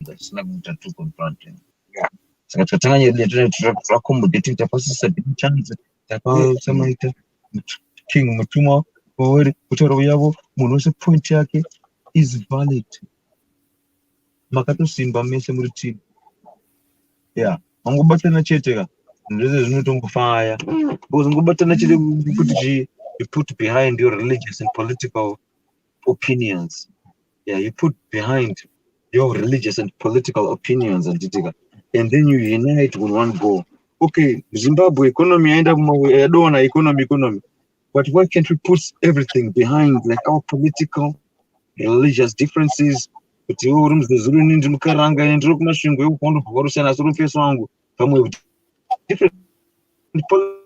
That's not going to confront him. Yeah. So Katanga to accommodate the process of the chance that some King Mutuma or Utaro Monosa point yake is valid. Makato Simba Mesamuti. Yeah. I'm going to Chetega. This is not on fire. Because I'm going to you put behind your religious and political opinions. Yeah, you put behind your religious and political opinions and then you unite with one goal. Okay, Zimbabwe economy, I don't want economy. But why can't we put everything behind, like our political, religious differences? But different politics.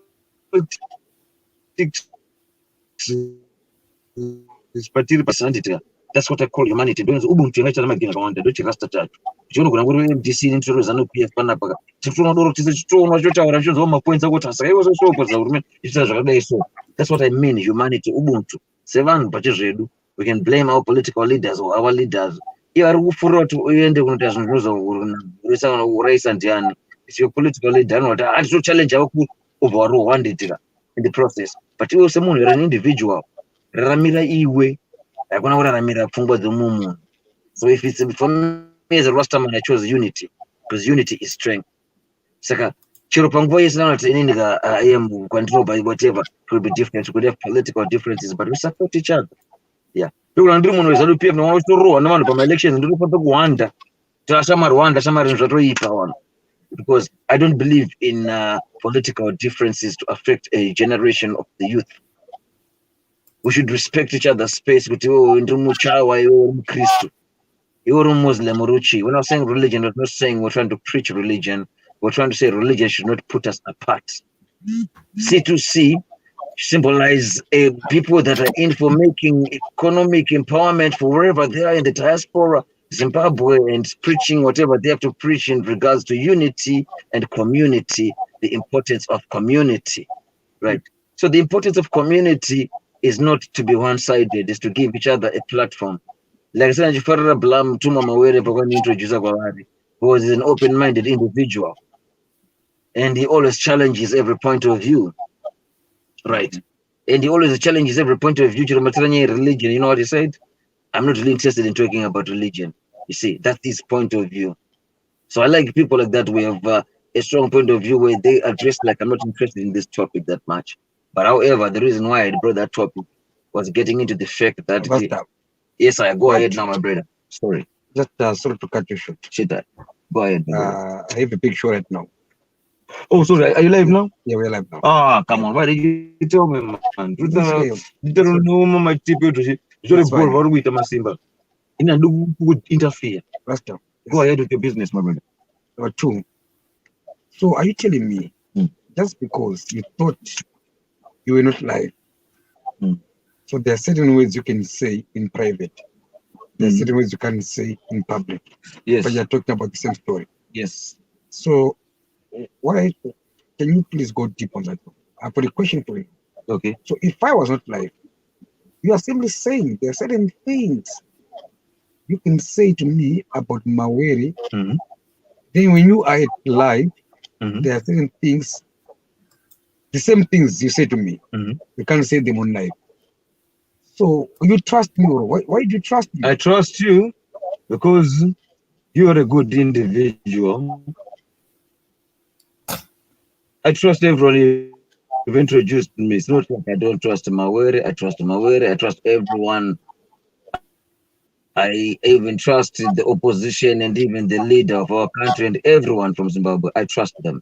That's what I call humanity. Ubuntu ngachana magina kawanda dochi rasta tatu. Chiona kuna nguri MDC intro zanu PF panapa. Chituna doro tise chituna chotaura zvo mapoints akuti saka iwo zvoko za hurumende ichita zvakadai so. That's what I mean, humanity, ubuntu. Sevan pachizvedu. We can blame our political leaders or our leaders. Iye ari kufura kuti uende kunoita zvinhu zvozorisa uraisa ndiani. It's your political leader anoti ati challenge aku over Rwanda in the process. But iwe semunhu you're an individual. Raramira iwe. So if it's for me as a Rastaman, I chose unity because unity is strength. Saka Chiropangwa is not in I am controlled by whatever could be different. We could have political differences, but we support each other. Yeah. People are doing elections Rwanda. Because I don't believe in political differences to affect a generation of the youth. We should respect each other's space. We're not saying religion, we're not saying we're trying to preach religion. We're trying to say religion should not put us apart. C2C symbolize people that are in for making economic empowerment for wherever they are in the diaspora, Zimbabwe, and preaching whatever they have to preach in regards to unity and community, the importance of community, right? So the importance of community is not to be one-sided, is to give each other a platform. Like I said, because he's an open-minded individual. And he always challenges every point of view. Right. And he always challenges every point of view. Religion, you know what he said? I'm not really interested in talking about religion. You see, that's his point of view. So I like people like that. We have a strong point of view where they address like, I'm not interested in this topic that much. But however, the reason why I brought that topic was getting into the fact that yes, I go ahead now, my brother. Sorry. Just sorry to cut you short. Chiedza, go ahead. I have a big show right now. Oh, sorry. Are you live now? Yeah, we're live now. Ah, come on. Why did you tell me, man? You don't know my TP to would interfere. Go ahead with your business, my brother. Number two. So are you telling me just because you thought you were not live? So there are certain words you can say in private. There are certain words you can't say in public. Yes. But you're talking about the same story. Yes. So why can you please go deep on that? I've got a question for you. Okay. So if I was not live, you are simply saying there are certain things you can say to me about Mawere. Then when you are live, there are certain things, the same things you say to me, you can't say them on live. So you trust me, or why do you trust me? I trust you because you're a good individual. I trust everyone you've introduced me. It's not like I don't trust Mawere. I trust Mawere. I trust everyone. I even trust the opposition and even the leader of our country and everyone from Zimbabwe. I trust them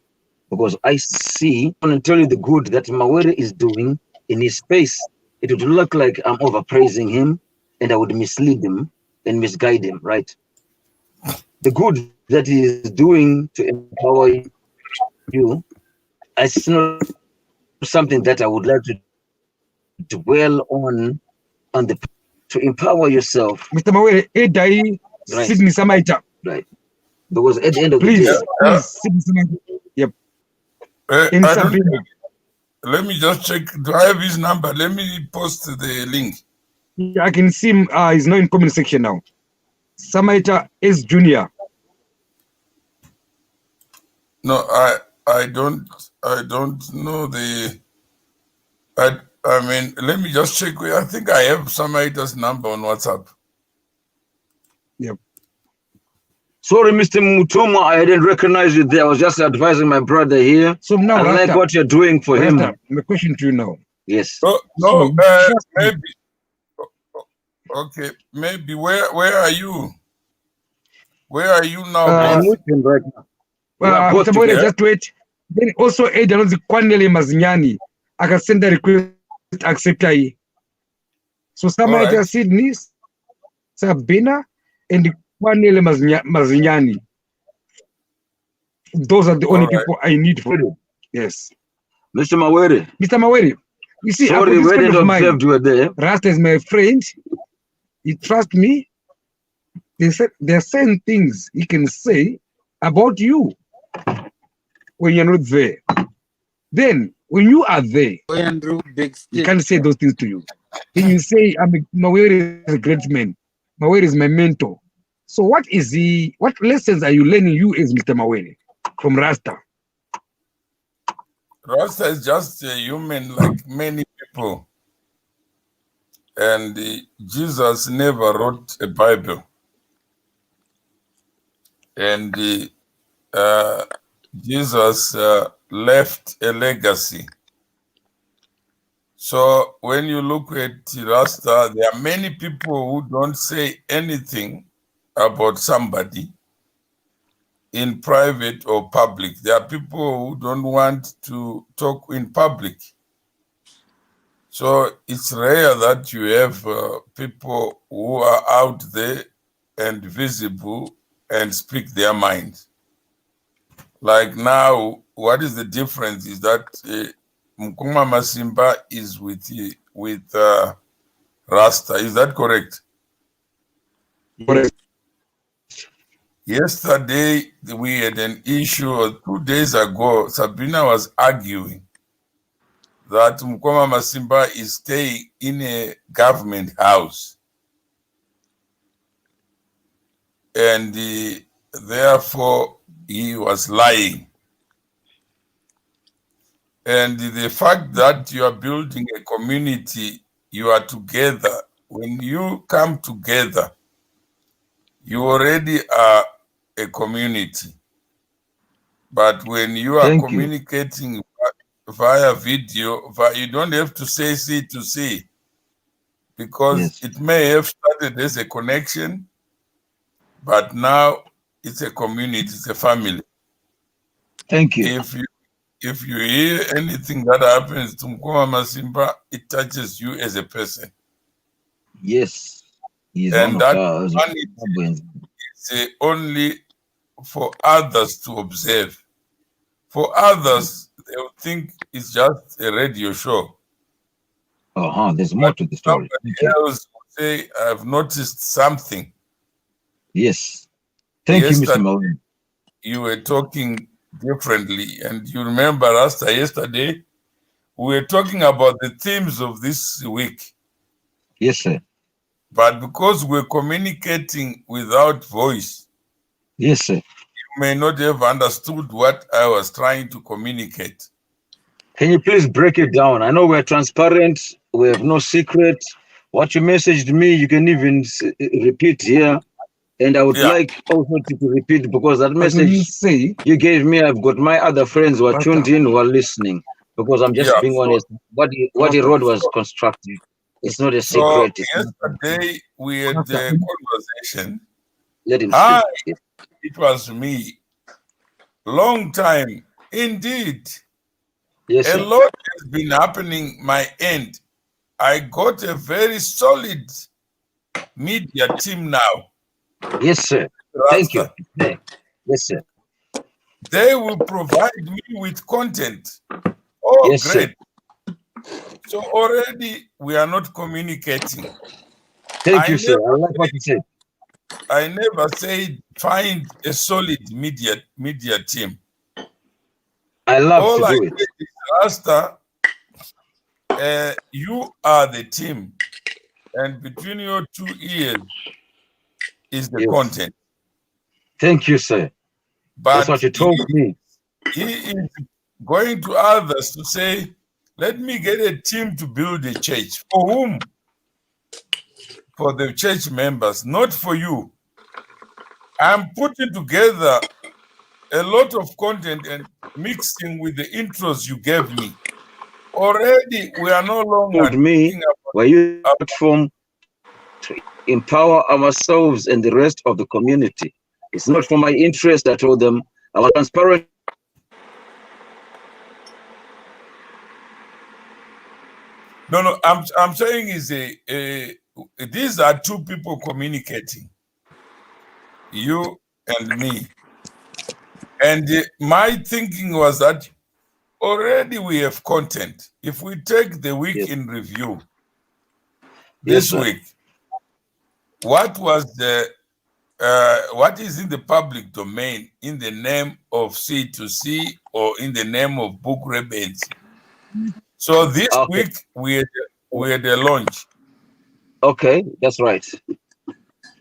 because I see and tell you the good that Mawere is doing in his space. It would look like I'm overpraising him and I would mislead him and misguide him, right? The good that he is doing to empower you, it's not something that I would like to dwell on the to empower yourself. Mr. Mawere, Right. Sydney Samaita. Right. Because at the end of Please, the day, please, Sydney Samaita. Yep. Let me just check. Do I have his number? Let me post the link. I can see him. He's not in comment section now. Samaita S. Junior. No, I don't know the. I mean, let me just check. I think I have somebody's number on WhatsApp. Yep. Sorry, Mr. Mutumwa, I didn't recognize you there. I was just advising my brother here. So now, I like what you're doing for him. My question to you now. Yes. Oh, So, no, maybe. Okay, maybe. Where are you? Where are you now, boss? I'm with him right now. Mr. Moire, just wait. Then also add another Kwanele Mazinyani. I can send a request, accept I. So somebody just Sydney, Sabina, and Kwanele Mazinyani. Those are the only people I need for it. Yes. Mr. Mawere. Mr. Mawere, you see, sorry, we didn't observe you were there. Rasta is my friend. He trusts me. There are certain things he can say about you when you're not there. Then, when you are there, he can't say those things to you. Then you say, Mawere is a great man. Mawere is my mentor. So what lessons are you learning you as Mr. Mawere from Rasta? Rasta is just a human like many people. And Jesus never wrote a Bible. And Jesus left a legacy. So when you look at Rasta, there are many people who don't say anything about somebody in private or public. There are people who don't want to talk in public. So it's rare that you have people who are out there and visible and speak their minds. Like now, what is the difference is that Mkuma Masimba is with Rasta. Is that correct? Correct. Yesterday, we had an issue, or 2 days ago, Sabina was arguing that Mkoma Masimba is staying in a government house. And therefore, he was lying. And the fact that you are building a community, you are together. When you come together, you already are a community. But when you are communicating via video, you don't have to say C2C, because it may have started as a connection, but now it's a community, it's a family. Thank you. If you hear anything that happens to Mkoma Masimba, it touches you as a person. Yes. And that is only for others to observe. For others, they will think it's just a radio show. There's more to the story. Somebody else will say, I've noticed something. Yes. Thank you, Mr. Mawere. You were talking differently. And you remember Rasta yesterday, we were talking about the themes of this week. Yes, sir. But because we're communicating without voice, yes, sir, you may not have understood what I was trying to communicate. Can you please break it down? I know we're transparent, we have no secret. What you messaged me, you can even repeat here. And I would like also to repeat, because that message you gave me, I've got my other friends who are tuned in, who are listening. Because I'm just being honest. What he wrote was constructive. It's not a secret. So yesterday we had a conversation. Let him speak. It was me. Long time. Indeed. Yes, a lot has been happening my end. I got a very solid media team now. Yes, sir. Thank you. Yes, sir. They will provide me with content. Oh, yes, great. Sir. So already we are not communicating. Thank you, sir. I like what you said. I never said find a solid media team. I love to do it. Rasta, you are the team, and between your 2 ears is the content. Thank you, sir. But that's what you told me. he is going to others to say, let me get a team to build a church. For whom? For the church members, not for you. I'm putting together a lot of content and mixing with the intros you gave me. Already, we are no longer me we're using the platform to empower ourselves and the rest of the community. It's not for my interest. I told them I was transparent. No, I'm saying is these are two people communicating, you and me. And my thinking was that already we have content. If we take the week in review, this week, what was the what is in the public domain in the name of C2C or in the name of Book Rebels? So this week we had a launch. Okay, that's right.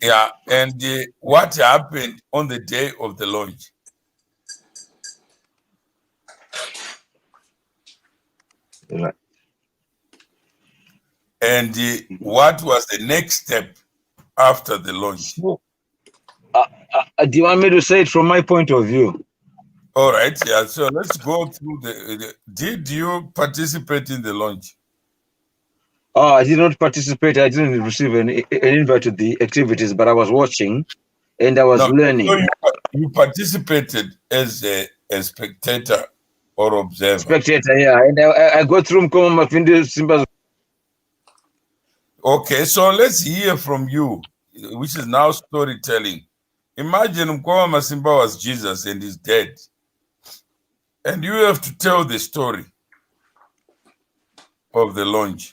Yeah, and what happened on the day of the launch? Right. And what was the next step after the launch? Do you want me to say it from my point of view? All right, yeah. So let's go through did you participate in the launch? Oh, I did not participate. I didn't receive an invite to the activities, but I was watching and I was learning. So you participated as a spectator or observer? Spectator, yeah. And I go through Mkoma Mafindi Simba's. Okay, so let's hear from you, which is now storytelling. Imagine Mkoma Masimba was Jesus and he's dead. And you have to tell the story of the launch.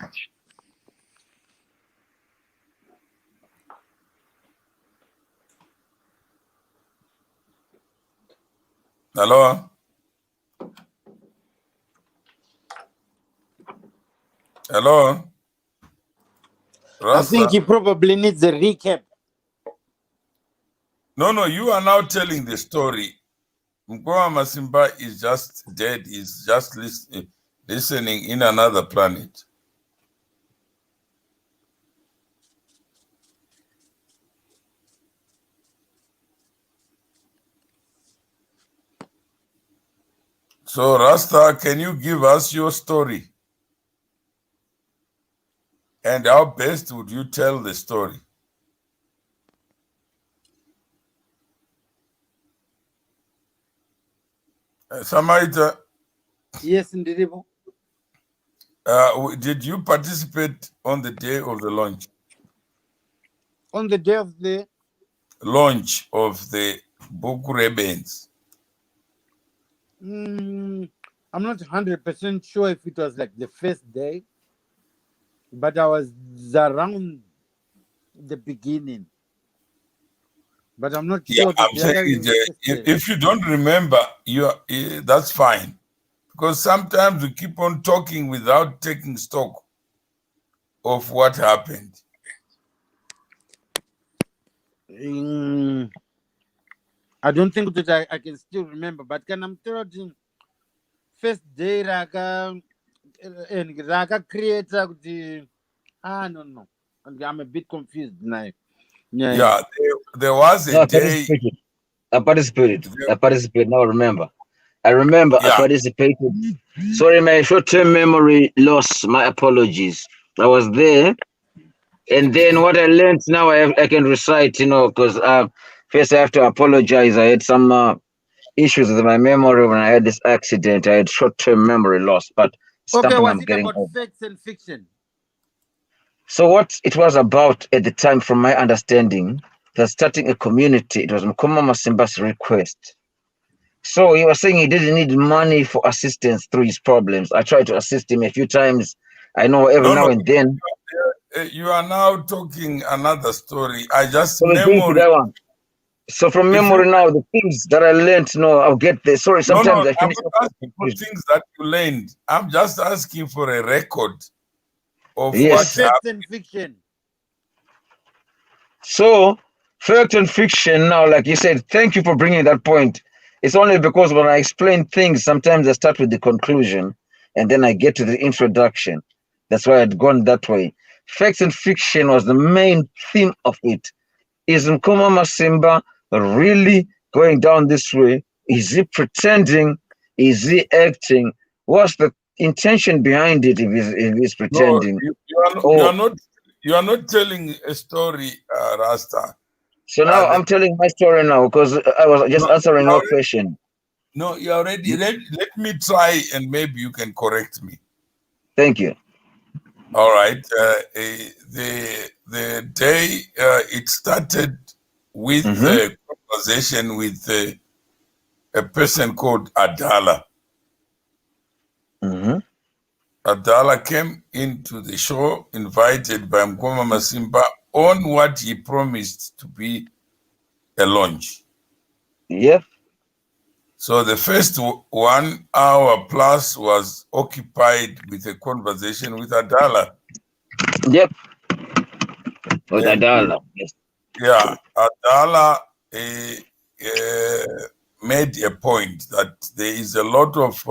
Hello? Hello? Rasta? I think he probably needs a recap. No, you are now telling the story. Mkoma Masimba is just dead. He's just listening in another planet. So, Rasta, can you give us your story? And how best would you tell the story? Samaita? Yes, indeed. Did you participate on the day of the launch? On the day of the launch of the Book Rebels? I'm not 100% sure if it was like the first day, but I was around the beginning. But I'm not sure. I'm saying if you don't remember, that's fine. Because sometimes we keep on talking without taking stock of what happened. I don't think that I can still remember, but can I'm telling first day Raka creator no. I'm a bit confused now. Yeah, there was a day. I participated. Now I remember I participated. Sorry, my short-term memory loss. My apologies. I was there. And then what I learned now, I can recite, because first I have to apologize. I had some issues with my memory when I had this accident. I had short-term memory loss, but okay, was it about facts and fiction? So what it was about at the time, from my understanding, that starting a community, it was Mkoma Masimba's request. So he was saying he didn't need money for assistance through his problems. I tried to assist him a few times. I know now and then. You are now talking another story. I just So from memory now, the things that I learned, I'll get there. Sorry, sometimes I finish. I'm not asking for things that you learned. I'm just asking for a record of what fact and fiction. So fact and fiction now, like you said, thank you for bringing that point. It's only because when I explain things, sometimes I start with the conclusion and then I get to the introduction. That's why I'd gone that way. Facts and fiction was the main theme of it. Is Nkoma Masimba really going down this way? Is he pretending? Is he acting? What's the intention behind it if he's pretending? No, you are not telling a story, Rasta. So now I'm telling my story now because I was just answering your question. No, you already. Let me try and maybe you can correct me. Thank you. All right. The day it started with a conversation with a person called Adala. Adala came into the show invited by Nkoma Masimba on what he promised to be a launch. Yep. So the first 1 hour plus was occupied with a conversation with Adala. Yep. With Adala. Yes. Yeah, Adala made a point that there is a lot of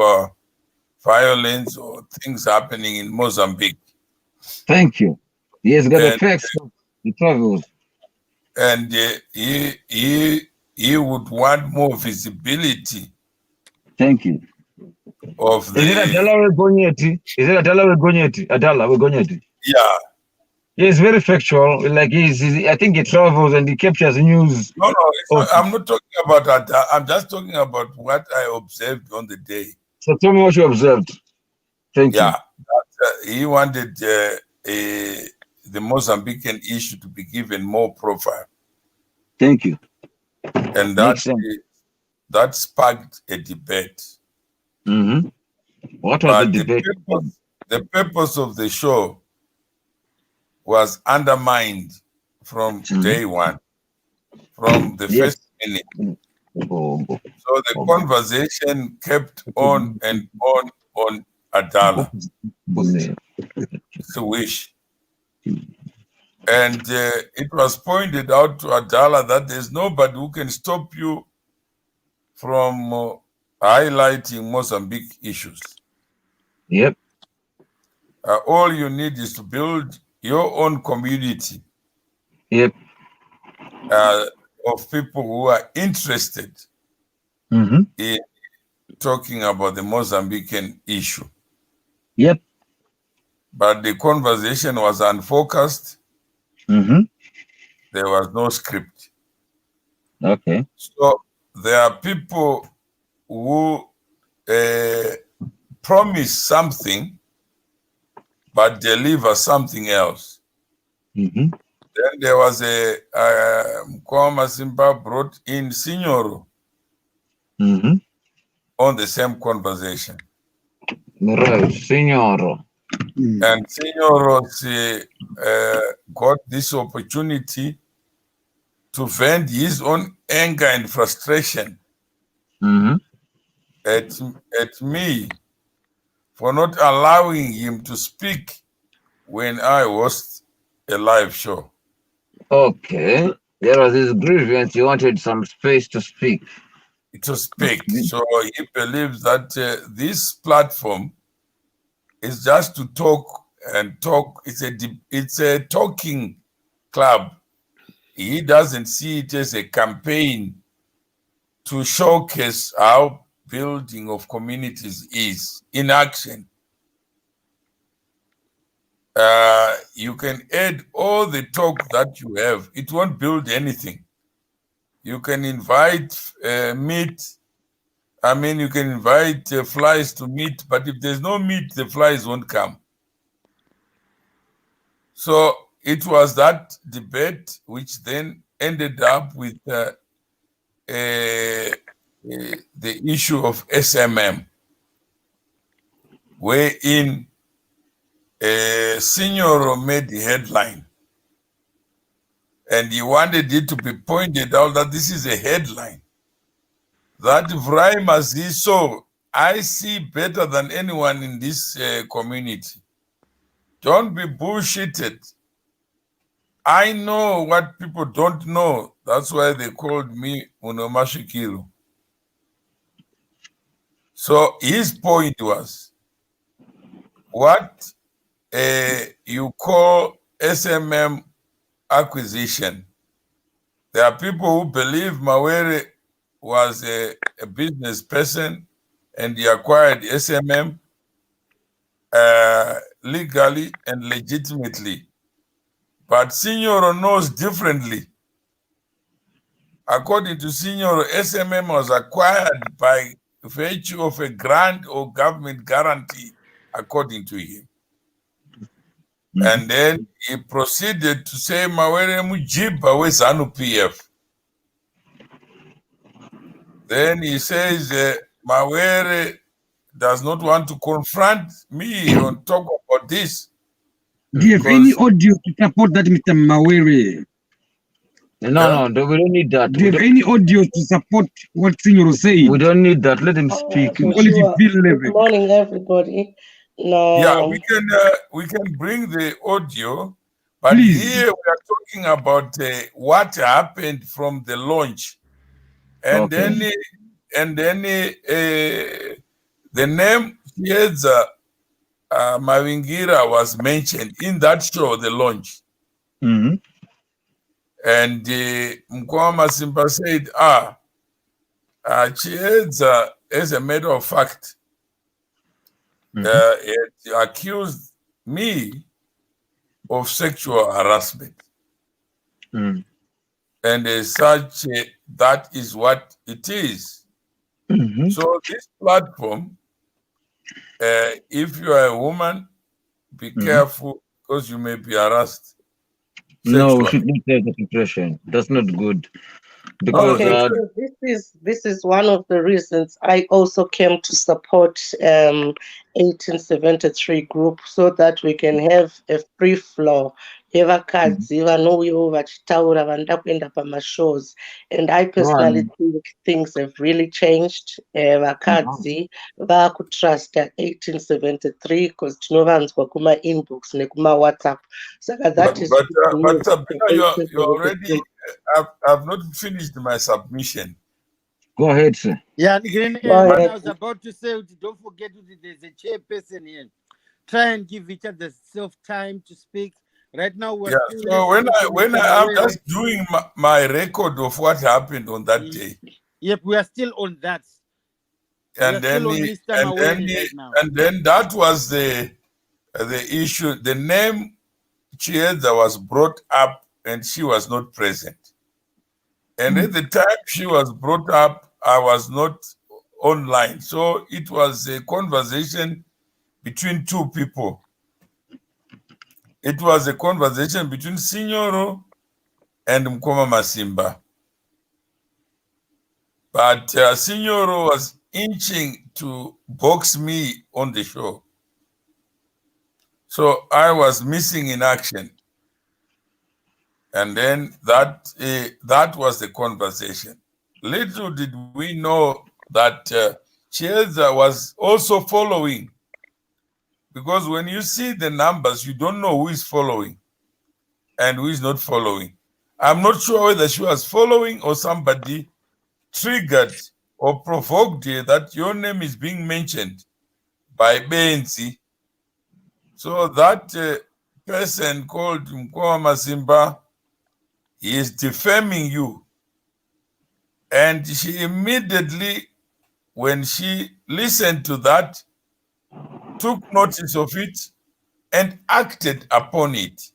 violence or things happening in Mozambique. Thank you. He has got the facts of the travels. And he would want more visibility. Thank you. Of the, is it Adala Wegonyeti? Is it Adala Wegonyeti? Adala Wegonyeti? Yeah. Yeah, it's very factual. Like I think he travels and he captures news. No, I'm not talking about that. I'm just talking about what I observed on the day. So tell me what you observed. Thank you. Yeah, he wanted the Mozambican issue to be given more profile. Thank you. And that sparked a debate. What was the debate? The purpose of the show was undermined from day one, from the first minute. So the conversation kept on and on Adala. It's a wish. And it was pointed out to Adala that there's nobody who can stop you from highlighting Mozambique issues. Yep. All you need is to build your own community. Yep. Of people who are interested in talking about the Mozambican issue. Yep. But the conversation was unfocused. There was no script. Okay. So there are people who promise something but deliver something else. Then there was a Nkoma Masimba brought in Signoro on the same conversation. Right, Signoro. And Signoro got this opportunity to vent his own anger and frustration at me for not allowing him to speak when I was a live show. Okay. There was this grievance. You wanted some space to speak. So he believes that this platform is just to talk and talk. It's a talking club. He doesn't see it as a campaign to showcase how building of communities is in action. You can add all the talk that you have. It won't build anything. You can invite meat. I mean, you can invite flies to meet, but if there's no meat, the flies won't come. So it was that debate which then ended up with the issue of SMM, wherein Signoro made the headline. And he wanted it to be pointed out that this is a headline. That Vraimas he saw, I see better than anyone in this community. Don't be bullshitted. I know what people don't know. That's why they called me Unomashikiru. So his point was what you call SMM acquisition. There are people who believe Mawere was a business person and he acquired SMM legally and legitimately. But Signoro knows differently. According to Signoro, SMM was acquired by virtue of a grant or government guarantee, according to him. And then he proceeded to say Mawere Mujiba we ZANU PF. Then he says Mawere does not want to confront me on talk about this. Do you have any audio to support that, Mr. Mawere? No, we don't need that. Do you have any audio to support what Signor said? We don't need that. Let him speak. Sure. Good morning, everybody. No. Yeah, we can bring the audio, but Please. Here we are talking about what happened from the launch, and Okay. then the name Chiedza Mavangira was mentioned in that show, the launch. And Mkwama Simba said, Chiedza, as a matter of fact, it accused me of sexual harassment. And as such, that is what it is. So this platform, if you are a woman, be careful because you may be harassed. No, we should not take the depression. That's not good. Because Okay, so this is one of the reasons I also came to support 1873 group, so that we can have a free flow. Evakadzi vanouyawo vachitaura vanoda kuenda pamashows, and I personally think things have really changed. Vakadzi vaakutrusta 1873 because tinovanzwa kuma-inbox nekuma-WhatsApp. Saka that is but Sabina, you already I've not finished my submission. Go ahead, sir. Yeah, I was about to say, don't forget there's a chairperson here. Try and give each other self-time to speak. Right now, we're so when I'm just doing my record of what happened on that day. Yep, we are still on that. And then that was the issue. The name Chiedza was brought up and she was not present. And at the time she was brought up, I was not online. So it was a conversation between two people. It was a conversation between Signoro and Mkoma Masimba. But Signoro was inching to box me on the show. So I was missing in action. And then that was the conversation. Little did we know that Chiedza was also following. Because when you see the numbers, you don't know who is following and who is not following. I'm not sure whether she was following or somebody triggered or provoked her that your name is being mentioned by BNC. So that person called Mkoma Masimba, he is defaming you. And she immediately, when she listened to that, took notice of it and acted upon it.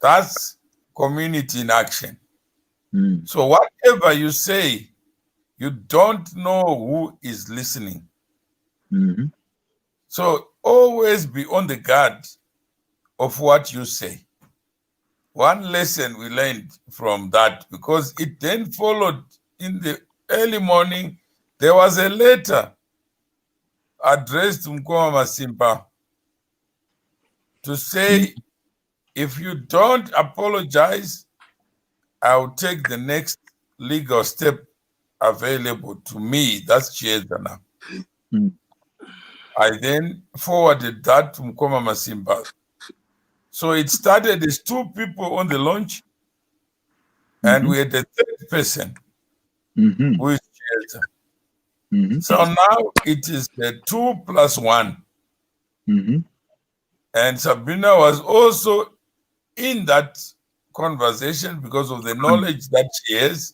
That's community in action. So whatever you say, you don't know who is listening. So always be on the guard of what you say. One lesson we learned from that, because it then followed in the early morning, there was a letter addressed to Mkoma Masimba to say, if you don't apologize, I'll take the next legal step available to me. That's Chiedza now. I then forwarded that to Mkoma Masimba. So it started as two people on the launch, and we had a third person who is Chiedza. So now it is 2 plus 1. And Sabina was also in that conversation because of the knowledge that she has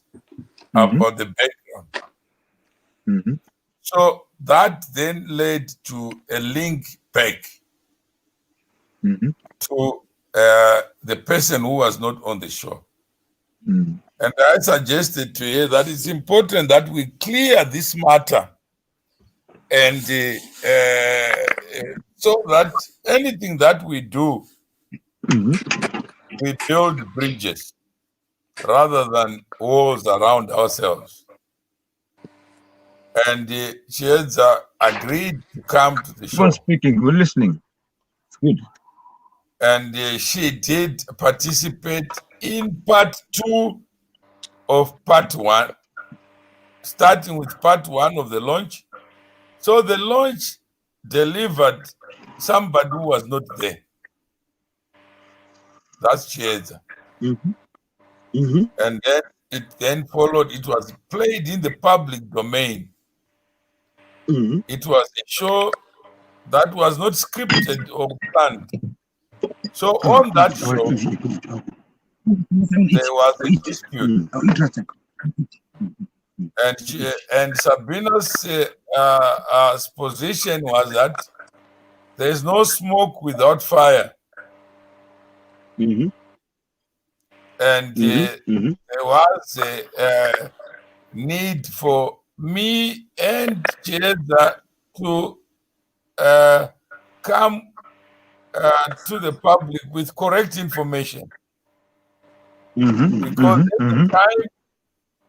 about the background. So that then led to a link back to the person who was not on the show. And I suggested to her that it's important that we clear this matter, and so that anything that we do, we build bridges rather than walls around ourselves. And Chiedza agreed to come to the show. Speaking, we're listening. It's good. And she did participate in part 2 of part 1, starting with part 1 of the launch. So the launch delivered somebody who was not there. That's Chiedza. And then it followed. It was played in the public domain. It was a show that was not scripted or planned. So on that show, there was a dispute. And Sabina's position was that there is no smoke without fire. And there was a need for me and Chiedza to come to the public with correct information. Because at the time,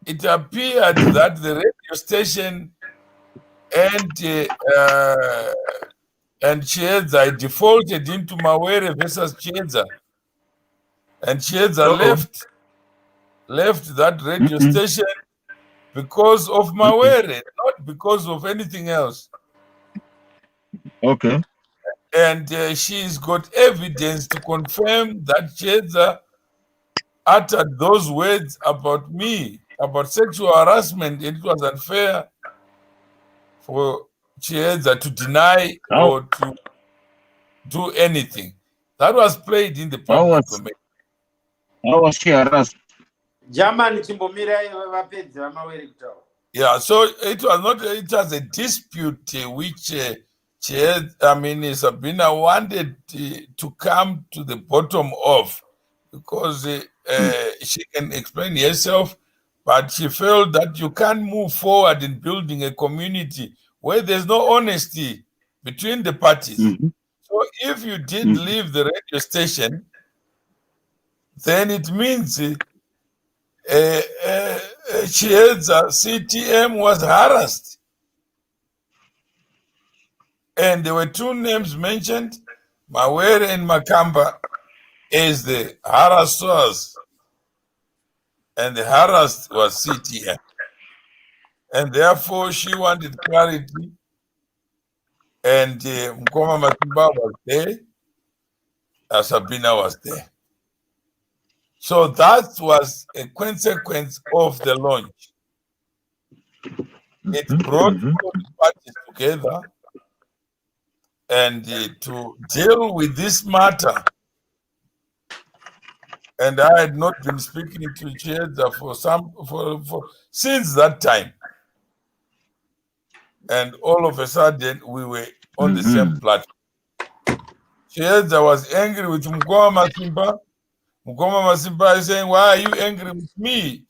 it appeared that the radio station and Chiedza defaulted into Mawere versus Chiedza. And Chiedza left that radio station because of Mawere, not because of anything else. Okay. And she's got evidence to confirm that Chiedza uttered those words about me, about sexual harassment, and it was unfair for Chiedza to deny or to do anything. That was played in the public domain. How was she harassed? German. Yeah, so it was not. It was a dispute which Sabina wanted to come to the bottom of, because she can explain herself, but she felt that you can't move forward in building a community where there's no honesty between the parties. So if you did leave the radio station, then it means Chiedza CTM was harassed. And there were 2 names mentioned, Mawere and Makamba, as the harassers. And the harassed was CTM. And therefore she wanted clarity. And Mkoma Matimba was there, Sabina was there. So that was a consequence of the launch. It brought both parties together and to deal with this matter. And I had not been speaking to Chiedza for since that time. And all of a sudden we were on the same platform. Chiedza was angry with Mkoma Matimba. Mkoma Masimba is saying, why are you angry with me?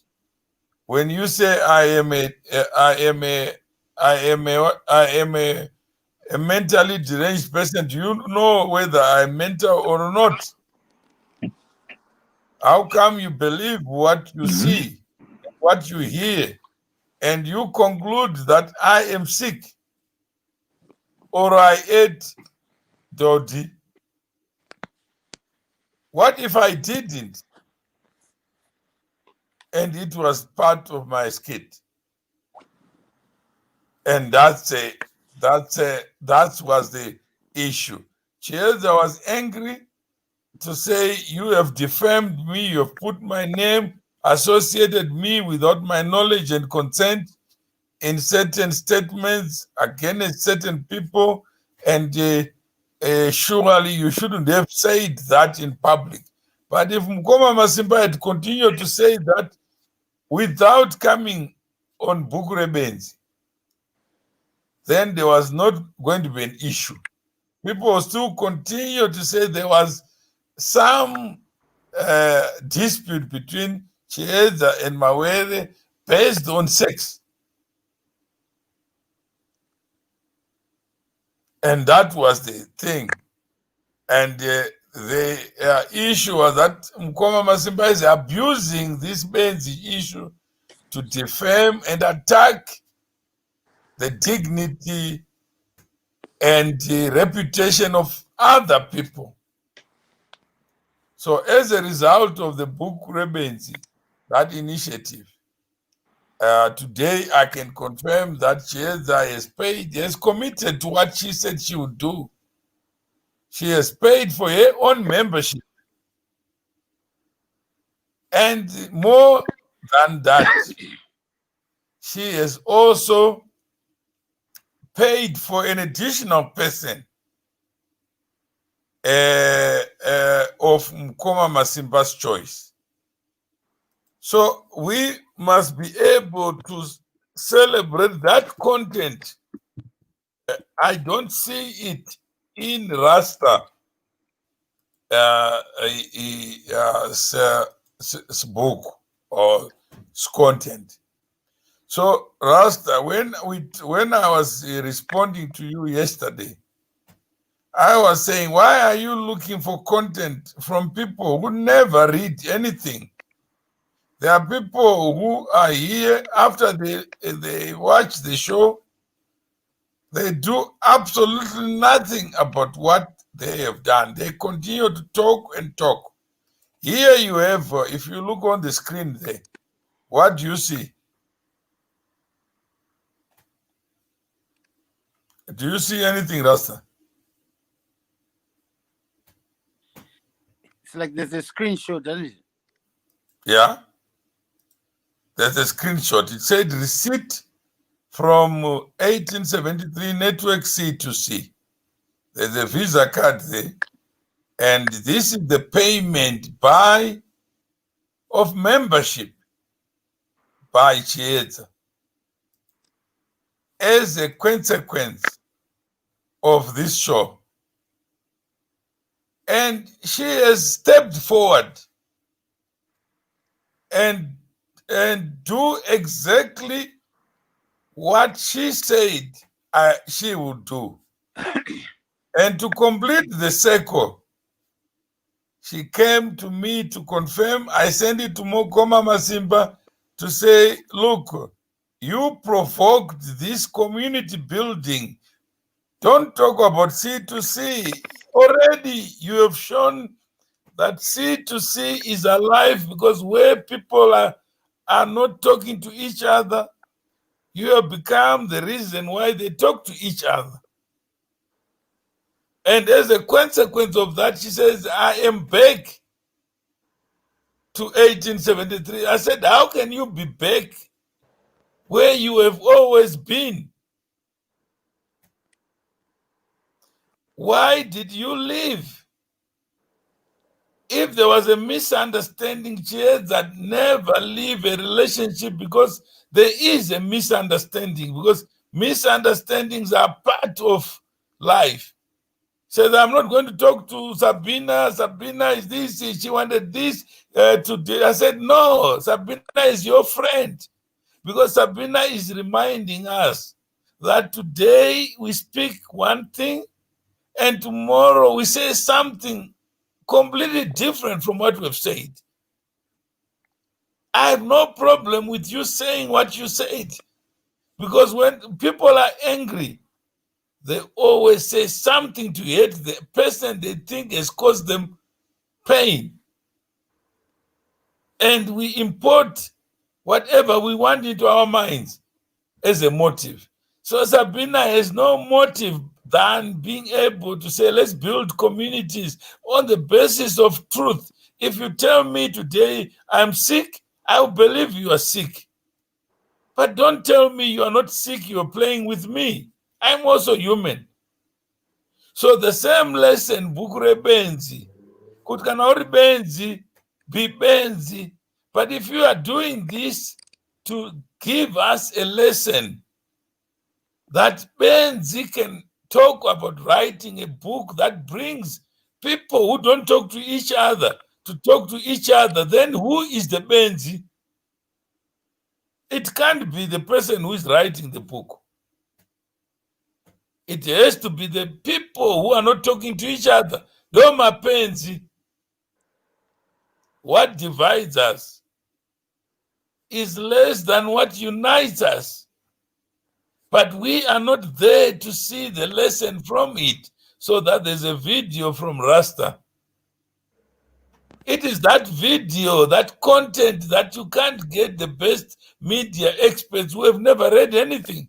When you say I am a mentally deranged person, do you know whether I'm mental or not? How come you believe what you see, what you hear, and you conclude that I am sick or I ate Dodi? What if I didn't? And it was part of my skit. And that was the issue. Chiedza was angry to say, you have defamed me, you have put my name, associated me without my knowledge and consent, in certain statements against certain people, and surely you shouldn't have said that in public. But if Mkoma Masimba had continued to say that without coming on Bukurebenzi, then there was not going to be an issue. People will still continue to say there was some dispute between Chiedza and Mawere based on sex. And that was the thing. And the issue was that Mkoma Masimba is abusing this Benzi issue to defame and attack the dignity and the reputation of other people. So as a result of the book Rebenzi, that initiative, today I can confirm that Chiedza has committed to what she said she would do. She has paid for her own membership. And more than that, she has also paid for an additional person of Mkoma Masimba's choice. So we must be able to celebrate that content. I don't see it in Rasta book or content. So Rasta, when I was responding to you yesterday, I was saying, why are you looking for content from people who never read anything? There are people who are here after they watch the show, they do absolutely nothing about what they have done. They continue to talk and talk. Here you have, if you look on the screen there, what do you see? Do you see anything, Rasta? It's like there's a screenshot, doesn't it? Yeah. There's a screenshot. It said receipt from 1873 network C2C. There's a Visa card there. And this is the payment of membership by Chiedza as a consequence of this show. And she has stepped forward and do exactly what she said she would do. And to complete the circle, she came to me to confirm. I sent it to Mkoma Masimba to say, look, you provoked this community building. Don't talk about C2C. Already you have shown that C2C is alive, because where people are not talking to each other, you have become the reason why they talk to each other. And as a consequence of that, she says, I am back to 1873. I said, how can you be back where you have always been? Why did you leave? If there was a misunderstanding, Chiedza never leave a relationship, because there is a misunderstanding, because misunderstandings are part of life. Says, I'm not going to talk to Sabina. Sabina is this. She wanted this today. I said, no, Sabina is your friend, because Sabina is reminding us that today we speak one thing and tomorrow we say something completely different from what we've said. I have no problem with you saying what you said, because when people are angry, they always say something to hurt the person they think has caused them pain. And we import whatever we want into our minds as a motive. So Sabina has no motive than being able to say, let's build communities on the basis of truth. If you tell me today I'm sick, I will believe you are sick. But don't tell me you are not sick, you're playing with me. I'm also human. So the same lesson, bukure benzi. Kutkana ori benzi, be benzi. But if you are doing this to give us a lesson that benzi can talk about writing a book that brings people who don't talk to each other to talk to each other, then who is the benzi? It can't be the person who is writing the book. It has to be the people who are not talking to each other. Doma penzi. What divides us is less than what unites us. But we are not there to see the lesson from it. So that there's a video from Rasta. It is that video, that content that you can't get the best media experts who have never read anything.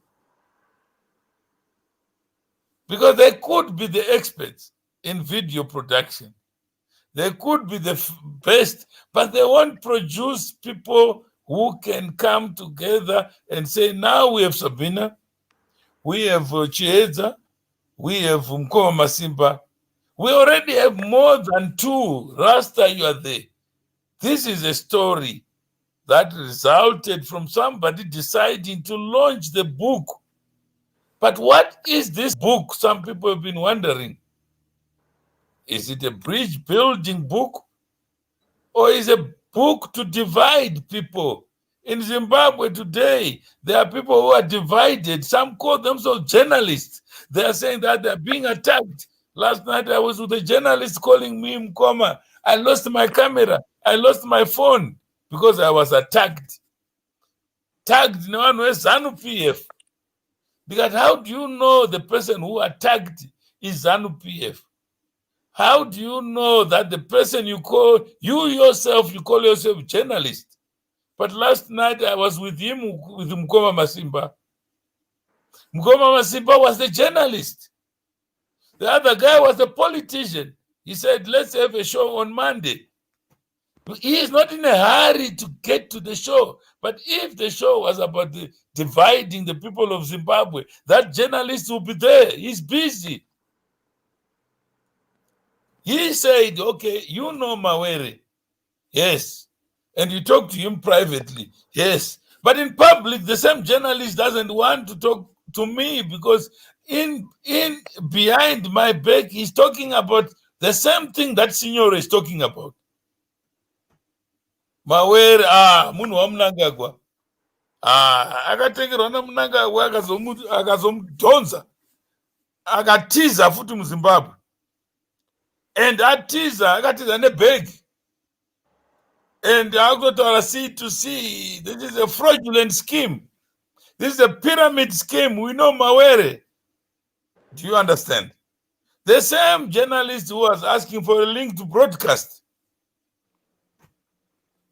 Because they could be the experts in video production. They could be the best, but they won't produce people who can come together and say, now we have Sabina, we have Chiedza, we have Mkoma Masimba. We already have more than 2. Rasta, you are there. This is a story that resulted from somebody deciding to launch the book. But what is this book? Some people have been wondering. Is it a bridge building book? Or is it a book to divide people? In Zimbabwe today, there are people who are divided. Some call themselves journalists. They are saying that they're being attacked. Last night I was with a journalist calling me Mkoma. I lost my camera. I lost my phone because I was attacked. Tagged no one was ZANU-PF. Because how do you know the person who attacked is ZANU-PF? How do you know that the person you call yourself journalist? But last night I was with him, with Mkoma Masimba. Mkoma Masimba was the journalist. The other guy was the politician. He said, let's have a show on Monday. He is not in a hurry to get to the show. But if the show was about dividing the people of Zimbabwe, that journalist will be there. He's busy. He said, okay, you know Mawere. Yes. And you talk to him privately. Yes. But in public, the same journalist doesn't want to talk to me because in behind my back, he's talking about the same thing that Signor is talking about. Mawere, munu wa Mnangagwa. Akatengerwa na Mnangagwa akazomudhonza. Akatiza futi muZimbabwe. And atiza akatiza nebag. And Agotora C2C, this is a fraudulent scheme. This is a pyramid scheme. We know Mawere. Do you understand? The same journalist who was asking for a link to broadcast.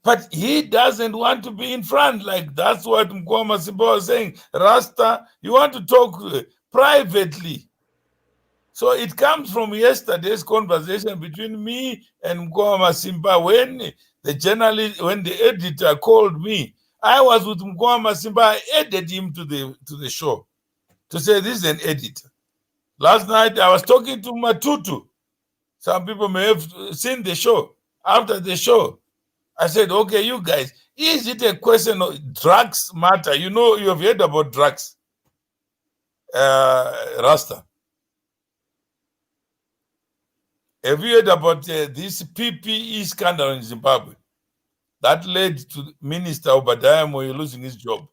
But he doesn't want to be in front. Like that's what Mkoma Masimba was saying. Rasta, you want to talk privately. So it comes from yesterday's conversation between me and Mkoma Masimba when the journalist, when the editor called me. I was with Mkoma Masimba. I added him to the show to say this is an editor. Last night I was talking to Matutu. Some people may have seen the show. After the show, I said, okay, you guys, is it a question of drugs matter? You know, you have heard about drugs, Rasta. Have you heard about this PPE scandal in Zimbabwe that led to Minister Obadiah Moyo losing his job?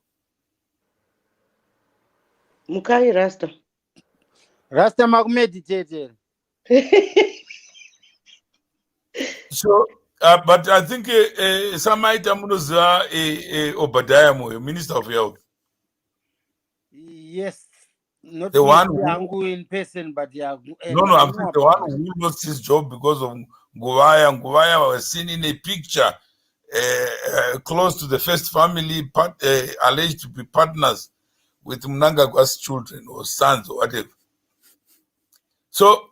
Mukai Rasta. Rasta makumeditated. So, but I think some item was Obadiah Moyo, Minister of Health. Yes. Not The one who in person, but yeah. No, I'm saying the one who lost his job because of Nguvaya. Nguvaya was seen in a picture close to the first family, alleged to be partners with Mnangagwa's children or sons or whatever. So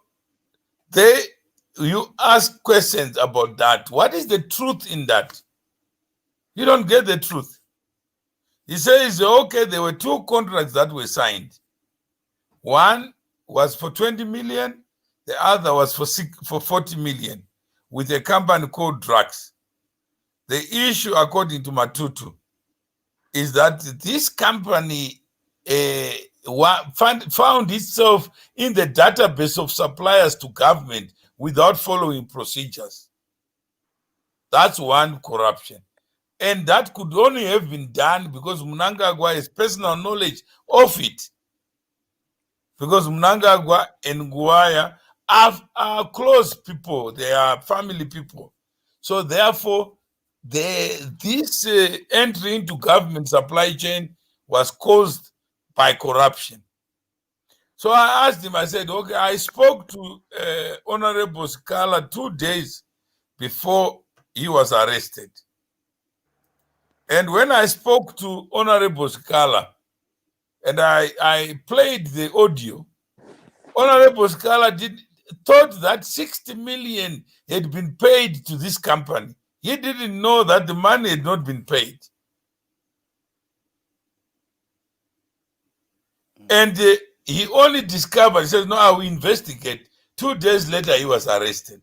you ask questions about that. What is the truth in that? You don't get the truth. He says, okay, there were 2 contracts that were signed. One was for 20 million, the other was for 40 million with a company called Drax. The issue, according to Matutu, is that this company found itself in the database of suppliers to government without following procedures. That's one corruption. And that could only have been done because Mnangagwa has personal knowledge of it. Because Mnangagwa and Guaya are close people, they are family people. So therefore, this entry into government supply chain was caused by corruption. So I asked him, I said, okay, I spoke to Honorable Scala 2 days before he was arrested. And when I spoke to Honorable Scala, and I played the audio, Honorable Scala thought that 60 million had been paid to this company. He didn't know that the money had not been paid. And he only discovered, he said, no, I will investigate. 2 days later, he was arrested.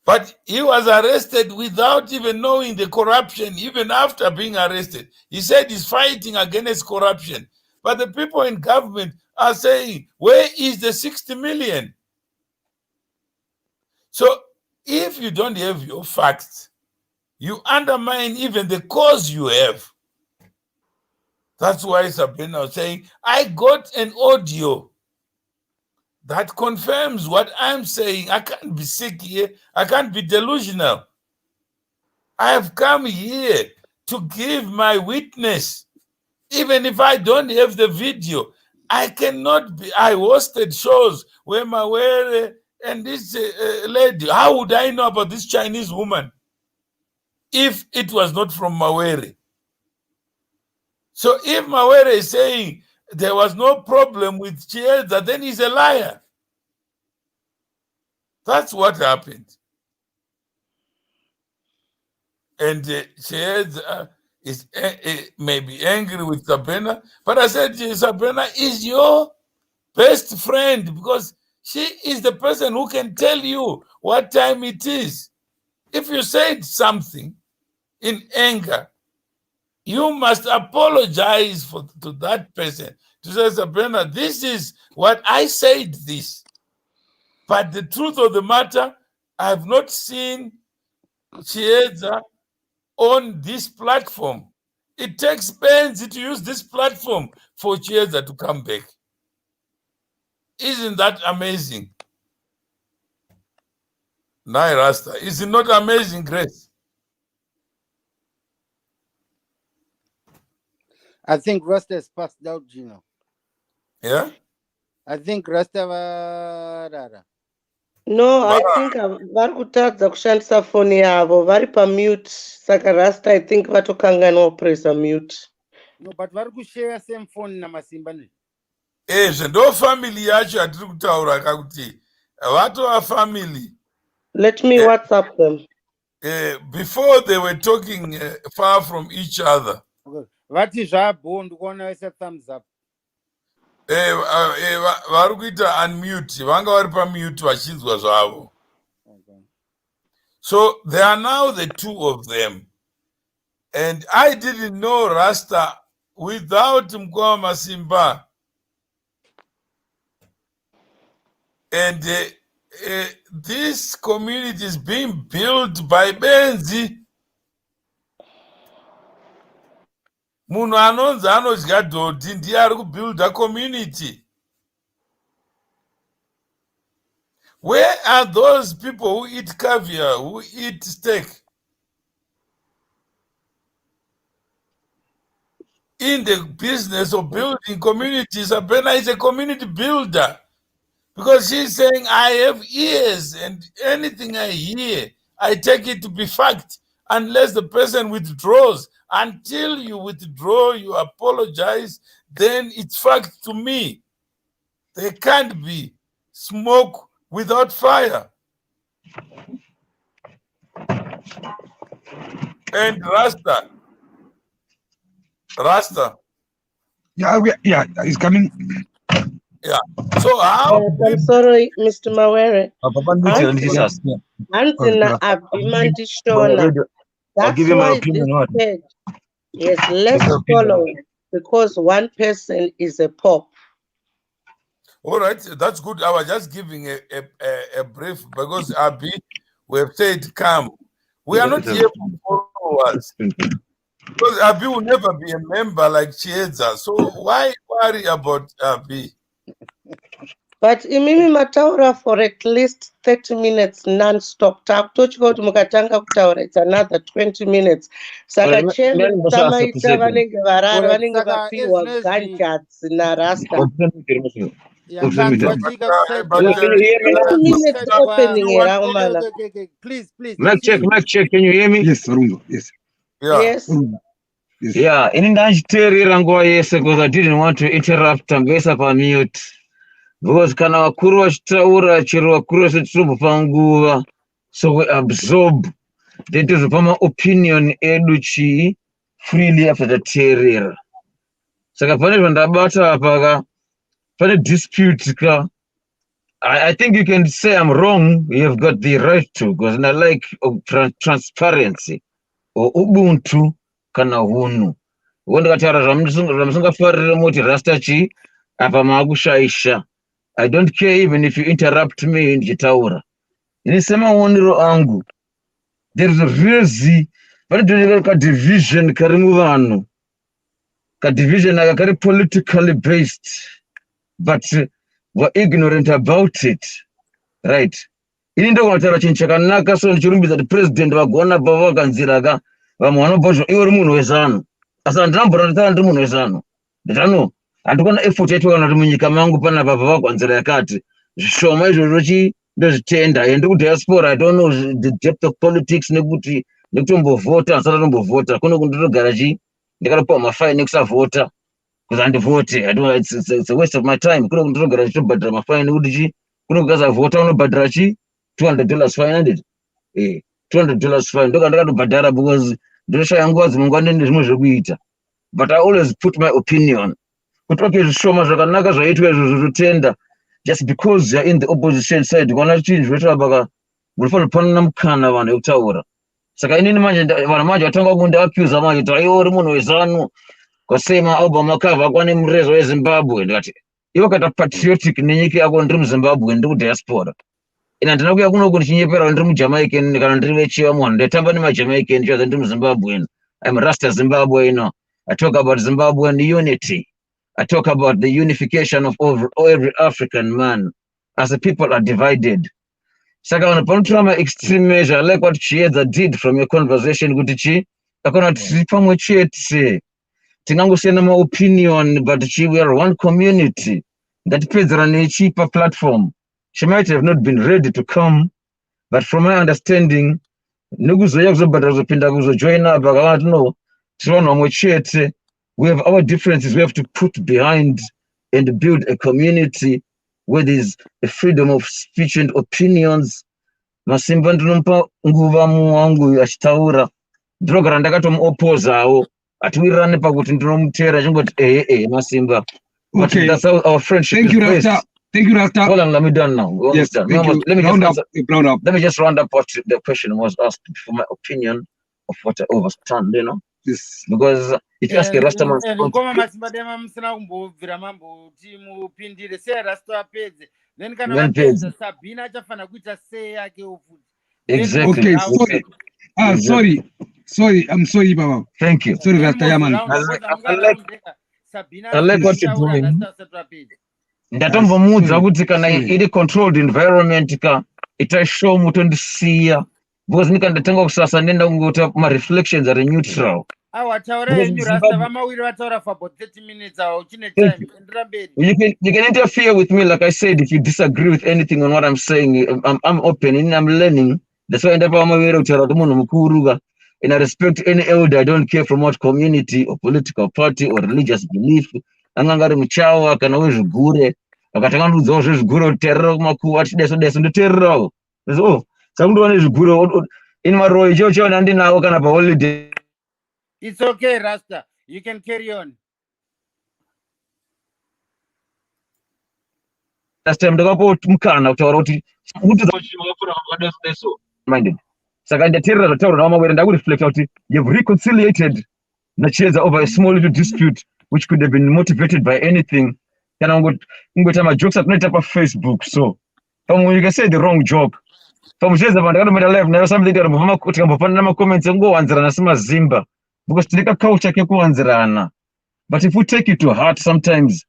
But he was arrested without even knowing the corruption, even after being arrested. He said he's fighting against corruption. But the people in government are saying, where is the 60 million? So if you don't have your facts, you undermine even the cause you have. That's why Sabrina was saying, I got an audio that confirms what I'm saying. I can't be sick here. I can't be delusional. I have come here to give my witness. Even if I don't have the video, I cannot be. I hosted shows where Mawere and this lady, how would I know about this Chinese woman if it was not from Mawere? So if Mawere is saying there was no problem with Chiedza, then he's a liar. That's what happened. And Chiedza is maybe angry with Sabrina, but I said, Sabrina is your best friend because she is the person who can tell you what time it is. If you said something in anger, you must apologize to that person. To say, Sabrina, this is what I said this. But the truth of the matter, I have not seen Chiedza on this platform. It takes pains to use this platform for Chiedza to come back. Isn't that amazing? Nai Rasta, is it not amazing, Grace? I think Rasta has passed out, Gino. Yeah? I think Rasta varara. No, I think vari kutadza kushandisa foni yavo vari pamute saka Rasta I think vatokangana pressa mute. No, but vari kushare same phone namasimba ne. Ndo family yacho yatiri kutaura kakuti vatova family. Let me WhatsApp them. Before they were talking far from each other. Vati zvabo ndikuona vese thumbs up. Vari kuita unmute, vanga vari pamute vachinzwa zvavo. So there are now the two of them. And I didn't know Rasta without Mkwa Masimba. And this community is being built by Benzi. Munhu anonzi anodya dhodhi ndiye ari kubuilda community. Where are those people who eat caviar, who eat steak? In the business of building communities, Sabrina is a community builder. Because she's saying, I have ears, and anything I hear, I take it to be fact, unless the person withdraws. Until you withdraw, you apologize, then it's fact to me. There can't be smoke without fire. And Rasta, Rasta. Yeah, he's coming. Yeah. So how? I'm sorry, Mr. Mawere. I'll give you my opinion. Yes, let's follow it because one person is a pope. All right, that's good. I was just giving a brief because Abi, we have said come. We are not here for followers. Because Abi will never be a member like Chiedza. So why worry about Abi? But imimi mataura for at least 30 minutes non-stop. It's another 20 minutes. Saka chairman samaita vanenge varara vanenge vapiwa ganjats na rasta. Yeah, can you hear me now? Minutes opening here, please. Mic check. Can you hear me? Yes, Sarungo. Yes. Yeah. Yes. Yeah, in because I didn't want to interrupt Tambesa pa mute. Because kana wakuru wachitaura chero wakuru wachitupa nguva. So we absorb then to the opinion edu freely after the terror. Saka pane zvandabata apaka pane dispute ka. I think you can say I'm wrong. You have got the right to, because I like transparency or ubuntu kana hunu. Wanda katara zvamusingafarire moti rasta chi apa makushaisha. I don't care even if you interrupt me ndichitaura. Inisema onero angu. There is a reason pane ka division kari muvanhu. Ka division aka kari politically based, but we're ignorant about it. Right. Ini ndo kunataura chinhu chakanaka, so ndichirumbidza kuti president vagona bva vakanzira ka vamwe vanobva iwe uri munhu wezano. Asi handinambura ndataura ndiri munhu wezano. Nditano handikona effort yaitwa kana kuti munyika mangu panapa pavakwanzira yakati zvishoma izvozvo ndozvitenda and kudiaspora I don't know the depth of politics nekuti nekutombovhota asati atombovhota kuno kundotogara ndakatopiwa mafaini ekusavhota because handivote. It's a waste of my time. Kuno kundotogara chitobhadhara mafaini nekuti kuno kukasavhota unobhadhara $200 fine. $200 fine ndoka ndakatobhadhara because ndoshaya nguva dzimwe nezvimwe zvekuita. But I always put my opinion. Kutoke zvishoma zvakanaka zvaitwa izvo zvotenda just because you're in the opposition side. Kona chinhu zvoitwa baka munofanira kupanana mukana vanhu vekutaura. Saka inini manje vanhu manje vatanga kundiaccuse manje kuti iwe uri munhu wezano kwasema album akava kwane murezo weZimbabwe. Ndikati iwe kata patriotic nenyika yako ndiri muZimbabwe ndiri kudiaspora. Ina ndina kuya kuno kundichinyepera ndiri muJamaican kana ndiri vechiwa munhu ndetamba neMajamaican chaza ndiri muZimbabwe. I'm Rasta Zimbabwe, you know. I talk about Zimbabwean unity. I talk about the unification of every African man. As the people are divided. Saka on a trauma extreme measure, I like what Chiedza did from your conversation with Chi. I cannot pamwe chete. Tinangosiyana my opinion, but we are one community. That Pedro on a cheaper platform. She might have not been ready to come, but from my understanding, join up, no. We have our differences we have to put behind and build a community where there's a freedom of speech and opinions. Masimba ndinompa nguva muwangu achitaura. Ndinogara ndakatomuopposawo. Atiwirirane pakuti ndinomutera chingoti Masimba. But that's how our friendship is based. Thank you, Rasta. Hold on, let me done now. Yes, let me round up. Let me just round up what the question was asked for my opinion of what I overstand, you know. Yes. Because if you ask a Rasta man, then Sabina chafana kuita say yake ufuti. Exactly. Okay. Sorry. I'm sorry, Baba. Thank you. Sorry, Rasta Yaman. I like what you're doing. Ndatombomuudza kuti kana iri controlled environment ka itashow mutondisiya because ndikandatanga kusasa ndenda kungota ma reflections are neutral. Taura yenyu Rasta vamawiri vataura for about 30 minutes awo chine time ndiramberi. You can interfere with me like I said if you disagree with anything on what I'm saying. I'm open and I'm learning. That's why ndapa vamawiri kutaura kuti munhu mukuru ka and I respect any elder. I don't care from what community or political party or religious belief. Angangari muchawa kana wezvigure akatanga ndudzawo zvezvigure kuteerera kumakuva atideso ndoteererawo. So sakundoona zvigure in maroyi chio ndinawo kana paholiday. It's okay, Rasta. You can carry on. Last time ndakapo mukana kutaura kuti kuti zvavafura vakadeso minded. Saka ndateerera zvataura nawo mawere ndakureflecta kuti you've reconciliated Chiedza over a small little dispute which could have been motivated by anything. Kana ungoita majokes atinoita paFacebook. So pamwe you can say the wrong joke. Pamwe Chiedza pandakatomboita live nayo something tikambofanana macomments engowanzirana semazimba because tineka culture kekuwanzirana. But if we take it to heart sometimes,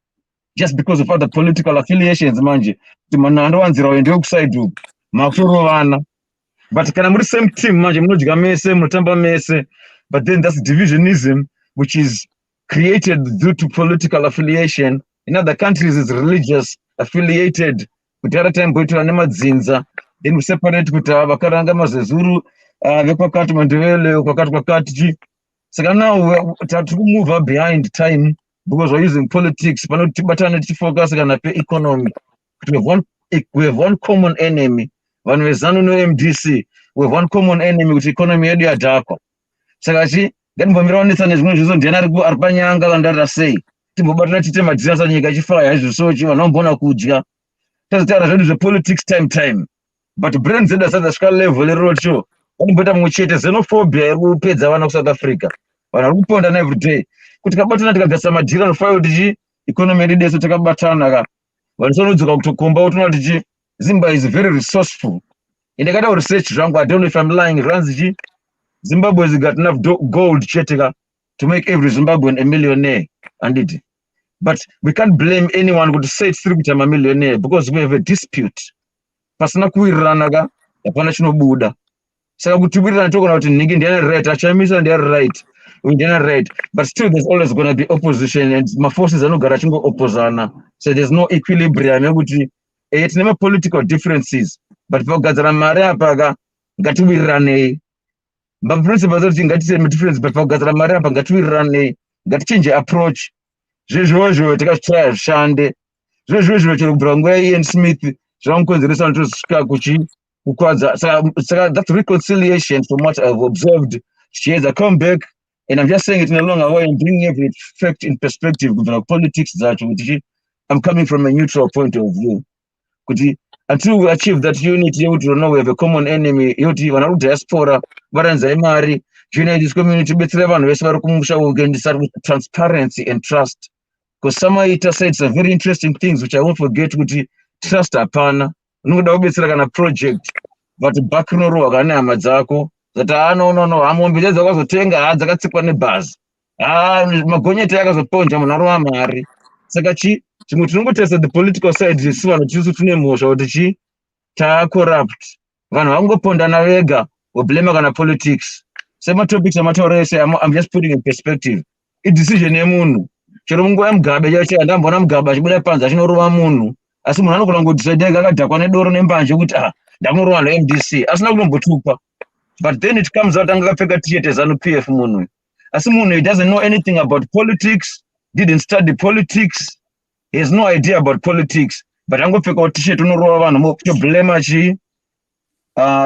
just because of other political affiliations manje, timana andowanzira uende kuside uku makutorovana. But kana muri same team manje munodya mese munotamba mese, but then that's divisionism which is created due to political affiliation. In other countries it's religious affiliated. Kuti ara time boitwa nemadzinza, then we separate kuti vakaranga mazezuru vekwakati mandevele kwakati. So now we have to move up behind time because we're using politics. But not to focus on the economy. We have one common enemy. When we no MDC, we have one common enemy with economy area dako. So then when we run this and is going to generate go arpanyanga and that say. Timbobatana chitema dziasa nyika chifaya zvisochi vanobona kudya. The politics time. But brains at the scale level roadshow. Vanobata muchete xenophobia irikupedza vana South Africa. Vanaruponda every day. Kuti kabatana tikagasa madhira nofayo kuti economy yedu yeso takabatana ka. Vanosonodzoka kutokomba kuti Zimbabwe is very resourceful. In the research zvangu, I don't know if I'm lying, runs Zimbabwe has got enough gold cheteka to make every Zimbabwean a millionaire. And but we can't blame anyone who say it's through a millionaire because we have a dispute. Pasana kuiranaga, apana chino buda. Saka kutubirana talking about nigga ndiana right, achamisa ndiana right. Right, but still there's always going to be opposition and my forces are not going to opposana. So there's no equilibrium. It's never political differences, but for Gazara Maria Paga, got to be running. But principles of got to say difference, but for Gazara Maria Paga, got to be running, got to change the approach. Jojo, take a try, Shande, Jojo, Brangway and Smith, Jonko, the recent Skakuchi, so that's reconciliation from what I've observed. She has a comeback. And I'm just saying it in a longer way and bringing every fact in perspective with politics that I'm coming from a neutral point of view. Until we achieve that unity, you know we have a common enemy, you diaspora, Baranza, this community, we can start with transparency and trust. Because Samaita said some very interesting things which I won't forget with trust upon no project, but Bakno Mazako. That no, amumbidza wakazotenga dzakatsikwa nebhazi. Magonyeti akazoponja munhu wa mari. Saka chimwe tinongotesa the political side isi vanhu tisu tune mhosva kuti corrupt. Vanhu vangopondana vega, blame kana politics. Sema topics amataura ese, I'm just putting in perspective. Decision yemunhu. Chero munguva yemugabe chacho andambona mugabe achibuda panze achinorova munhu. Asi munhu anogona kungodecide akadhakwa nedoro nembanje kuti ndamunorova neMDC. Asina kunombotukwa. But then it comes out angakapfeka t-shirt ZANU-PF munhu. Asi munhu, he doesn't know anything about politics, didn't study politics, he has no idea about politics. But angopfeka t-shirt unorova vanhu moblema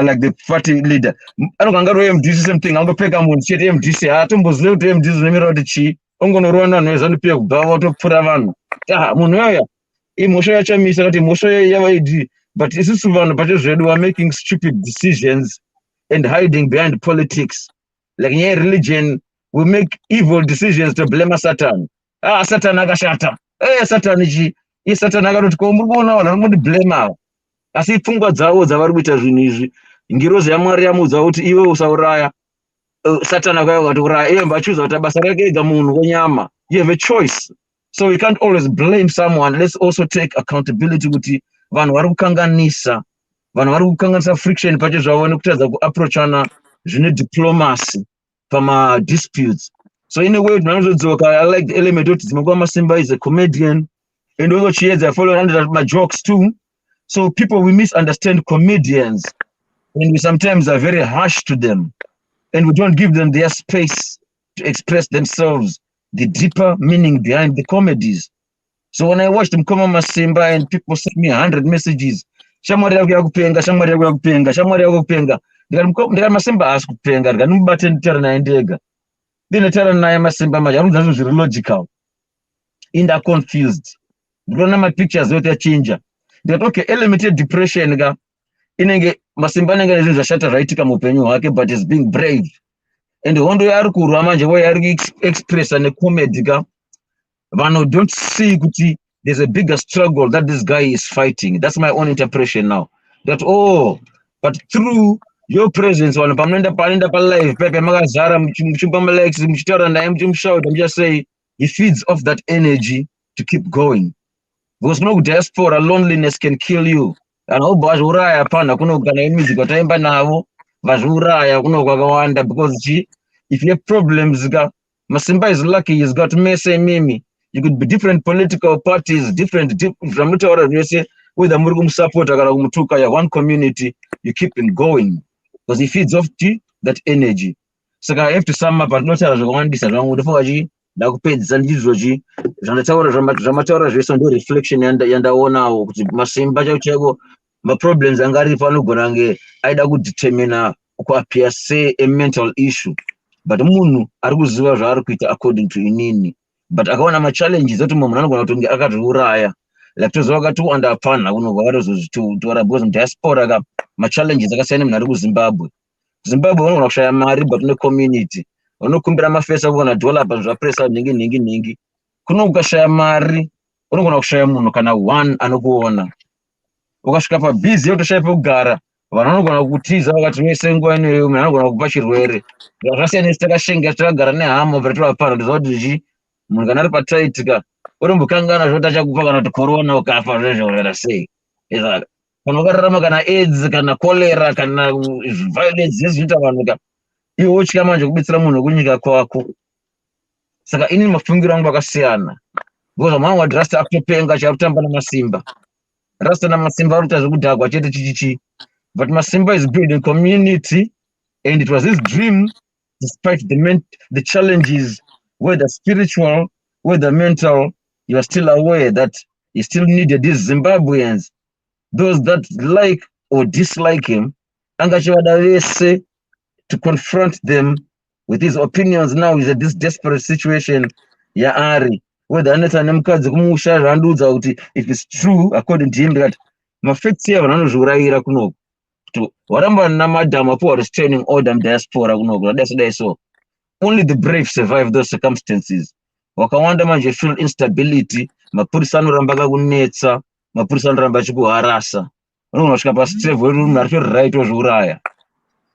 like the party leader. Anogangaro MDC same thing, angopfeka munhu t-shirt MDC, atomboziva kuti MDC unomira kuti ongonorova vanhu veZANU-PF kubva vatopfura vanhu. Munhu yoya, imhosva yachamisa kuti imhosva yavaidi. But isusu vanhu pacho zvedu are making stupid decisions and hiding behind politics. Like in religion, we make evil decisions to blame Satan. Satan agashata. Satan ichi. Satan agaroti kombona vanhu blame out. Asi pfungwa dzavo dzavari kuita zvinhu izvi. Ngirozi yaMwari yamudza kuti iwe usauraya. Satan akauya kuti uraya. Iye mbachuza kuti basa rake ega munhu wenyama. You have a choice. So we can't always blame someone. Let's also take accountability kuti vanhu vari kukanganisa. Vanhu vari kukanganisa friction pacho zvavo nekutadza kuapproachana zvine diplomacy pama disputes. So in a way, I like the element that Masimba is a comedian, and also Chiedza follow under my jokes too. So people, we misunderstand comedians, and we sometimes are very harsh to them, and we don't give them their space to express themselves, the deeper meaning behind the comedies. So when I watch them come on Masimba and people send me 100 messages, Shamwari yakupenga, Shamwari yakupenga, Shamwari yakupenga. Ndikati Masimba asikupenga, ndikanumubate nditara naye ndega. ndinotara naye masimba macho arikudza zviri logical inda confused ndikuona mapictures yote yachinja ndikati okay element yedepression ka inenge masimba anenge nezvinhu zvashata zvaitika muupenyu hwake but is being brave and hondo yaari kurwa manje vo yaari kuexpressa necomedy ka vanhu don't see kuti there's a bigger struggle that this guy is fighting. That's my own interpretation now. That but through your presence vanhu panoenda palive pepe makazara muchipa malikes muchitaura naye muchimushout mucha say he feeds off that energy to keep going because kuno diaspora loneliness can kill you and obva zviuraya pana kuno kana music wataimba navo vazviuraya kuno kwakawanda because if you have problems Masimba is lucky he's got Mimi. You could be different political parties, different whether muri kumusupport kana kumutuka ya one community, you keep him going because he feeds off that energy. Saka I have to sum up anotara zvakawandisa zvangu ndofoka ndakupedzisa ndizvochi zvamataura zvese ndo reflection yandaonawo kuti Masimba chaiwo maproblems anga aripo anogona kunge aida kudetermina kuappear say a mental issue but munhu ari kuziva zvaari kuita according to inini but akaona machallenges oti munhu anogona kutonge akazviuraya like toziva katiwanda apana kuno kwakatozozvitora because mudiaspora ka machallenges akasiyana munhu ari kuZimbabwe unogona kushaya mari but une community unokumbira mafesa kuona dollar pazvapresa ningi kuno ukashaya mari unogona kushaya munhu kana one anokuona ukasvika pabhizi yotoshaya pekugara vanhu vanogona kutiza vakati wese nguva inoyo munhu anogona kupa chirwere zvasiyana takashenga takagara nehama patovapara ndiziva kuti munhu kana ari pataiti ka urombokangana zvoti achakupa kana kuti corona ukafa zvezvaurara sei kana ukararama kana AIDS kana cholera kana violence zvinoita vanhu ka iwe wotya manje kubetsera munhu kunyika kwako saka ini mafungiro angu akasiyana because mwana wati rasta akutopenga charutamba namasimba rasta namasimba aruta zvekudhagwa chete chichichi but Masimba is building community and it was his dream despite the challenges whether spiritual whether mental you are still aware that he still needed these Zimbabweans those that like or dislike him angachivada vese to confront them with his opinions. Now he's at this desperate situation yaari whether aneta nemukadzi kumusha zvanduudza kuti if it's true according to him that mafacts here vanozviurayira kunoko to waramba namadhamu apo restraining order mudiaspora kunoko zvadai so only the brave survive those circumstances wakawanda manje feel instability mapurisa anoramba kakunetsa mapurisa anoramba achikuharasa unogona kusvika pastage wekuti munhu ari right ozviuraya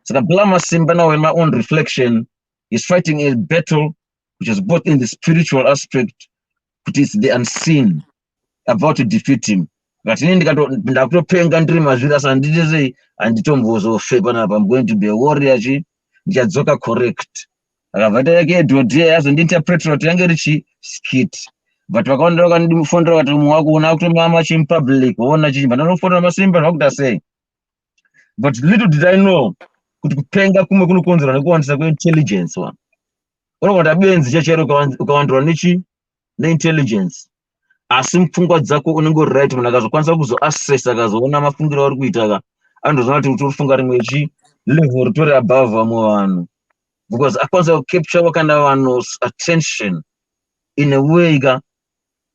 saka bila Masimba now in my own reflection is fighting a battle which is both in the spiritual aspect which is the unseen about to defeat him ngati ini ndakutopenga ndiri mazviri asa handiti sei handitombozofe panapa I'm going to be a warrior ndichadzoka correct akabva taike edhodhiya yazondinterpretera kuti yange richi skit but vakaonera vakandifondera kuti mumwe wako una kutomama chimupublic woona chichimba ndanofondera Masimba zvakuda sei but little did I know kuti kupenga kumwe kunokonzerwa nekuwandisa kweintelligence one unogona benzi chachero ukawandirwa neintelligence asi mupfungwa dzako unenge uri right munhu akazokwanisa kuzoassess akazoona mafungiro auri kuita ka andoziva kuti urifunga rimwe level ritori above vamwe vanhu because akwanisa kucapture kana vanhu's attention in a way ka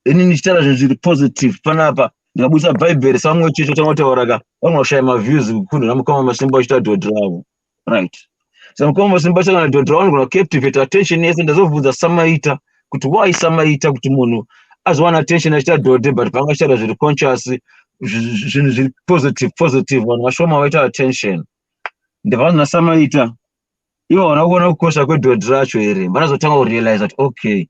ini ndichitaura zvinhu zviri positive panapa ndikabudisa bhaibheri samwe checho tamotaura ka vanoshaya maviews kukundu namukoma Masimba achita dhodhi ravo right so mukoma Masimba achita dhodhi ravo anogona captivate attention yese ndazobvunza Samaita kuti why Samaita kuti munhu azowana attention achita dhodhi but panga achitaura zviri conscious zvinhu zviri positive vanhu vashoma vaita attention ndibva nasamaita ivo vana kuona kukosha kwedhodhi racho here vanazotanga kurealize that okay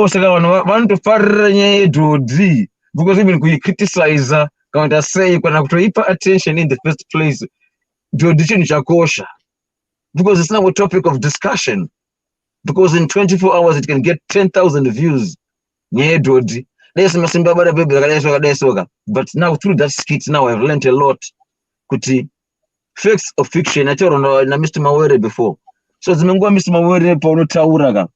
saka vanhu vanotofarira nyaya yedhodhi because even kuicriticize kana kuti sei kana kutoipa attention in the first place dhodhi chinhu chakosha because it's now a topic of discussion because in 24 hours it can get 10,000 views nyaya yedhodhi desi Masimba bada bebe akadai soka but now through that skit now I've learned a lot kuti facts of fiction ataura na Mr. Mawere before so dzimenguva Mr. Mawere paunotaura ka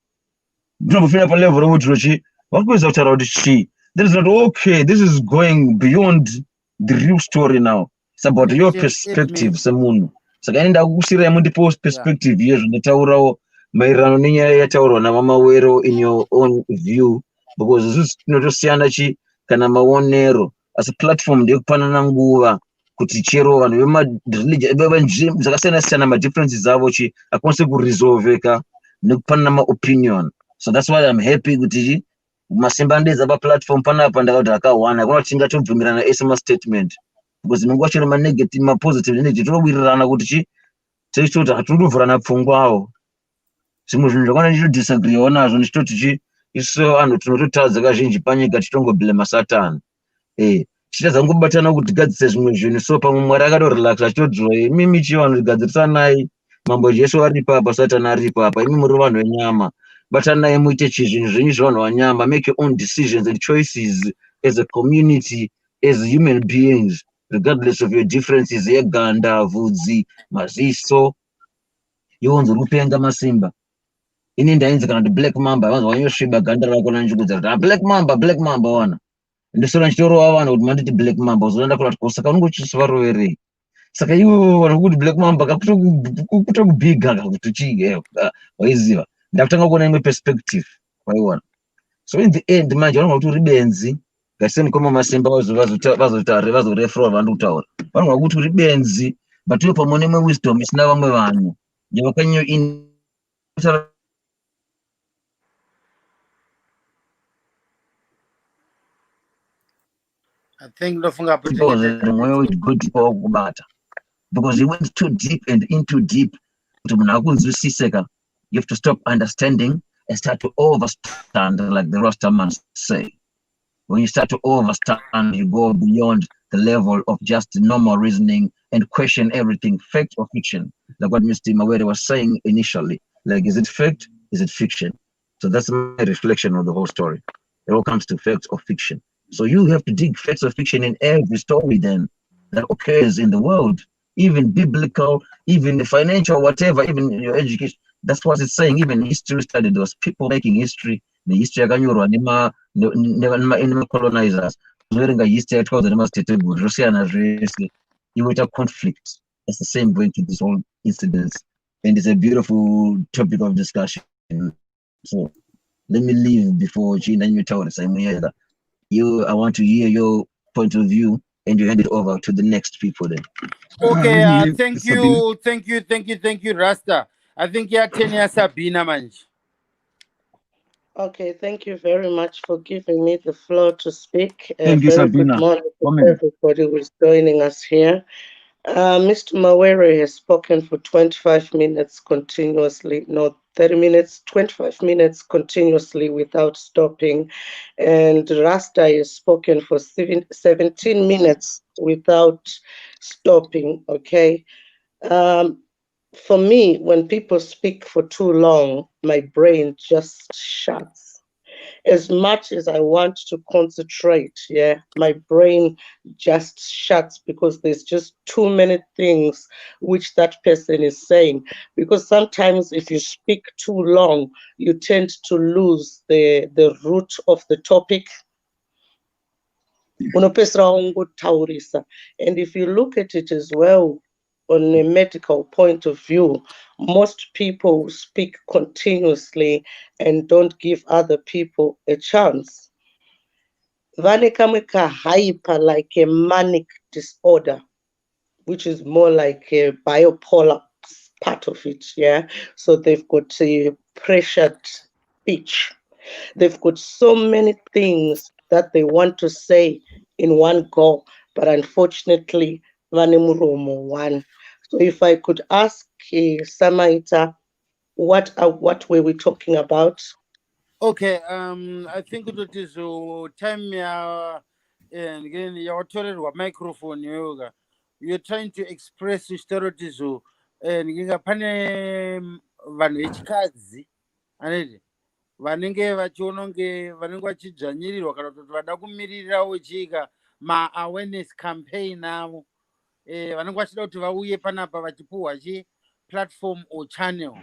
ndinobofina pa level rokuti rochi wakuweza kutaura kuti that is not okay, this is going beyond the real story now, it's about your perspective semunhu saka ini ndakusira mundipo perspective yezvo ndataurawo maererano nenyaya yataurwa navamawero in your own view, because isusu tinotosiyana kana maonero, asi platform ndeyekupanana nguva kuti chero vanhu vemanzvimbo dzakasiyana-siyana madifferences avo akwanise kuresolveka nekupanana maopinion. So that's why I'm happy kuti masimba ndedza paplatform panapa ndakati akawana hakuna kuti tingatobvumirana ese mastatement, because munguva chero manegative mapositive energy tinowirirana kuti tichitoti hatindovhurana pfungwawo. Zvimwe zvinhu zvakwana ndichitodisagreewo nazvo ndichitoti isu anhu tinototadza kazhinji panyika titongoblema Satan. Tichitadza kungobatana kuti tigadzise zvimwe zvinhu, so pamwe Mwari akatorelaxa achitodzoa imimi chivanhu gadzirisanai, mambo Jesu ari papa, Satan ari papa, imi muri vanhu venyama, batanai muite zvinhu zvenyu zvevanhu vanyama, make your own decisions and choices as a community, as human beings, regardless of your differences yeganda, vhudzi, maziso, iwonzo rupenga masimba. Ini ndainzi kana black mamba vanhu vanyosviba ganda rako nanjukudza kuti black mamba wana ndisora ndichitorova vanhu kuti manditi black mamba uzoenda kurati saka unongochisvaroverei. Saka ivo vanhu kuti black mamba kakutokubhiga kuti chii waiziva. Ndakutanga kuona imwe perspective waiona. So in the end manje vanonga kuti uri benzi, ngase mukoma masimba vazorefera vandi kutaura, vanonga kuti uri benzi, but iwe pamwe nemwe wisdom isina vamwe vanhu yavakanyo in I think ndofunga because he went too deep and into deep. You have to stop understanding and start to overstand, like the Rastaman say. When you start to overstand, you go beyond the level of just normal reasoning and question everything, fact or fiction, like what Mr. Mawere was saying initially. Like, is it fact? Is it fiction? So that's my reflection of the whole story. It all comes to fact or fiction. So you have to dig facts or fiction in every story then that occurs in the world, even biblical, even financial, whatever, even your education. That's what it's saying. Even history study, those people making history, the history of colonizers, history you would have conflict. It's the same going to this whole incidents. And it's a beautiful topic of discussion. So let me leave before Gina and you tell us. I want to hear your point of view and you hand it over to the next people then. Okay, thank you, Rasta. I think you're 10 years Sabina Manj. Okay, thank you very much for giving me the floor to speak. Thank you, Sabina. Good morning to everybody who is joining us here. Mr. Mawere has spoken for 25 minutes continuously, no, 30 minutes, 25 minutes continuously without stopping. And Rasta has spoken for 17 minutes without stopping, okay? For me, when people speak for too long, my brain just shuts. As much as I want to concentrate, my brain just shuts because there's just too many things which that person is saying. Because sometimes if you speak too long, you tend to lose the root of the topic. And if you look at it as well, on a medical point of view, most people speak continuously and don't give other people a chance. Vanekameka hyper, like a manic disorder, which is more like a bipolar part of it, So they've got a pressured speech. They've got so many things that they want to say in one go, but unfortunately, vanemuromo one. So if I could ask Samaita, what were we talking about? Okay, I think it is time and again your microphone yoga. You're trying to express historicism and pane vanhu vechikadzi aneti vanenge vachiononge vanenge vachidzvanyirirwa kana kuti vada kumirirawo chika ma-awareness campaign avo vanenge vachida kuti vauye panapa vachipuhwa platform or channel.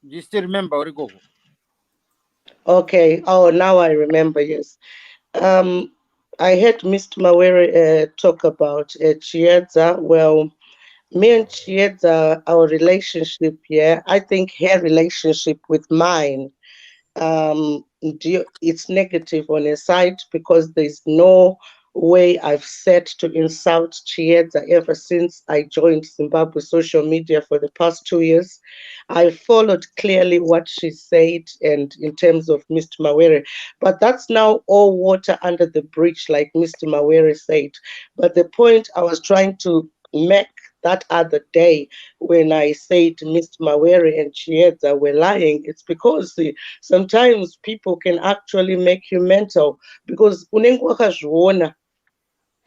Do you still remember Orikoko? Okay. Oh, now I remember, yes. I heard Mr. Mawere talk about Chiedza. Well, Me and Chiedza, our relationship, yeah, I think her relationship with mine, it's negative on a side because there's no way I've said to insult Chiedza ever since I joined Zimbabwe social media for the past 2 years. I followed clearly what she said and in terms of Mr. Mawere, but that's now all water under the bridge, like Mr. Mawere said. But the point I was trying to make that other day when I said Mr. Mawere and Chiedza were lying, it's because sometimes people can actually make you mental because unenge wakazviona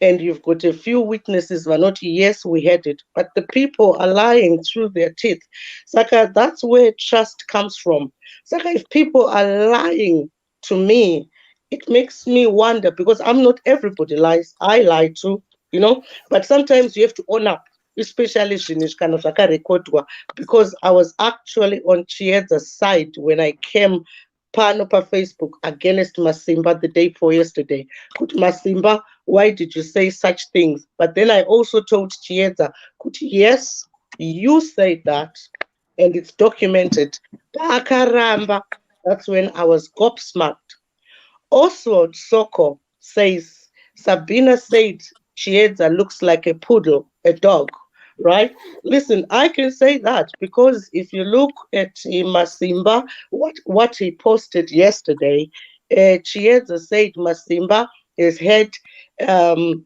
and you've got a few witnesses who are not, yes, we had it, but the people are lying through their teeth. Saka, that's where trust comes from. Saka, if people are lying to me, it makes me wonder because I'm not everybody lies. I lie too, but sometimes you have to own up, especially Shinishkano Saka Rekodwa, because I was actually on Chiedza's side when I came pano pa Facebook against Masimba the day before yesterday. Could Masimba, why did you say such things? But then I also told Chiedza, yes, you said that, and it's documented. Pakaramba, that's when I was gobsmacked. Oswald Soko says, Sabina said Chiedza looks like a poodle, a dog, right? Listen, I can say that because if you look at Masimba, what he posted yesterday, Chiedza said Masimba has had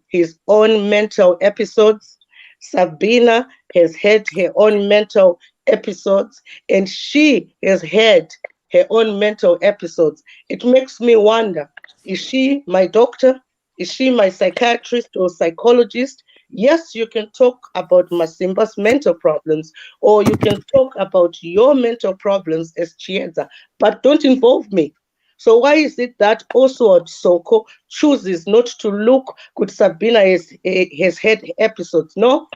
his own mental episodes. Sabina has had her own mental episodes, and she has had her own mental episodes. It makes me wonder, is she my doctor? Is she my psychiatrist or psychologist? Yes, you can talk about Masimba's mental problems, or you can talk about your mental problems as Chiedza, but don't involve me. So why is it that Oswald Soko chooses not to look good? Sabina has had episodes? No,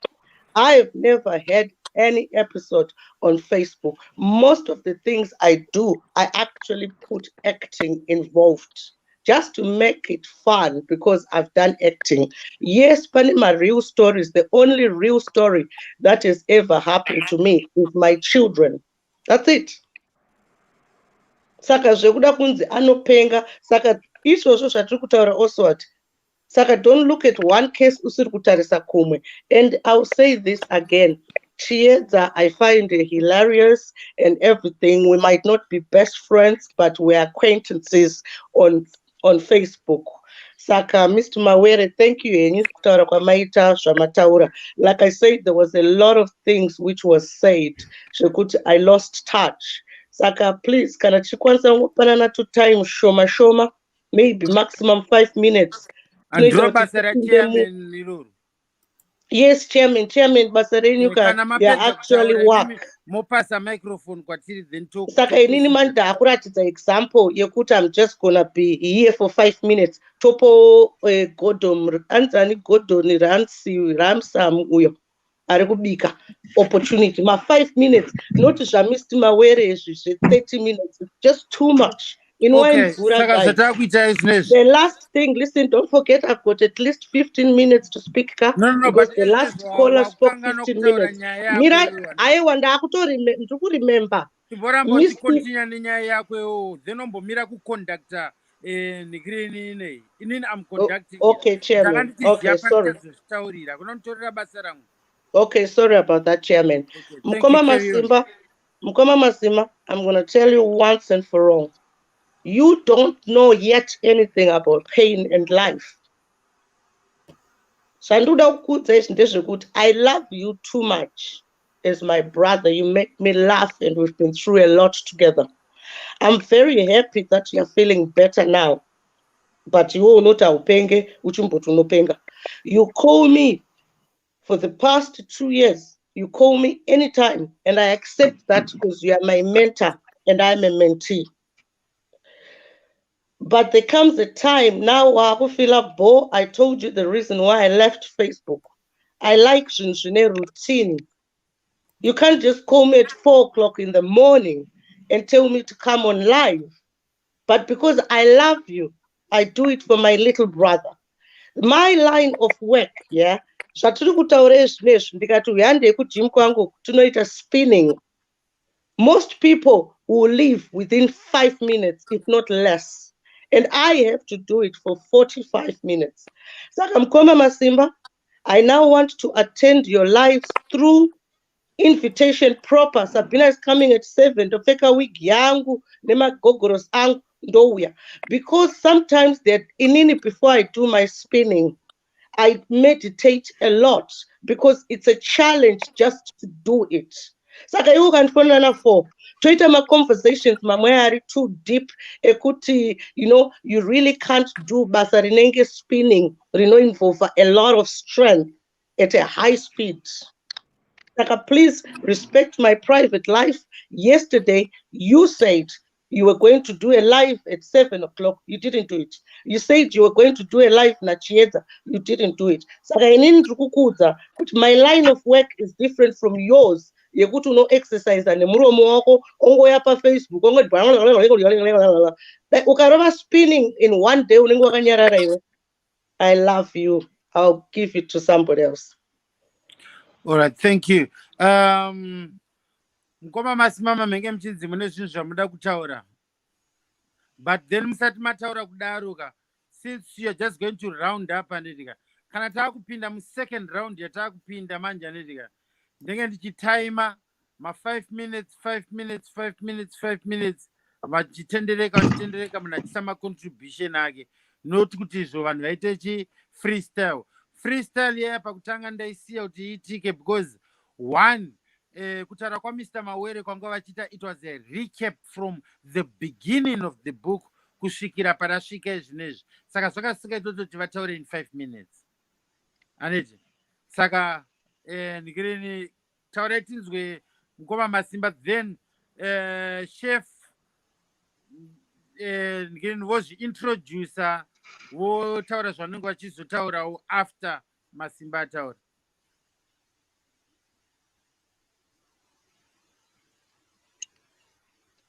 I've never had any episode on Facebook. Most of the things I do, I actually put acting involved just to make it fun because I've done acting. Yes, funny, my real stories, the only real story that has ever happened to me is my children. That's it. Saka zvekuda kunzi anopenga, saka izvozvo zvatiri kutaura Oswald. Saka don't look at one case usiri kutarisa kumwe. And I'll say this again. Chiedza, I find it hilarious and everything. We might not be best friends, but we're acquaintances on Facebook. Saka, Mr. Mawere, thank you. Henyu kutaura kwamaita zvamataura. Like I said, there was a lot of things which was said. Zvekuti I lost touch. Saka, please, kana chikwanisa ngopanana to time shoma shoma, maybe maximum 5 minutes. Yes, chairman, basa renyuka, they actually work. Mopasa microphone kwatiri then talk. Saka inini mani ndakuratidza example yekuti I'm just gonna be here for 5 minutes. Topo Gordon, Anthony Gordon Ramsam uyo ari kubika opportunity ma 5 minutes, not zvamr Mawere izvi 30 minutes, just too much. Okay, the last thing, listen, don't forget I've got at least 15 minutes to speak. No, because the last caller spoke 15 minutes. Mira, I wonder to remember. Okay, chairman. Okay, sorry. Okay, sorry about that, chairman. Mukoma Masimba, I'm going to tell you once and for all. You don't know yet anything about pain and life. I love you too much as my brother. You make me laugh and we've been through a lot together. I'm very happy that you're feeling better now. But you not upenge, uchumbotunopenga. You call me for the past 2 years. You call me anytime and I accept that because you are my mentor and I'm a mentee. But there comes a time now I feel like, I told you the reason why I left Facebook. I like routine. You can't just call me at 4 o'clock in the morning and tell me to come on live. But because I love you, I do it for my little brother. My line of work, zvatiri kutaura zvinezvi ndikati uyande kujim kwangu tunoita spinning. Most people will leave within 5 minutes, if not less. And I have to do it for 45 minutes. Saka Mkoma Masimba, I now want to attend your lives through invitation proper. Sabina is coming at 7. Tofeka week yangu, nema gogoros angu, ndouya. Because sometimes that inini before I do my spinning, I meditate a lot because it's a challenge just to do it. Saka you can phone na for Twitter my conversations mamwe are too deep ekuti you really can't do basa rinenge spinning involve a lot of strength at a high speed. Saka please respect my private life. Yesterday you said you were going to do a live at 7 o'clock. You didn't do it. You said you were going to do a live na Chiedza. You didn't do it. Saka inini ndikukuudza kuti my line of work is different from yours. Yekuti uno exercise nemuromo wako ongoya pa Facebook like ukarova spinning in one day unenge wakanyarara iwe. I love you. I'll give it to somebody else. All right, thank you. Mkoma Masimama menge mchidzi mune zvinhu zvamuda kutaura. But then musati mataura kudaruka, since you're just going to round up anedika. Kana taakupinda mu second round yataakupinda manje anedika. Ndenge ndichitaima ma 5 minutes, 5 minutes, 5 minutes, 5 minutes. Vachitendereka munachisa ma contribution ake. Not kuti izvo vanhu vaite chi freestyle. Freestyle yaya pakutanga ndaisiya kuti iitike because one kutaura kwaMr. Mawere kwanga vachita it was a recap from the beginning of the book kusvikira parasvika zvinezvi. Saka zvakasika kuti vataure in 5 minutes. Aneti. Saka ndikirini taura tinzwe Mkoma Masimba then chef ndikirini vozviintroducer votaura zvanenge vachizotaurawo after Masimba ataura.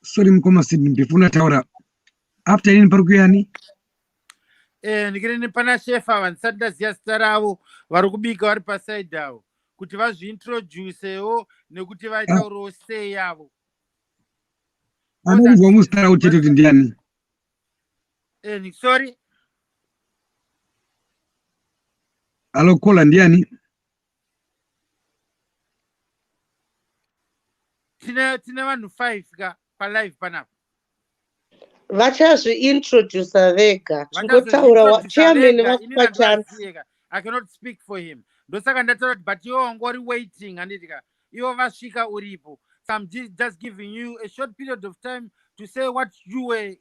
Sorry Mkoma Masimba, ndifuna taura after ini parikuyani? Ndikirini pana chef ava ndisati ndaziva zita ravo vari kubika vari paside avo kuti vazviintroducewo nekuti vaitaurawo sei yavo. Anonzwa muzita ravo chete kuti ndiani? Sorry? Alokola ndiani? Tine vanhu 5 ka palive panapa. Vachazviintroducer vega. Chingotaura chairman vakupa chance. I cannot speak for him. Ndosaka ndataura kuti but iwo wangori waiting anditika. Iwo vasvika uripo. So I'm just giving you a short period of time to say what you were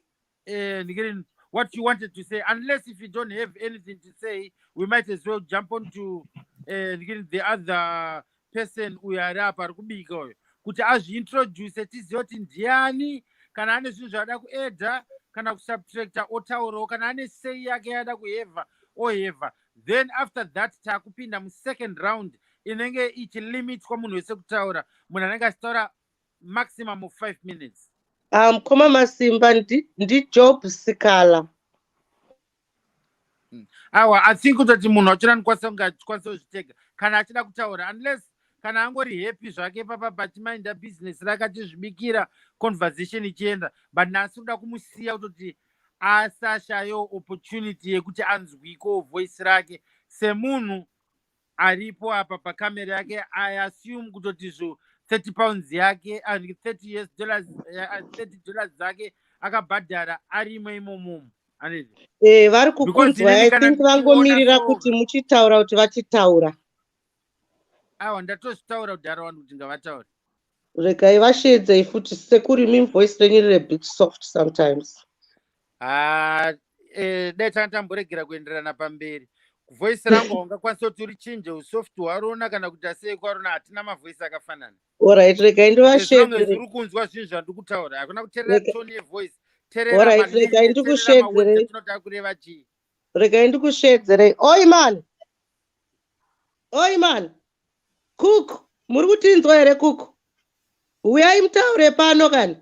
what you wanted to say. Unless if you don't have anything to say, we might as well jump on to the other person uyari apa ari kubika uyo. Kuti azviintroduce tizive kuti ndiani, kana ane zvinhu zvaada kuedha, kana kusubtracta otaurawo, kana ane sei yake yaada kuheva oheva. Then after that taakupinda mu second round inenge ichilimit kwa munhu wese kutaura. Munhu anenge achitaura maximum of 5 minutes. Mkoma Masimba ndi Job Sikala. I think kutoti munhu wachona ndikwanisa kuzvitega kana achida kutaura unless kana angori happy zvake papa pachimainda business rake achizvibikira conversation ichienda, but nhasi kuda kumusiya kutoti asashayo opportunity yekuti anzwiko voice rake semunhu aripo apa pakamera yake. I assume kutoti zvo 30 pounds yake and $30 zake akabhadhara arimo imomo. Vari kukunzwa. I think vangomirira kuti muchitaura kuti vachitaura. Awa ndatozvitaura kudhara vanhu kuti ngavataure. Regai vashedzei futi sekuri mimi voice renyu riri a bit soft sometimes. Dai tamboregera kuenderana pamberi. Voice rangu ungakwanisa kuti urichinje usoft hwarona kana kuti asei kwarona hatina mavoice akafanana. Alright, regai ndivashedzere. Uri kunzwa zvinhu zvandiri kutaura. Hakuna kuteerera tone yevoice. Alright, regai ndikushedzere. Regai ndikushedzere. Oi man. Cook, muri kutinzwa here Cook? Uyai mutaure pano kani.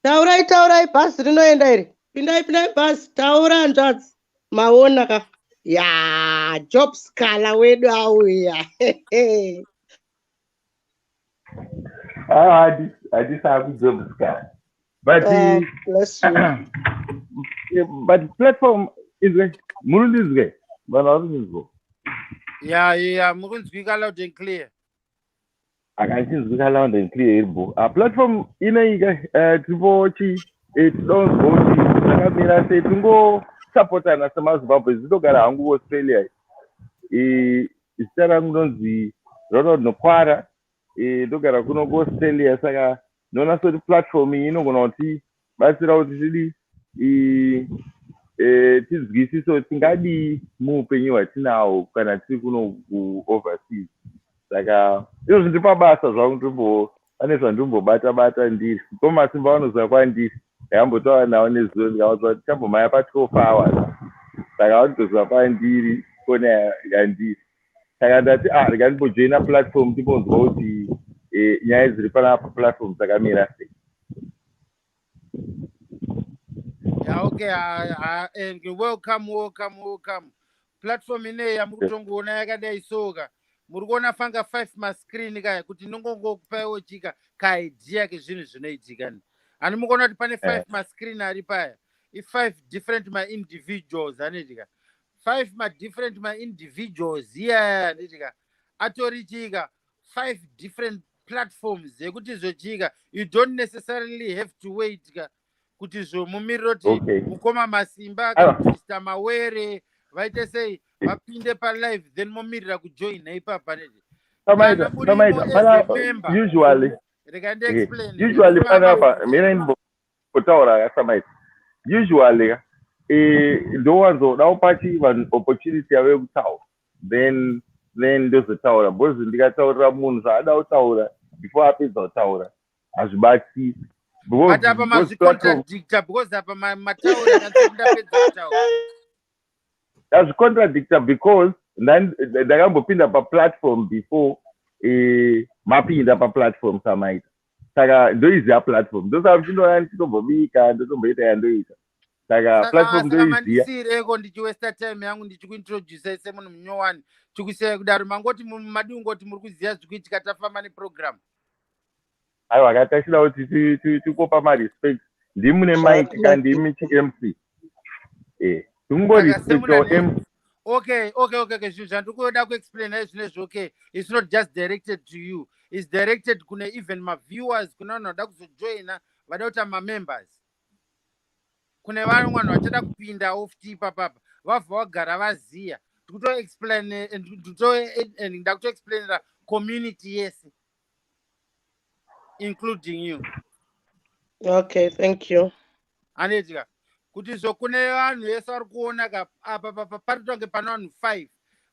Taurai bhazi rinoenda here. Pindai bhazi, taura hanzvadzi. Maona ka. Yeah, job scala wedu auya. I just have job scan. But Bless you. but platform is Murundi is gay. But others go. Yeah, mukunzwika loud and clear. I can see Zika Land and clear book. A platform in a Trivochi, it don't go to Nakamira say to go support and as a mass bubbles. Look at Angu Australia. Instead of the Ronald Noquara, look at Akuno go Australia Saga. No, that's the platform, you know, going to see. But it's out the tizwisi so tingadi muupenyu hwatinahwo kana tiri kuno overseas saka izvo zvindipa basa zvangu pane zvandimbobata ndiri ko masimba vanoziva kwandiri ndakambotava navo nezuvo ndikavaudza kuti chambomhanya pa12 hours saka vanotoziva pandiri kone yandiri saka ndati ndikandimbojoina platform ndimbonzwa kuti nyaya dziri panapa platform dzakamira sei. Yeah, okay. And welcome. Platform ine ya mukutongoona yakadai soka. Murikuona fanga 5 mascreen kaya kuti nongongokupawo chika kaidea kezvinhu zvinoitika. Ani mukuona kuti pane 5 mascreen ari paya. I5 different my individuals anoitika. 5 my different my individuals. Yeah, anoitika. Atorichika 5 different platforms yekuti zochika. You don't necessarily have to wait kuti zvomumiroti mukoma masimba kana Mr. Mawere vaite sei vapinde palive then momirira kujoina ipapa neti kana murimo as a member usually panapa mina kutaura yakasamaita usually ndowanzodawo pachi vanhu opportunity yavo yekutaura then ndozotaura because ndikataurira munhu zvaada kutaura before apedza kutaura hazvibatsiri. But apa mazvicontradictor because apa mataura ndapedza kutaura. Azvicontradictor because ndakambopinda paplatform before mapinda paplatform samaita saka ndoiziva platform ndosaka ndinoona ndichitombobika ndotomboita yandoita saka platform ndoiziva ndichiwesta time yangu ndichikuintroduce semunhu munyowani chikuisai kudaro mangoti madingoti muri kuziva zvikuitika tafamba neprogram. aiwa katachida kuti tikupa marespect ndimune mike kandimi chimc tungorespectawo mc. Okay. Zvinhu zvandikuda kuexplaina zvinezvi okay, it's not just directed to you, it's directed kune even maviewers kuna vanhu vada kuzojoina vada kuita mamembers kune vamwe vanhu vachada kupindawo futi ipapapa vabva vagara vaziya ndakutoexplainira community yese including you. Okay, thank you. Anetika kuti kune vanhu vese vari kuona apa paritonge pana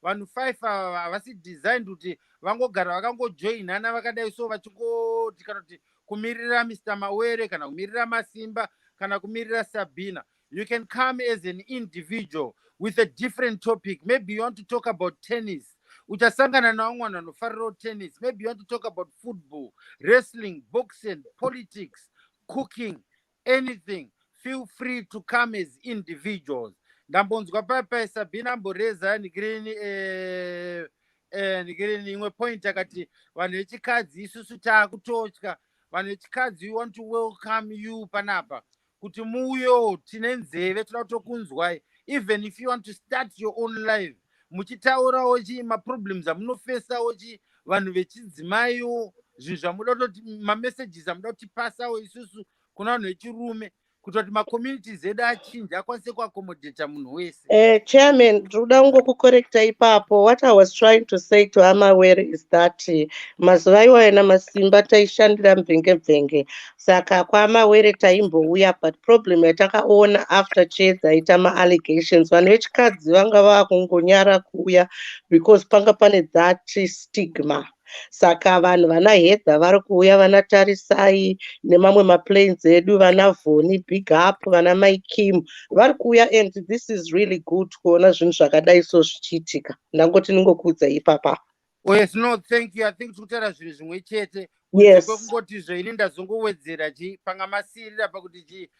vanhu 5 ava havasi designed kuti vangogara vakangojoinana vakadai so vachingoti kana kuti kumirira Mr. Mawere kana kumirira Masimba kana kumirira Sabina. You can come as an individual with a different topic. Maybe you want to talk about tennis. Uchasangana na vamwe vanhu vanofarirawo tennis. Maybe you want to talk about football, wrestling, boxing, politics, cooking, anything. Feel free to come as individuals. Ndambonzwa papa Sabina mboreza nigirini imwe point akati vanhu vechikadzi isusu taakutotya vanhu vechikadzi we want to welcome you panapa kuti muuyo tine nzeve toda kutokunzwai even if you want to start your own life muchitaurawo maproblems amunofesawo vanhu vechidzimaiwo zvinhu zvamuda kutoti mamessages amuda kutipasawo isusu kuna vanhu vechirume kuti macommunities edu achinja akwanise kuaccommodata munhu wese. Chairman, ndinoda kungokucorrecta ipapo. What I was trying to say to Amawere is that mazuva iwayo naMasimba taishandira mvenge saka kwaMawere taimbouya, but problem yatakaona after Chiedza aita allegations vanhu vechikadzi vanga vakungonyara kuuya because panga pane that stigma. Saka vanhu vana Hedha vari kuuya, vana Tarisai nemamwe maplains edu, vana Vhoni, Big Up, vana Maikim vari kuuya, and this is really good kuona zvinhu zvakadai so zvichiitika. Ndangoti ningokudza ipapa. Oh yes, no, thank you. I think kutaura zvinhu zvimwe chete. Yes. Kungoti zvoini ndazongowedzera pangamasirira pakuti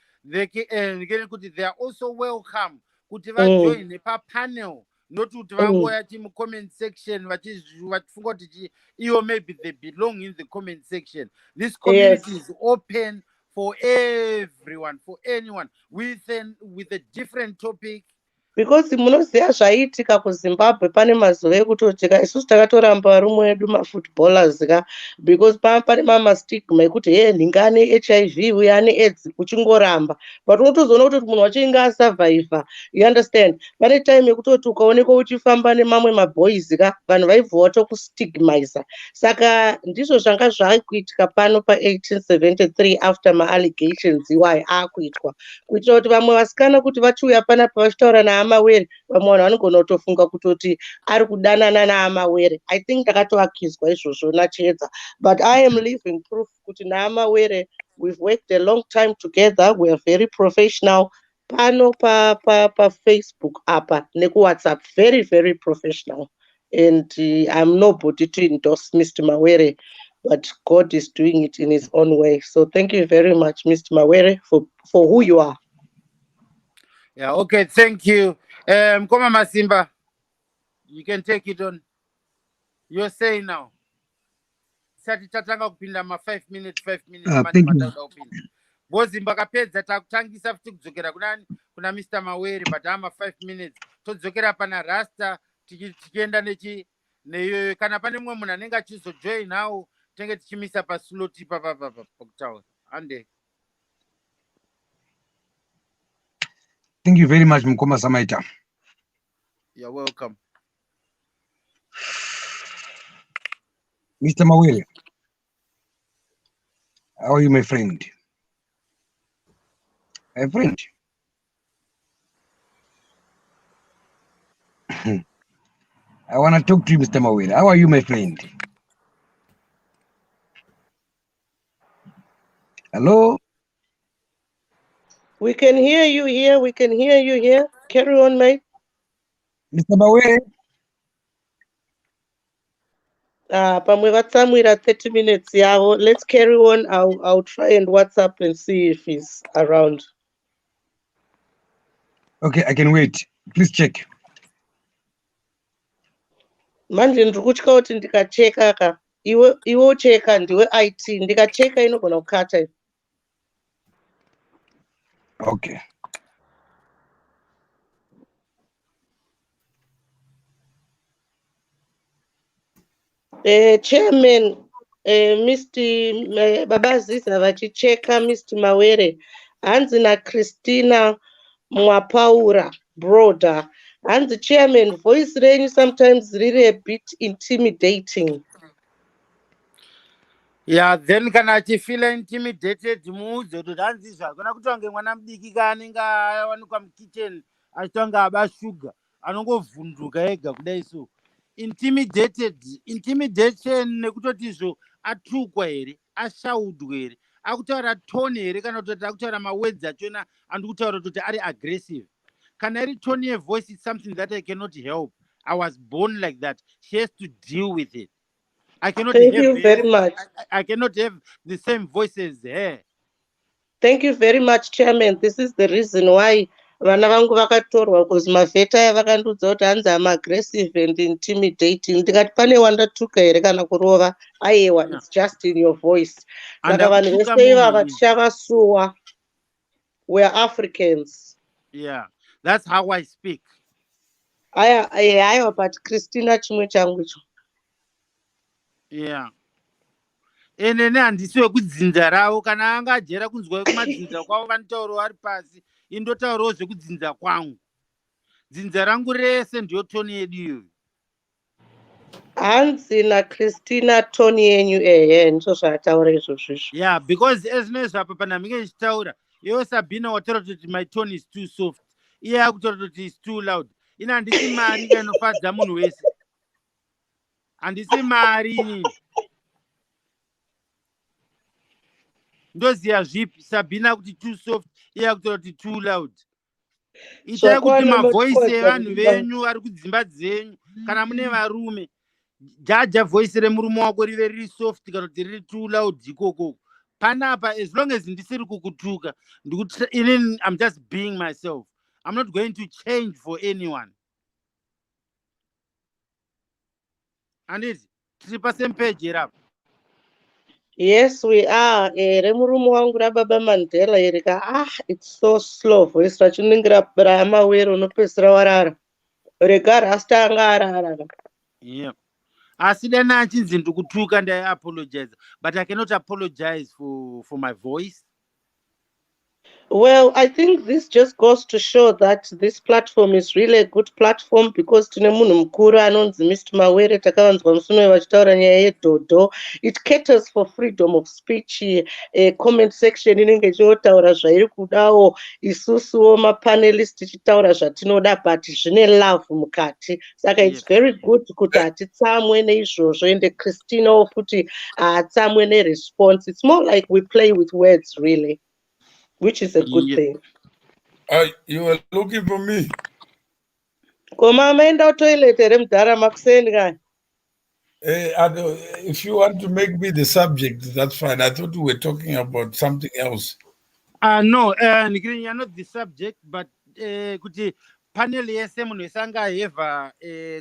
kuti they are also welcome kuti vajoine papanel not kuti vangoya comment section vachifunga kuti iwo maybe they belong in the comment section. This community is open for everyone, for anyone with a different topic. Because munoziva zvaiitika kuZimbabwe pane mazuva ekutoti isusu takatoramba rumwe wedu mafootballers because pane mastigma ekuti nhinga ane HIV uye ane AIDS uchingoramba, but unotozoona kuti munhu wachinge asurvivor, you understand. Pane time yekutoti ukaonekwa uchifamba nemamwe maboys vanhu vaibva vatokustigmiza. Saka ndizvo zvanga zvakuitika pano pa1873 after ma-allegations iwayo akuitwa, kuitira kuti vamwe vasikana kuti vachiuya panapa vachitaura naamawere, vamwe vanhu vanogona kutofunga kutoti ari kudanana naamawere. I think ndakatoakizwa izvozvo naChiedza, but I am living proof kuti naamawere we've worked a long time together, we are very professional. Pano pa Facebook apa nekuWhatsApp, very very professional, and I'm nobody to endorse Mr. Mawere, but God is doing it in his own way. So thank you very much, Mr. Mawere, for who you are. Yeah, okay, thank you. Koma Masimba, you can take it on. You're saying now. Sati tatanga kupinda ma 5 minutes. Thank you. Bozimba kapedza takutangisa futi kudzokera kuna Mr. Mawere, but ama 5 minutes. Todzokera pana Rasta tichienda neyo kana pane mumwe munhu anenge achizojoin nawo tenge tichimisa pasloti pakutaura. Ande. Thank you very much, Mukoma Samaita. You're welcome. Mr. Mawere, how are you, my friend? My friend. I want to talk to you, Mr. Mawere. How are you, my friend? Hello? We can hear you here. We can hear you here. Carry on, mate. Mr. Mawere? Pamwe vatsamwira 30 minutes yavo. Let's carry on. I'll try and WhatsApp and see if he's around. Okay, I can wait. Please check. Manje ndiri kutya kuti ndikacheka ka iwe ucheka ndiwe IT ndikacheka inogona kukata. Okay. Chairman, Mr. Babazisa vachicheka Mr. Mawere, hanzi naChristina Mwapaura Broda. And the chairman, voice range sometimes really a bit intimidating. Yeah, then kana achifila intimidated muudze kuti hanzi zvakona kutonge mwana mudiki kaanenge awanikwa mukitchen achitonge abashuga anongovhunduka ega kudai so. Intimidation nekutotizvo atukwa here, ashaudwa here, akutaura tone here kana kuti akutaura mawords achona andikutaura kuti ari aggressive. Can I tone a voice is something that I cannot help. I was born like that. She has to deal with it. I cannot Thank you very much. I cannot have the same voice as her. Thank you very much, Chairman. This is the reason why vana vangu vakatorwa because mavheta aya vakandudza kuti hanzi am aggressive and intimidating. Ndikati pane wandatuka here kana kurova. Aiwa, it's just in your voice. Saka vanhu vese ivava tichavasuwa. We are Africans. Yeah, that's how I speak. Aiwa, but Christina chimwe changu icho. Yeah. Enene handisi wekudzinza ravo kana anga ajera kunzwa kumadzinza kwavo vanotaurawo vari pasi indotaurawo zvekudzinza kwangu. Dzinza rangu rese ndiyo toni yedu iyoyo. Hanzi naChristina toni yenyu ndizvo zvaataura izvozvo. Yeah, because ezvinezvo apa panhamike ndichitaura iwe Sabina wataura kuti my tone is too soft, iye akutaura kuti is too loud. Ina handisi mari inofadza munhu wese. Handisi mari inini. Ndoziya zvipi Sabina kuti too soft, iye akutaura kuti too loud. Itai kuti mavoice evanhu venyu ari kudzimba dzenyu kana mune varume jaja voice remurume wako rive riri soft kana kuti riri too loud ikoko. Panapa as long as ndisiri kukutuka ndikuti inini I'm just being myself. I'm not going to change for anyone. And it's triple same page here up. Yes, we are. Remurumu wangu rababa Mandela erika. It's so slow. Voice rachuningira brahma wero unopesera warara. Regara astanga arara. Yeah. Asidana achinzi ndikutuka and I apologize. But I cannot apologize for my voice. Well, I think this just goes to show that this platform is really a good platform because tine munhu mukuru anonzi Mr. Mawere takavanzwa musuno vachitaura nyaya yedhodho. It caters for freedom of speech. Comment section inenge ichiotaura zvairi kudawo, isusuwo mapanelist tichitaura zvatinoda, but zvine love mukati. Saka it's very good kuti hatitsamwe neizvozvo, ende Christina futi haatsamwe neresponse. It's more like we play with words really, which is a good thing. You were looking for me. If you want to make me the subject, that's fine. I thought we were talking about something else. No, you're not the subject, but kuti panel yese munhu esanga heva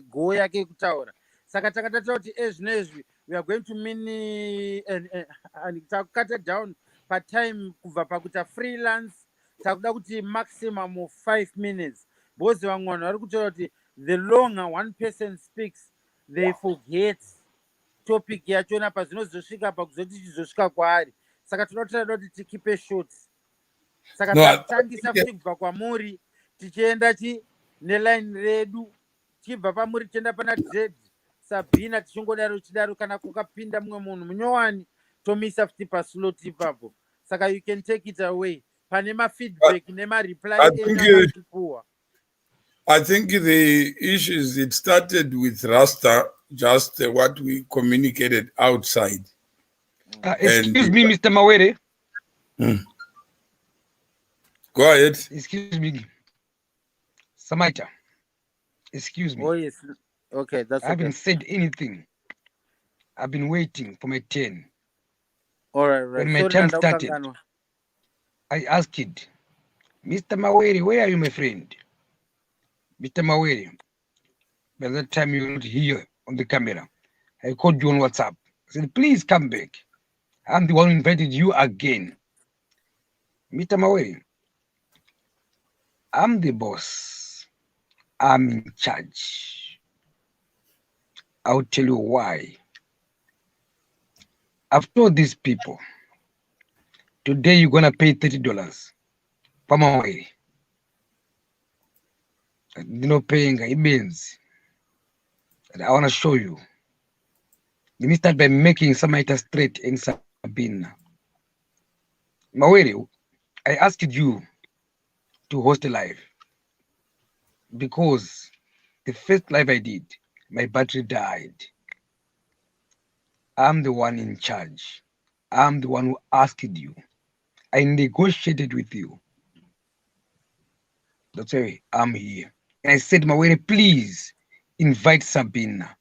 go yake kutaura. Saka takatata kuti ezvinezvi we are going to mini and cut it down part time kubva pakuita freelance. Takuda kuti maximum of 5 minutes. Because vamwe vanhu vari kutaura kuti the longer one person speaks, they forget topic yachona pazvinozosvika pakuzoti chizosvika kwaari. Saka tinotora kuti tikipe short. Saka tatangisa futi kubva kwamuri tichienda neline redu, tichibva pamuri tichienda pana Z Sabina, tichingodaro chidaro, kana kukapinda mumwe munhu munyowani tomisa futi paslot ipapo. Saka you can take it away. Pane feedback nema reply ekupuwa. I think the issues, it started with Rasta, just what we communicated outside. Excuse me, Mr. Mawere. Go ahead. Excuse me. Samita. Excuse me. Oh, yes. Okay, that's I haven't said anything. I've been waiting for my turn. All right. When my time started, I asked, Mr. Mawere, where are you, my friend? Mr. Mawere, by that time you were not here on the camera. I called you on WhatsApp. I said, please come back. I'm the one who invited you again. Mr. Mawere, I'm the boss. I'm in charge. I'll tell you why. I've told these people, today you're going to pay $30 per Mawere. You know, paying it means that I want to show you. Let me start by making Samita straight and Sabina. Mawere, I asked you to host a live because the first live I did, my battery died. I'm the one in charge. I'm the one who asked you. I negotiated with you. That's why I'm here. And I said, Mawere, please invite Sabina.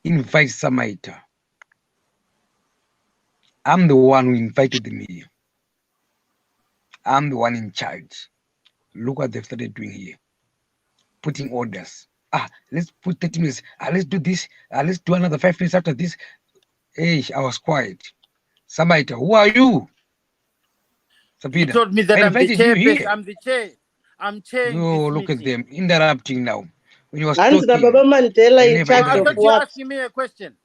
Invite Samita. I'm the one who invited them here. I'm the one in charge. Look what they've started doing here. Putting orders. Let's put 30 minutes. Let's do this. Let's do another 5 minutes after this. Hey, I was quiet. Samita, who are you? Sabina, you told me that I'm the chair. I'm the chair. I'm chairing. No, look at them interrupting now. When you were talking, Baba Mandela in charge of what? You're asking me a question.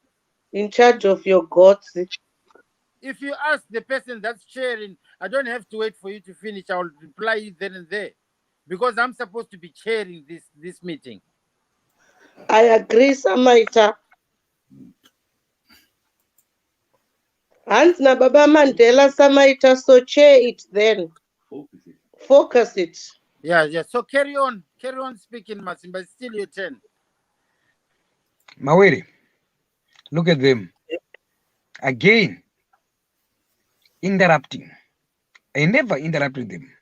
In charge of your gods. If you ask the person that's chairing, I don't have to wait for you to finish. I will reply you then and there, because I'm supposed to be chairing this meeting. I agree, Samita. And Baba Mandela, Samita, so chair it then. Focus it. Yeah. So carry on speaking, Masimba. It's still your turn. Mawere, look at them. Again, interrupting. I never interrupted them.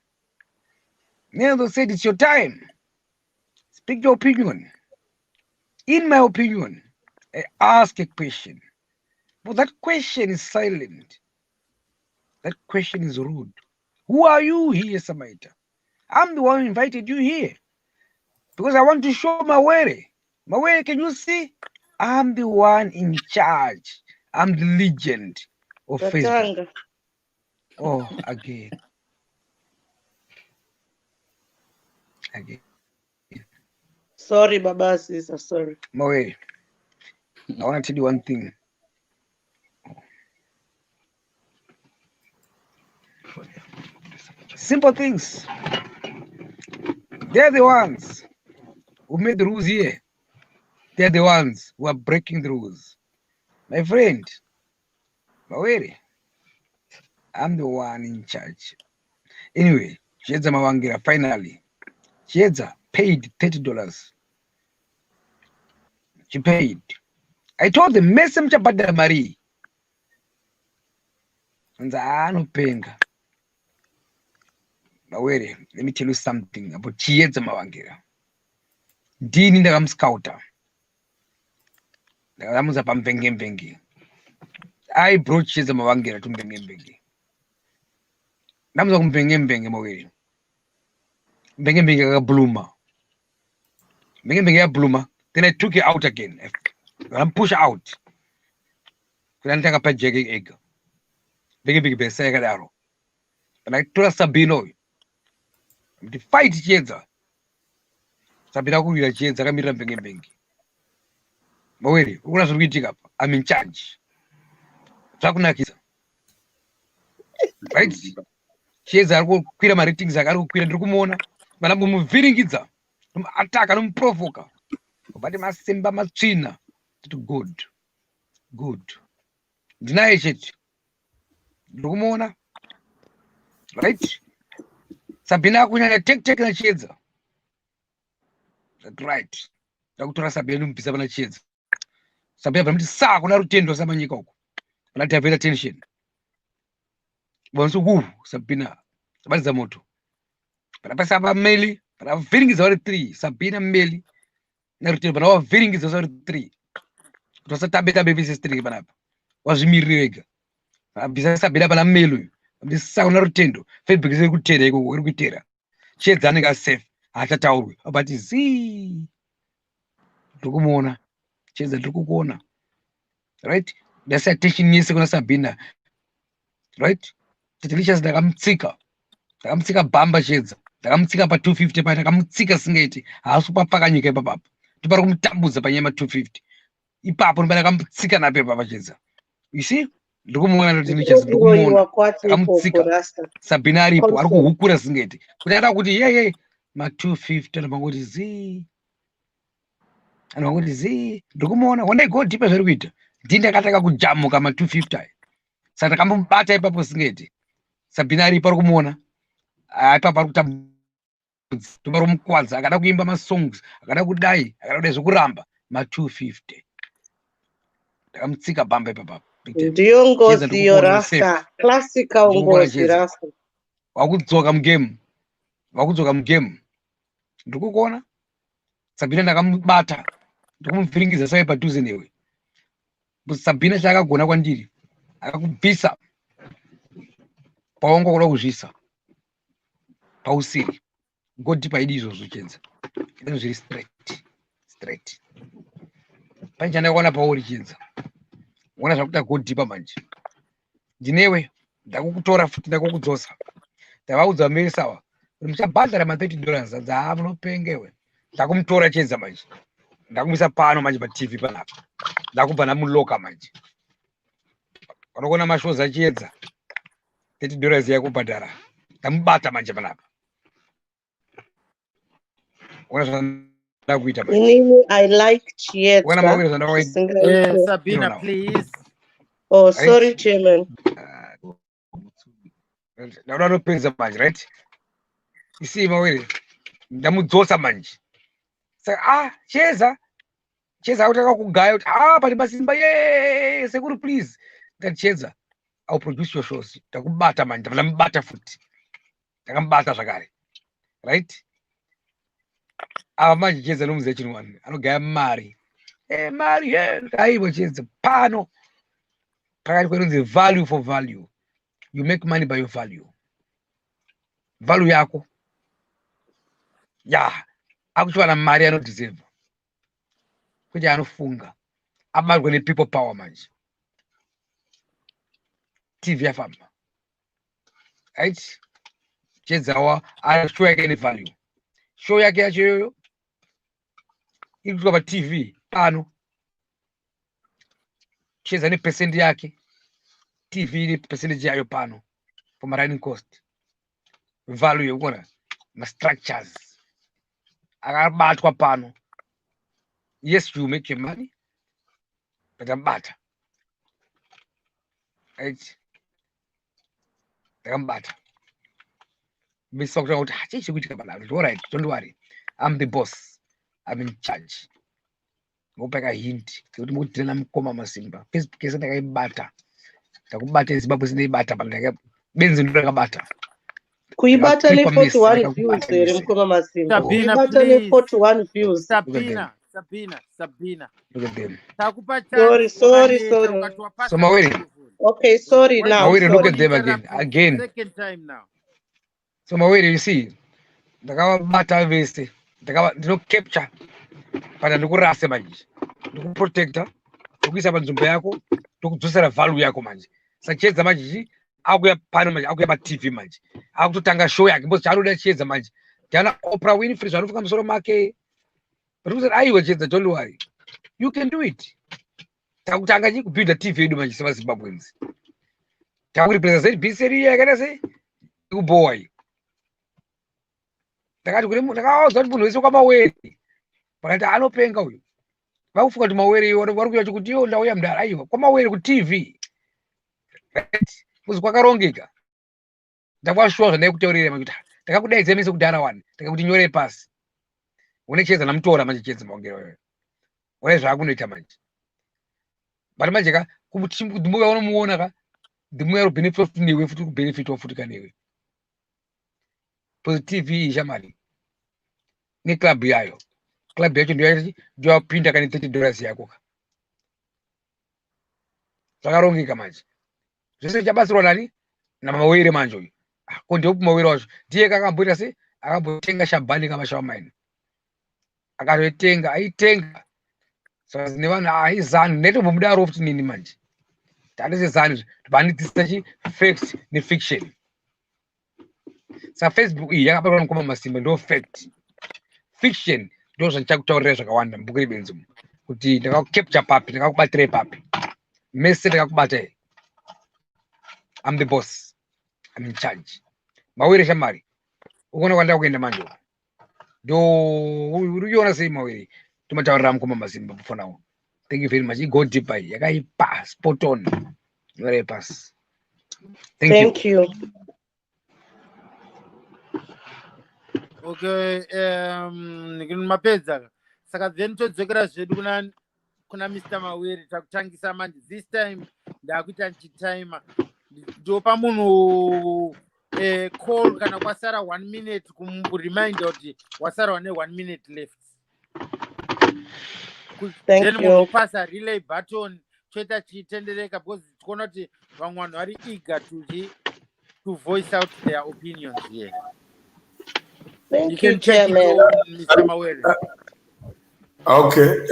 Never said it's your time. Speak your opinion. In my opinion, I ask a question. But that question is silent. That question is rude. Who are you here, Samita? I'm the one who invited you here because I want to show Mawere. Mawere, can you see? I'm the one in charge. I'm the legend of Facebook. Katanga. Oh, again. Sorry, Baba Sisa, sorry. Moe, I want to tell you one thing. Simple things. They're the ones who made the rules here. They're the ones who are breaking the rules. My friend, Mawere, I'm the one in charge. Anyway, Chiedza Mavangira, finally. Chiedza paid $30. She paid. I told them, Messenger Badda Marie. And I no penga. Mawere, let me tell you something about Chiedza Mavangira. Dini ndakamscouta. Ndakamuza pamvenge. I brought Chiedza Mavangira to Mvenge. Ndamuza kumvenge Mawere. Mvenge akabluma. Mvenge yabluma. Then I took it out again. I'm push out. Then I take a jaggy egg. Big besega arrow. And I told Sabino. To fight Chiedza. Sabina kuira Chiedza kamira Mvenge. Mawere, ukuna zvirukuitika apa. I'm in charge. Zvakunakisa. Right? Chiedza ari kukwira maratings ari kukwira ndiri kumuona. Mana mumuvhiringidza. Ataka nomuprovoka. But masimba matsvina. Good. Ndinaye chete. Ndiri kumuona. Right? Sabina akunyanya tek na Chiedza. That's right. Ndakutora Sabina nomubvisa pana Chiedza. Sabina bva muti saa kuna rutendo samanyika uko. Pana tavera tension. Bonsu Sabina. Sabatidza moto. Pana pasaba meli. Pana vhiringidza vari 3. Sabina meli. Narutendo pana wavhiringidza vari 3. Tosatambe visi 3 panapa. Wazvimirira wega. Abvisa Sabina pana meli uyu. Ndisa una rutendo. Facebook iri kutera iko iri kuitera. Chiedza anenge safe. Hachataurwi. But zii. Ndiri kumuona. Chiedza ndiri kukuona. Right? That's attention yese kuna Sabina. Right? Titilichas ndakamutsika. Ndakamutsika bhamba Chiedza. Ndakamutsika pa 250 pa ndakamutsika singeti. Haasi kupapakanyika ipapo. Ndipari kumutambudza panyama 250. Ipapo ndipari ndakamutsika nape papa Chiedza. You see? Ndiri kumuona Titilichas ndiri kumuona. Ndakamutsika. Sabina aripo ari kuhukura singeti. Kuti ada kuti ye ma 250 ndopangoti zii. Anongoti zii. Ndiri kumuona wandai go deeper zviri kuita. Ndinde akataka kujamuka ma 250. Saka ndakambomubata ipapo singeti. Sabina aripo ari kumuona. Ipapo ari kutambudza. Topari kumukwadza akada kuimba masongs, akada kudai, akada kudai zvokuramba ma 250. Ndakamutsika bhamba ipapo. Ndiyo ngozi yorasta. Classical ngozi rasta. Wakudzoka mugame. Ndiri kukuona. Sabina ndakamubata. Ndikumuvhiringidza sai padhuze newe. Sabina chaakagona kwandiri. Akakubvisa. Pawangu kuda kuzvisa. Pausiri. God paidi izvozvo Chiedza. Ndizvo zviri straight. Pane chandakaona pauri Chiedza. Uona zvakuita go deeper manje. Ndinewe ndakukutora futi ndakukudzosa. Ndavaudza mberi sawa. Muchabhadhara ma $30 adza munopengewe. Ndakumutora Chiedza manje. Ndakumisa pano manje pa TV panapa. Ndakubva namuloka manje. Unoona mashows aChiedza. $30 yakubhadhara. Ndamubata manje panapa. I like Chiedza. Sabina, please. Oh, sorry, Chairman. Right? You see, Mawere, ndamudzosa manje. Saka Chiedza utaka kugaya kuti pali masimba sekuru please. That Chiedza, I'll produce your shows. Ndakubata manje, ndamubata futi. Ndakamubata zvakare. Right? Manje Chiedza nomuziva chinhu wani anogaya mari. Mari aivo Chiedza pano. Pakati kwenonzi value for value. You make money by your value. Value yako. Akuchiwana mari anodeserve. Kuti anofunga. about when people power manje. TV yafamba. Right? Chiedza show yake any value. Show yake yacho ili kwa TV pano. Chiedza ni percent yake. TV ni percentage yayo pano for my running cost. Value yokona ma structures. Akabatwa pano. Yes, you make your money, but I'm better. Right? I'm better. Miss out. All right, don't worry. I'm the boss. I'm in charge. Go back a hint. Mkoma masimba. Kesa taka ibata. Takubata isibabu sini ibata. Benzi ndura bata. Kuibata le 41 views there Mkoma masimba. Kuibata le 41 views. Sabina. Look at them. Sorry. So Mawere. Okay, sorry now. Mawere, look at them again. Second time now. So Mawere, you see, the bata veste. No capture. Pana ndikurase manje. Ndikuprotector. Ndikuisa panzvimbo yako. Ndikudzosera value yako manje. Saka Chiedza manje akuya pano manje, akuya pa TV manje. Akutotanga show yake. Mbozi chaanoda Chiedza manje. Tiana Oprah Winfrey zvanofuka musoro make. But who said, aiwa Chiedza, don't worry. You can do it. Takutanga chikubuilda TV yedu manje seva Zimbabweans. Takuripresent ZBC yakana sei? Kuboy. Takati kule ndakaudza kuti munhu wese kwaMawere. Pakati anopenga uyu. Vakufuka kuti Mawere vari kuya kuti iwo ndauya mudara aiwa kwaMawere ku TV. Right? Kuzi kwakarongeka. Ndakwashuwa zvandakutaurira kuti ndakakudaidza mese kudhara wani. Ndakakuti nyore pasi. Une Chiedza namutora manje Chiedza Mavangira wewe. Une zvaakunoita manje. But manje ka kumutimbuya unomuona ka ndimuya ro benefit newe futi ku benefit wa futi kanewe. TV jamali. Ni club yayo. Club yacho ndio pinda kani $30 yako. Zvakarongeka manje. Zvese chabasirwa nani? Na Mawere manje uyu. Konde upu Mawere wacho. Ndiye kakamboita sei? Akambotenga Shabani kama shawamaini. Akatenga, aitenga. Saka zine vanhu aizani netombomudaro futi nini manje. Tandise zani vanitisa facts ni fiction. Sa Facebook iyi yakapatwa Mkoma masimba ndo fact. Fiction ndo zvandichakutaurira zvakawanda mubhuku benzi umu. Kuti ndakakupture papi, ndakakubatire papi. Mese ndakakubata. I'm the boss. I'm in charge. Mawere shamari. Ukona kwanda kuenda manje. Do uriona sei Mawere. Tumataurira Mkoma masimba for now. Thank you very much. Go deep by. Yakaipa spot on. Very pass. Thank you. Okay, mapedza. Saka then todzokera zvedu kuna Mr. Mawere takutangisa manje. This time ndakuita nchitimer. Ndopa munhu call kana kwasara 1 minute kumreminder kuti wasara ne 1 minute left. Thank you. Pasa relay button choita chitendereka because tikuona kuti vamwe vanhu vari eager to voice out their opinions here. Thank you, Chairman. Mr. Mawere. Okay.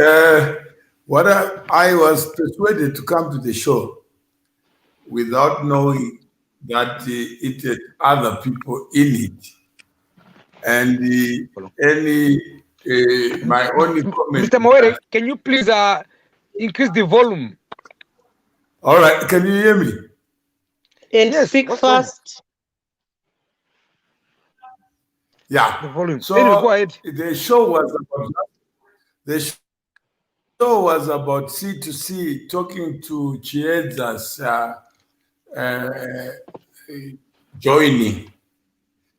What I was persuaded to come to the show without knowing that it had other people in it. And my only comment. Mr. Mawere, can you please increase the volume? All right. Can you hear me? And yes, speak fast. Yeah. The volume. So anyway, go ahead. The show was about C2C talking to Chiedza's joining.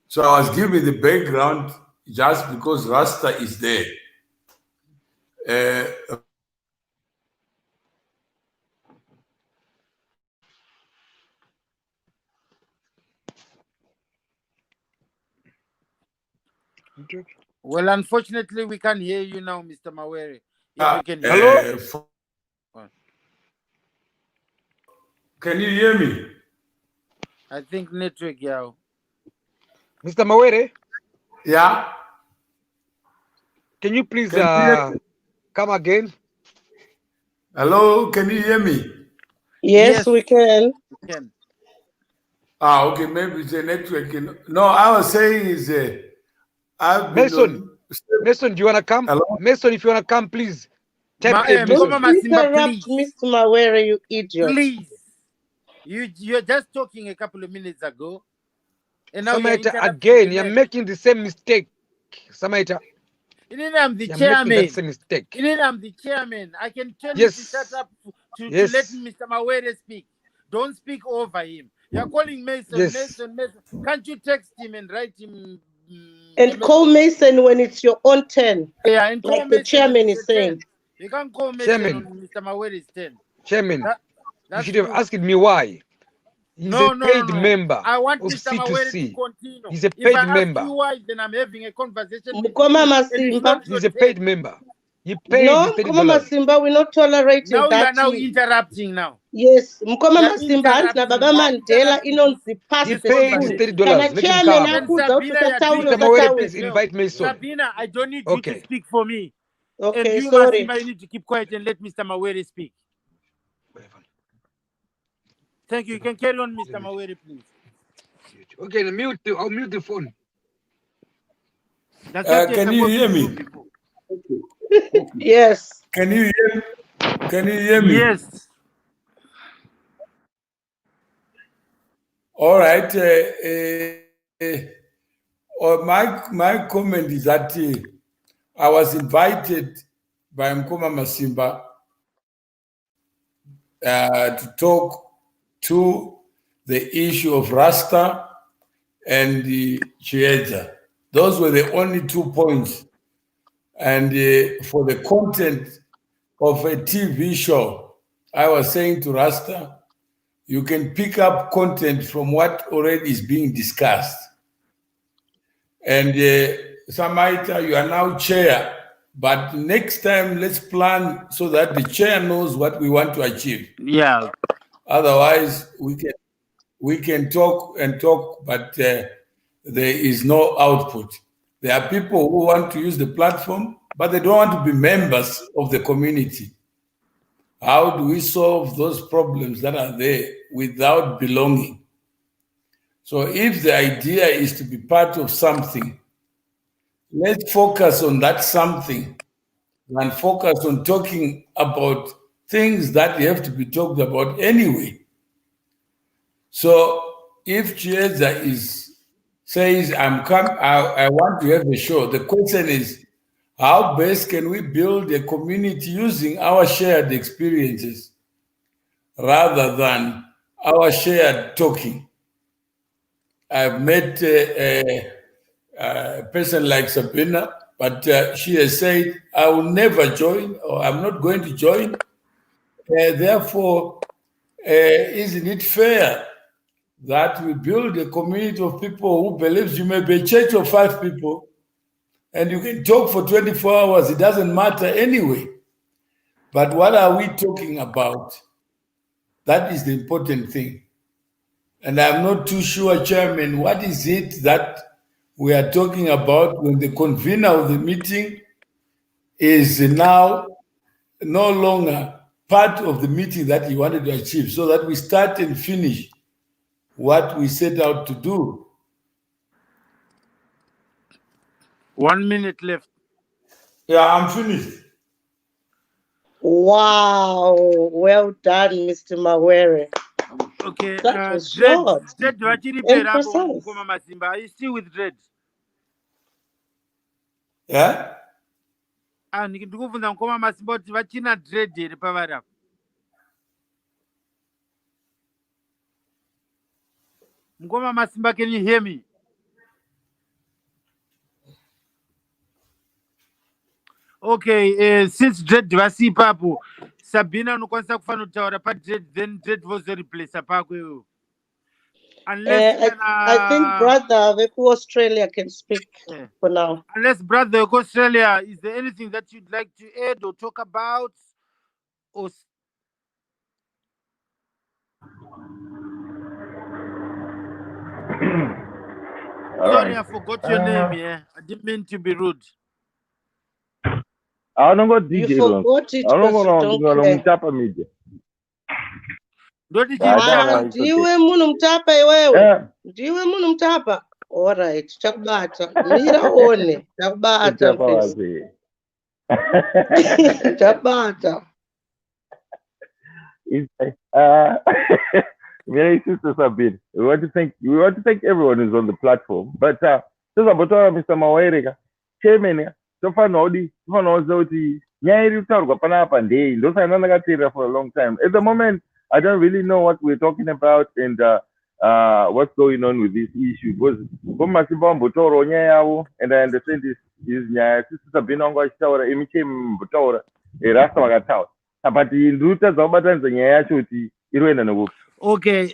So I was giving the background just because Rasta is there. Well, unfortunately, we can't hear you now, Mr. Mawere. Hello? Can you hear me? I think network, yeah. Mr. Mawere? Yeah? Can you please come again? Hello, can you hear me? Yes, we can. Okay, maybe it's a network. No, I was saying is I've been Mason, do you wanna come? Hello? Mason, if you wanna come, please. Tap Don't interrupt Mr. Mawere, you idiot. Please. You're just talking a couple of minutes ago. And now Samaita, again, you're making the same mistake. Samaita. I'm the chairman. I'm the chairman. I can tell you to shut up to let Mr. Mawere speak. Don't speak over him. You're calling Mason. Mason. Can't you text him and write him? And call Mason when it's your own turn. Yeah, and call like the chairman is saying. You can't call Mason on Mr. Mawere's turn. Chairman, you should have asked me why. He's a paid member. I want of Mr. C2C. Mawere to continue. He's a paid if I member. ask you why, then I'm having a conversation with Mukoma you. Masimba. He's a paid member. He paid no, $30. Mukoma Masimba, we're not tolerating now that. You are now interrupting now. Yes, Mukoma Masimba na Baba Mandela inonzi pass the $30. Let him come. Mr. Mawere, please invite Mason. Sabina, I don't need you to speak for me. Okay, and you, sorry. Masimba, you need to keep quiet and let Mr. Mawere speak. Thank you. You can carry on, Mr. Mawere, please. Okay, I'll mute the phone. Can you hear me? Yes. Can you hear me? Yes. All right. My comment is that I was invited by Mkoma Masimba to talk to the issue of Rasta and the Chiedza. Those were the only 2 points. And for the content of a TV show, I was saying to Rasta, you can pick up content from what already is being discussed. And Samaita, you are now chair, but next time let's plan so that the chair knows what we want to achieve. Yeah. Otherwise, we can talk and talk, but there is no output. There are people who want to use the platform, but they don't want to be members of the community. How do we solve those problems that are there without belonging? So if the idea is to be part of something, let's focus on that something and focus on talking about things that have to be talked about anyway. So if Chiedza says, I want to have a show, the question is, how best can we build a community using our shared experiences rather than our shared talking? I've met a person like Sabina, but she has said, I will never join, or I'm not going to join. Therefore, isn't it fair that we build a community of people who believes you may be a church of 5 people and you can talk for 24 hours, it doesn't matter anyway. But what are we talking about? That is the important thing. And I'm not too sure, Chairman, what is it that we are talking about when the convener of the meeting is now no longer part of the meeting that he wanted to achieve, so that we start and finish what we set out to do. 1 minute left. Yeah, I'm finished. Wow, well done, Mr. Mawere. Okay, that was short. Are you still with Dread? Yeah? Ndikuvunza Mkoma Masimba kuti vachina Dread here pavari apa. Mkoma Masimba, can you hear me? Okay, since Dread vasi ipapo, Sabina unokwanisa kufana kutaura pa Dread, then Dread vozo replace pako iwo. Unless I think brother Veku Australia can speak for now. Unless brother Veku Australia, is there anything that you'd like to add or talk about? Or sorry, I forgot your name. Yeah, I didn't mean to be rude. Aunongo You DJ Ron. forgot it because you don't care. Mtapa media. Ndoti Ah, it's okay. ndiwe munhu mutapa iwewe. Yeah. Ndiwe munhu mutapa. All right, chakubata. Mira one. Chakubata Mtapa mfesi. wazi. Chakubata. Very sister Sabine. We want to thank everyone who's on the platform. But sasa botora Mr. Mawaireka, chairman, tofana ozoti nyaya kutaurwa panapa ndei ndosana ndakateerera for a long time. At the moment, I don't really know what we're talking about and what's going on with this issue because Masimba Mbotaura nyaya yavo and I understand this nyaya sister Sabine wangu achitaura emichembotaura rasta vakataura. But ndikutadza kubatanidza nyaya yacho kuti inoenda nekupi. Okay,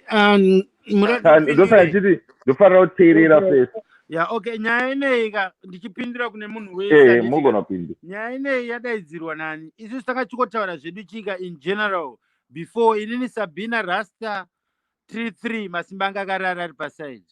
ndofanira chiti ndofanira kuteerera first. Yeah, okay, nyaya ineyi ndichipindura kune munhu wese mugona pindu. Nyaya ineyi yadaidzirwa nani? Isusu takachikotaura zvedu chika in general before inini Sabina Rasta 3 Masimba anga akarara ari paside.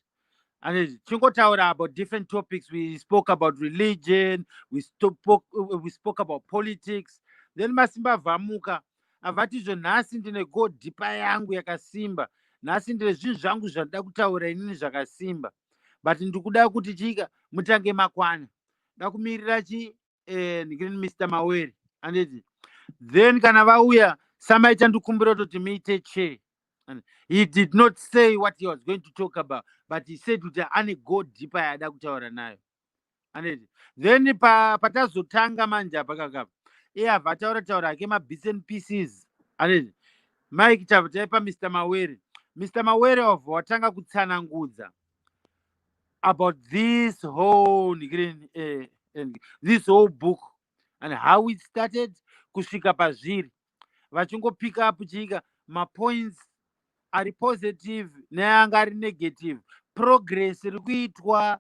And chingotaura about different topics. We spoke about religion, we spoke about politics. Then Masimba vamuka avati nhasi ndine go deeper yangu yakasimba. Nhasi ndine zvinhu zvangu zvandida kutaura inini zvakasimba. But ndikuda kuti chika mutange makwana. Ndakumirira chi Mr. Mawere. And then kana vauya samaita ndikumbira kuti muite che. He did not say what he was going to talk about, but he said kuti ane go deeper yada kutaura nayo. And then patazotanga manje apakakapa. Abva taura ake bits and pieces. And Mike taipa Mr. Mawere. Mr. Mawere watanga kutsanangudza about this whole book and how it started kusvika pazviri. Vachingo pick up chika points ari positive neanga ari negative. Progress iri kuitwa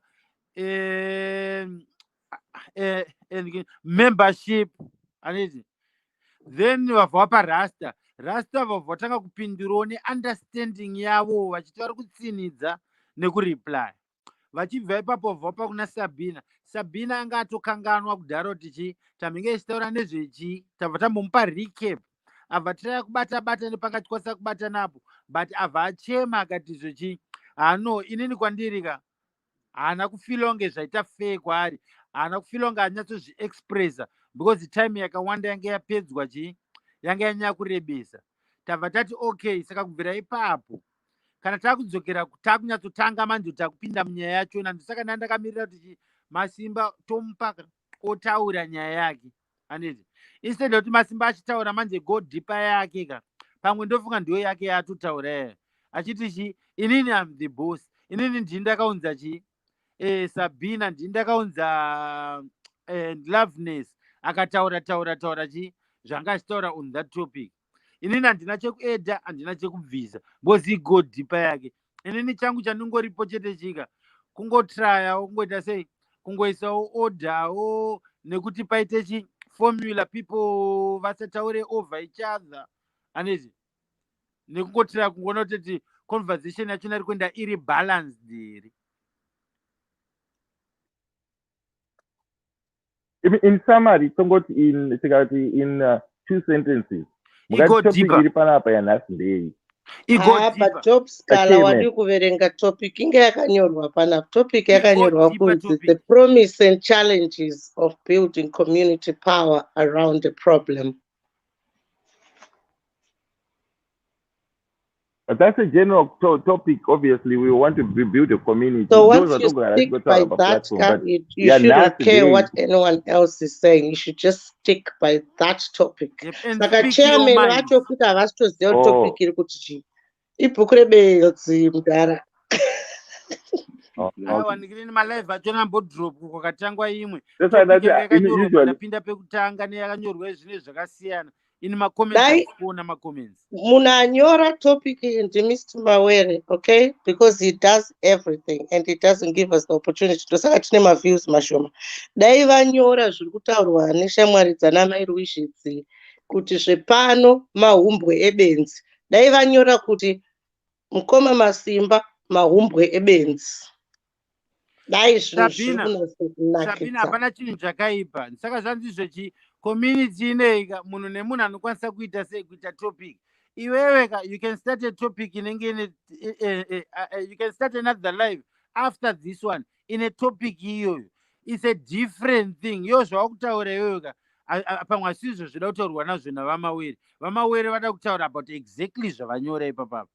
membership. Then vabva parasta vabva vatanga kupindurawo neunderstanding yavo vachiti vari kutsinidza nekureply. Vachibva ipapo vabva kuna Sabina anga atokanganwa kudhara kuti tamenge ichitaura nezvechi tabva tambomupa recap. Abva tira kubata nepakati kwasa kubata napo, but abva achema akati zvechi no inini kwandirika haana kufila kunge zvaita fair kwaari, haana kufila kunge anyatsozviexpressa because time yakawanda yange yapedzwa yange yanyanya kurebesa. Tabva tati okay, saka kubvira ipapo kana takudzokera takunyatsotanga manje takupinda munyaya yachona. Ndosaka ndakamirira kuti Masimba tomupa otaura nyaya yake. Anezi instead kuti Masimba achitaura manje go deeper yake pamwe ndofunga ndiyo yake yatotaura achiti inini am the boss, inini ndindakaunza Sabina ndindakaunza Loveness akataura zvanga achitaura on that topic. Inini handina chekuedha, handina chekubvisa because go deeper yake. Inini changu chanongoripo chete chika kungotraya kungoita sei kungoisawo orderwo nekuti paite formula people vasataure over each other. Anezi nekungotraya kungoona kuti conversation yachona iri kuenda iri balanced iri. In summary, in 2 sentences. Go deeper. But top scala wadi kuverenga topic inge yakanyorwa pana. Topic yakanyorwa kunzi the promise and challenges of building community power around the problem. But that's a general topic. Obviously, we want to build a community. So once you stick by that, you shouldn't care what anyone else is saying. You should just stick by that topic. Like a chairman, vacho kuti havasitoziva topic iri kuti chii. Ibhuku rebelzi mudhara. Aiwa ndikini malive achona mbodrop kwakatangwa imwe. Ndapinda pekutanga neyakanyorwa zvinhu zvakasiyana. In my comments, Munanyora topic in Mr. Mawere, okay? Because he does everything and he doesn't give us the opportunity to say my views mashoma. Dai vanyora zviri kutaurwa neshamwari dzanamai Rwishitsi kuti zvepano mahumbwe ebenzi. Dai vanyora kuti mukoma Masimba mahumbwe ebenzi. Sabina hapana chinhu chakaipa. Saka zvanzi community inei munhu nemunhu anokwanisa kuita sei kuita topic. Iwewe you can start a topic inenge you can start another live after this one in a topic iyoyo. It's a different thing. Yo zvawakutaura iwewe pamwe hasizvo zvida kutaurwa nazvo navamawere. Vamawere vada kutaura about exactly zvavanyora ipapo.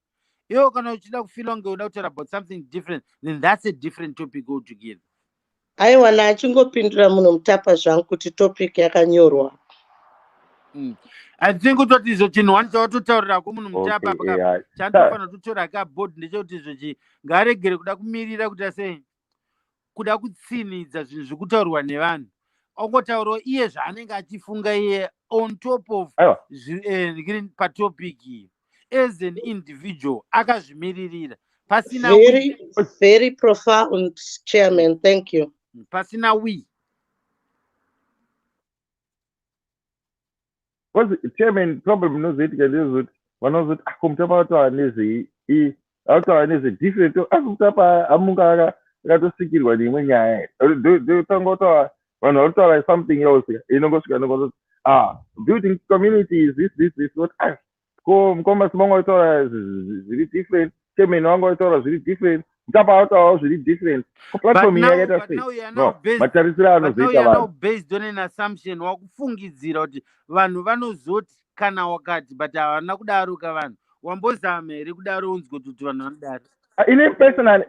Iwewe kana uchida kufila kunge uda kutaura about something different, then that's a different topic altogether. Aiwa achingopindura munhu Mutapa zvangu kuti topic yakanyorwa. I think kutoti izvo chinhu wanotaurira munhu Mutapa chandofanira kutora board ndechekuti izvo ngaregere kuda kumirira kuti sei kuda kutsinidza zvinhu zvekutaurwa nevanhu. Ongotaurawo iye zvaanenge achifunga iye on top of patopic iyi. As an individual akazvimiririra pasina very profound, Chairman. Thank you. Pasina Because Chairman problem knows it one of the Mutapa is different to Mutapa Amunga sikirwa nimwe nyaya. Do tangoto wanotora something else. Building community is this what Koma Smongo is really different. Chairman Wango is really different. Mutapa is really different. But now you are now based on an assumption wakufungidzira kuti vanhu vanozoti kana wakati but havana kudaruka vanhu. Wambozama here kudaro unzwe kuti vanhu vanodaro. In personal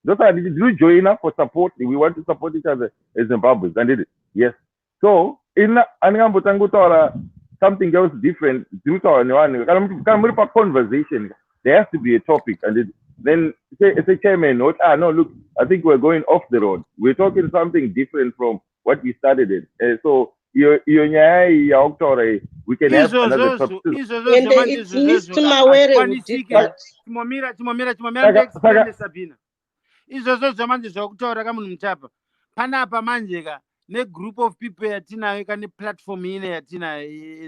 those are do join up for support. We want to support each other as Zimbabweans, and it yes. So in something else different, conversation, there has to be a topic, and then say Chairman, no, look, I think we're going off the road. We're talking something different from what we started it. So we can have another topic. Izvozvo zvamanje zvakutaura kamunhu Mutapa panapa manje negroup of people yatinayo neplatform ine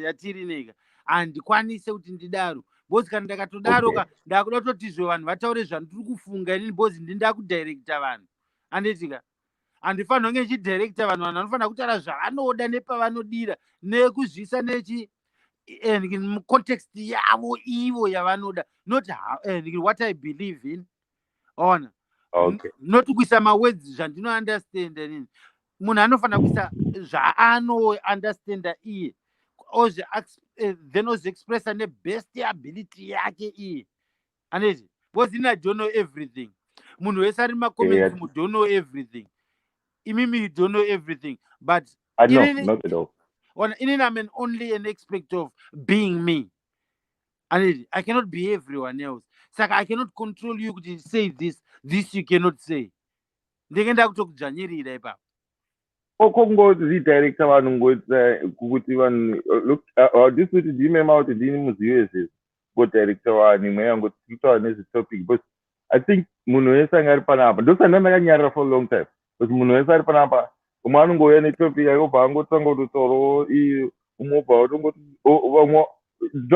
yatiri nega handikwanise kuti ndidaro bozi kana ndakatodaro ndakuda kutotizve vanhu vataure zvandiri kufunga inini bozi ndakudirecta vanhu anditika handifanira kunge ndichidirecta vanhu vanofanira kutaura zvavanoda nepavanodira nekuzvisa context yavo ivo yavanoda not what I believe in. Ona not kuisa mawords zvandino understand nini munhu anofanira kuisa zvaano understanda iye then ozexpressa nebest ability yake iye aneti because I don't know everything. Munhu wese ari macomments mu don't know everything. Imimi you don't know everything, but not at all. I'm only an aspect of being me. And I cannot be everyone else. So I cannot control you to say this you cannot say. Ndegenda kutokujanyirira ipapo. Redirecta vanhu kuti vanhu look this would remember out dini muziwese director vanhu imwe yangu titaura nezvetopic but I think munhu wese anga ari panapa ndosandakanyarira for a long time because munhu wese ari panapa umwe anongouya netopic yobva angotanga kutotoro umobva utongoti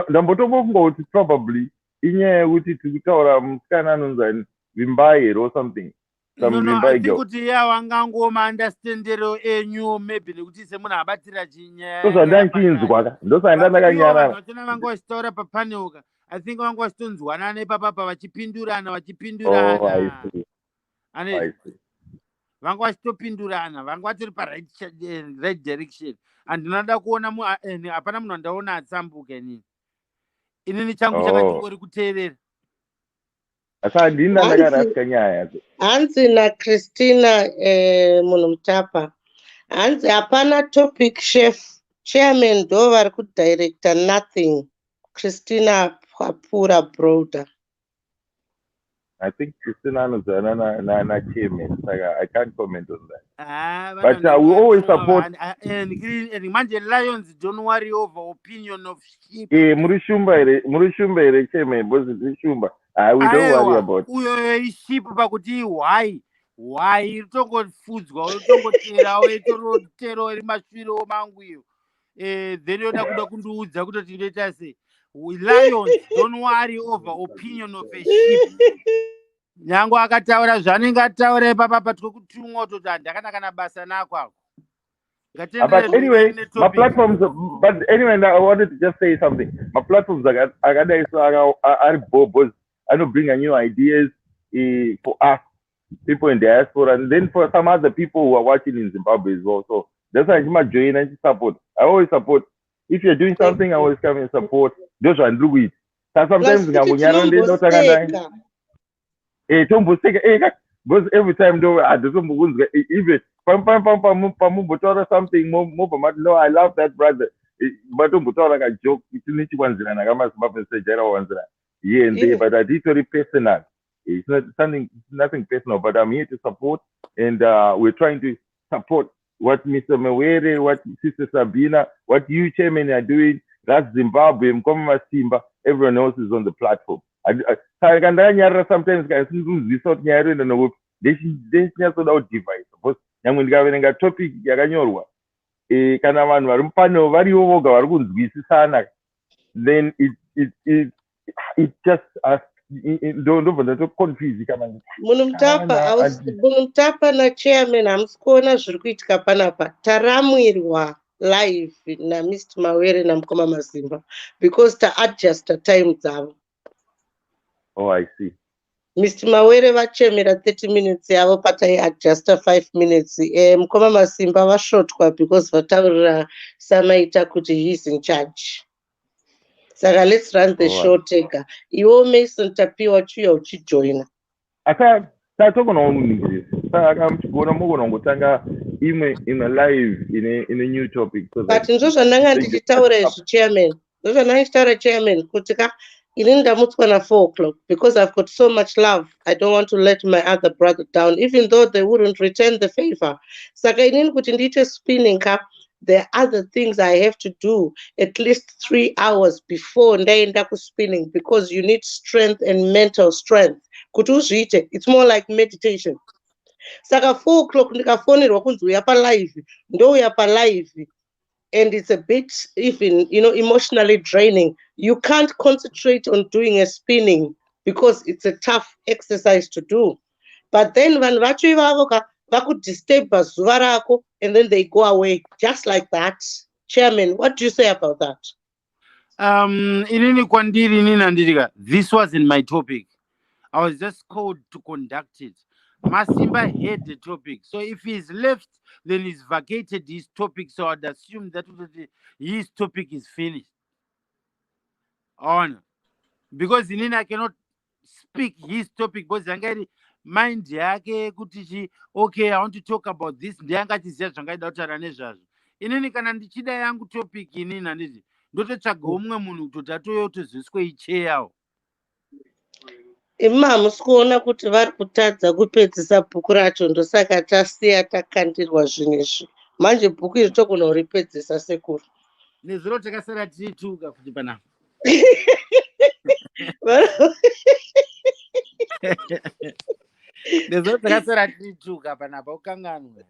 ndambotongofunga kuti probably inyaya yekuti tiri kutaura musikana anonzi Vimbai here or something. I think kuti wangangoma understandero enyu maybe nekuti semunhu abatira chinyaya ndosandakanyarara vanga vachitaura papaneuka I think vanga vachitonzwanana ipapapa vachipindurana vanga vachitopindurana vanga vatori right direction and ndinoda kuona hapana munhu andaona atsambuka inini changu chakachingori kuteerera. Hanzi naChristina munhu Mutapa hanzi hapana topic chef chairman ndo vari kudirecta nothing. Christina Papura Broda. I think Christina anozana na chairman, so I can't comment on that. But we always support. Manje lions don't worry over opinion of sheep. Murishumba ere chairman, boss Murishumba. We don't worry about. Uyo sheep pakuti why utongofudzwa utongotera wetorotero iri masviro mangu iyo then yoda kuda kundiudza kutoti ndeta sei We lions don't worry over opinion of a sheep. Nyango akataura zvanenge ataura ipapa patiko kutumwa kutoti handakana kana basa nako ako. But anyway, my platforms. But anyway, I wanted to just say something. My platforms are bobos. I know bring new ideas for us people in diaspora, and then for some other people who are watching in Zimbabwe as well. So that's why I join and support. I always support. If you're doing something, I always come and support. Those who do it. So sometimes because every time though even pamumbotora something more no, I love that brother. But like a joke, it's here and there, but I did very personal. It's not something, nothing personal, but I'm here to support, and we're trying to support what Mr. Mawere, what Sister Sabina, what you chairman are doing. That's Zimbabwe, Mkoma Simba, everyone else is on the platform. Sometimes guys lose this out nyaro and no this just without device. Suppose nyamwe ndikaverenga topic yakanyorwa kana vanhu vari mupano variwo voga vari kunzwisisana, then it just ndobva ndatoconfuse kana munhu mutapa nachairman hamusi kuona zviri kuitika panapa. Taramwirwa live naMr Mawere namukoma Mazimba because taadjusta time dzavo. Oh, I see. Mr Mawere vachemera 30 minutes yavo pataiadjusta 5 minutes. Mukoma Masimba vashotwa because vataurira Samaita kuti he is in charge. Saka let's run the show tega. Iwo Mason tapiwa chuya uchijoina. Aka tatogona umuningirisa. Saka mchigona mugona ngotanga imwe live in a new topic. But ndozvananga ndichitaura izvi chairman. Ndozvananga ndichitaura chairman kuti inini ndamutswa na 4 o'clock because I've got so much love. I don't want to let my other brother down, even though they wouldn't return the favor. Saka inini kuti ndiite spinning cup. There are other things I have to do at least 3 hours before ndaenda spinning because you need strength and mental strength. Kuti uzviite, it's more like meditation. Saka 4 o'clock ndikafonerwa kunzi uya palive, ndouya palive. And it's a bit even, emotionally draining. You can't concentrate on doing a spinning because it's a tough exercise to do. But then when could disturb zuva rako and then they go away just like that. Chairman, what do you say about that? Inini kwandiri inini andiriga. This wasn't my topic. I was just called to conduct it. Masimba had the topic. So if he's left, then he's vacated his topic. So I'd assume that his topic is finished. On. Because inini I cannot speak his topic because angari mind yake kuti okay, I want to talk about this. Ndiangatizia zvangaida kutaura nezvazvo. Inini kana ndichida yangu topic inini handiti ndototsvaga umwe munhu kutoti atoyo toziswe icheyawo. Ima hamusi kuona kuti vari kutadza kupedzisa bhuku racho, ndosaka tasiya takandirwa zvinezvi. Manje bhuku iri togona kuripedzisa sekuru. Nezuro takasara tiituka kuti panapa. Nezuro takasara tiituka panapa ukanganwa.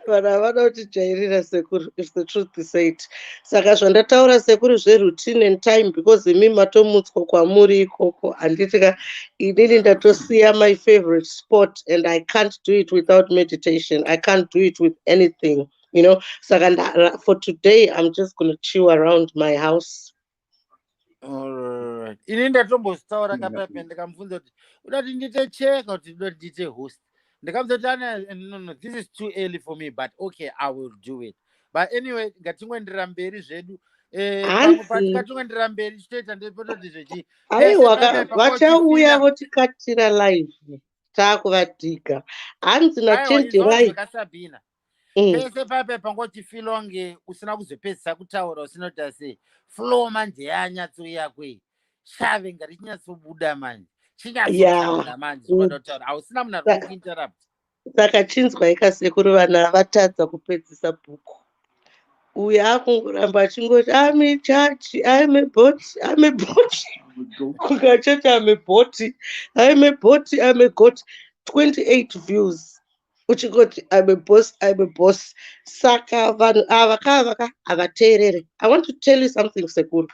Vana vada kutijairira sekuru, if the truth is said. Saka zvandataura sekuru zveroutine and time because imi matomutswa kwamuri ikoko handitika inini ndatosiya my favorite sport and I can't do it without meditation. I can't do it with anything, Saka for today I'm just going to chill around my house. Alright. Inini ndatombostaura kapepe ndikamubvunza kuti udati ndite cheka kuti ndoti ndite host. No, this is too early for me, but okay, I will do it. But anyway, ngatingwendera mberi zvedu. Patingatongwendera mberi chitoita ndepototi zvechi. Vachauya votikatira live. Taakuvadhiga. Hanzi nachenjerai. Sabina. Pese pape pangoti filonge usina kuzopedzisa kutaura usina kuti ase flow manje yanyatsoya kwe. Shave ngari chinyatsobuda manje. Saka chinzwa ikasekuru vana vatadza kupedzisa bhuku. Uya akungoramba achingoti I'm a church, I'm a bot. Kungachoti I'm a bot, I'm a bot, I'm a god. 28 views. Uchingoti I'm a boss. Saka vanhu ava avateerere. I want to tell you something sekuru.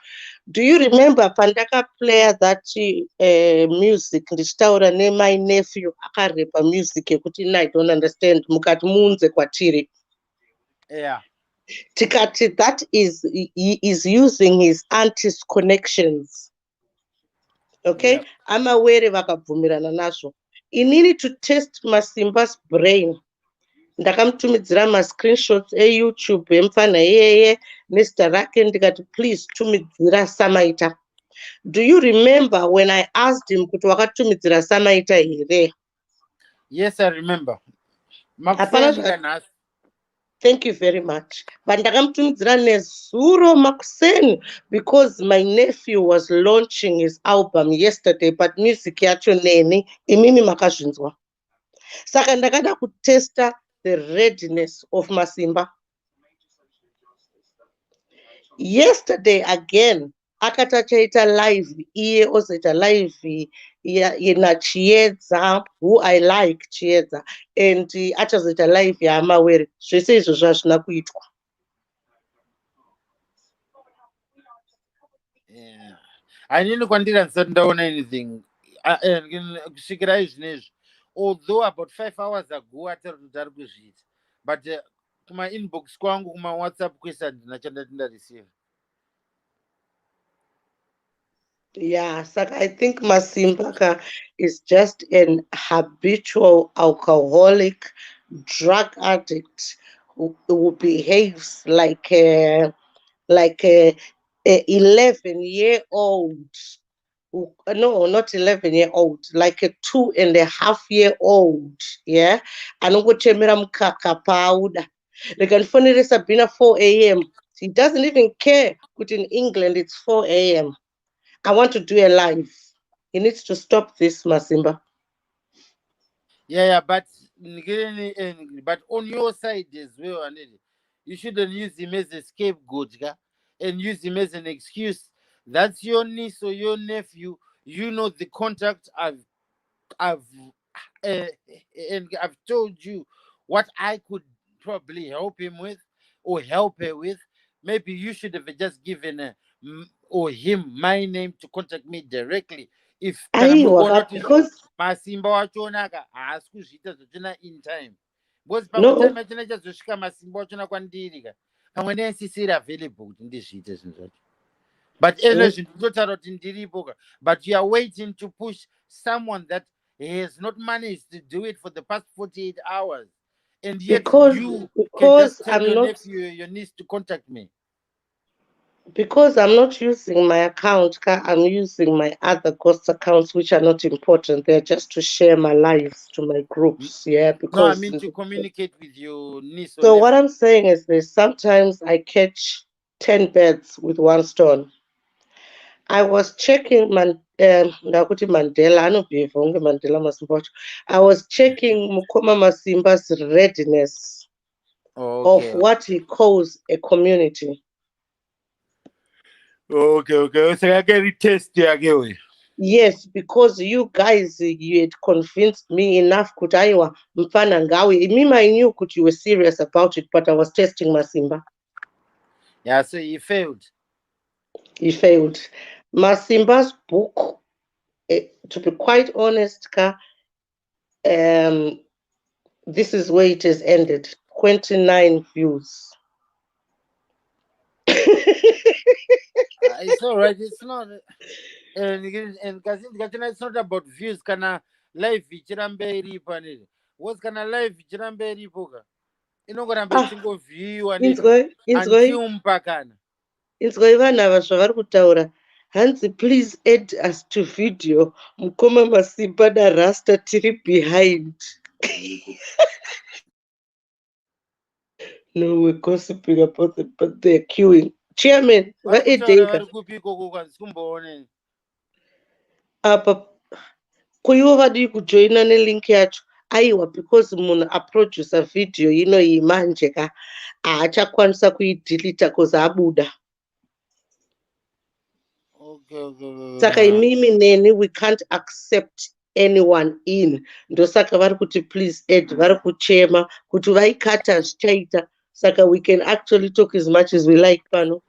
Do you remember pandaka player that music ndichitaura my nephew akarepa music yekuti I don't understand mukati muunze kwatiri? Yeah. Tikati that is he is using his auntie's connections. Okay, Yep. I'm aware vakabvumirana nazvo. Inini to test Masimba's brain. Ndakamutumidzira ma-screenshots eYouTube emufana iyeye nezita rake ndikati please tumidzira Samaita. Do you remember when I asked him kuti wakatumidzira Samaita here? Yes, I remember. Thank you very much. But ndakamutumidzira nezuro makuseni because my nephew was launching his album yesterday, but music yacho neni imimi makazvinzwa. Saka ndakada kutesta the readiness of Masimba. Yesterday again, akatachaita live iye ozoita live yena Chiedza, who I like Chiedza, and achazoita live yaMawere. Zvese izvozvo hazvina kuitwa. Yeah. Handini kwandira ndisati ndaona anything kusvikira izvinezvi, although about 5 hours ago atari kuti ari kuzviita, but kuma inbox kwangu kuma WhatsApp kwese handina chandati ndareceive. Yeah, Saka, I think Masimbaka is just an habitual alcoholic, drug addict who behaves like a 11-year-old. No, not 11-year-old, like a 2.5-year-old. Yeah, anongochemera mukaka pauda. Rekanfonere Sabina 4 a.m. He doesn't even care. But in England, it's 4 a.m. I want to do a live. He needs to stop this, Masimba. Yeah, but on your side as well, you shouldn't use him as a scapegoat, and use him as an excuse. That's your niece or your nephew. You know the contact and I've told you what I could probably help him with or help her with. Maybe you should have just given or him my name to contact me directly. If Because Masimba wachonaka haasi kuzviita zvochona in time, because No. pamwe time achina chazosvika Masimba wachona kwandiri ka pamwe ndisisiri available kuti ndizviite zvinhu zvacho, but ene zvinhu ndinotaura kuti ndiripo ka, but you are waiting to push someone that has not managed to do it for the past 48 hours, and yet you can just tell your nephew, your niece to contact me. Because I'm not using my account, I'm using my other ghost accounts, which are not important. They're just to share my lives to my groups. Yeah, because no, I mean to communicate with your niece. So what I'm saying is this: sometimes I catch 10 birds with one stone. I was checking Mandela. I know Mandela Masimba. I was checking Mukoma Masimba's readiness of what he calls a community. Okay. So I get it tested again. Yes, because you guys, you had convinced me enough. Kutaiwa mfana ngawi. Mimi, I knew you were serious about it, but I was testing Masimba. Yeah, so he failed. He failed. Masimba's book, to be quite honest, this is where it has ended. 29 views. It's all right. It's not. And it's not about views. Kana live ichirambe iripo nini? What's kana live ichirambe iripo ka? Inongoramba ichingovhiyiwa until mpakana. Inzwai vana ava zvavari kutaura. Hanzi, please add us to video. Mukoma Masimba Rasta tiri behind. No, we're gossiping about them, but they're queuing. Chairman, apa kuivo vadi kujoina nelink yacho aiwa, because munhu aproducer video ino iyi manje ka haachakwanisa kuidelita cause abuda. Saka imimi neni we can't accept anyone in. Ndosaka vari kuti please add, vari kuchema kuti vaikata zvichaita. Saka we can actually talk as much as we like pano.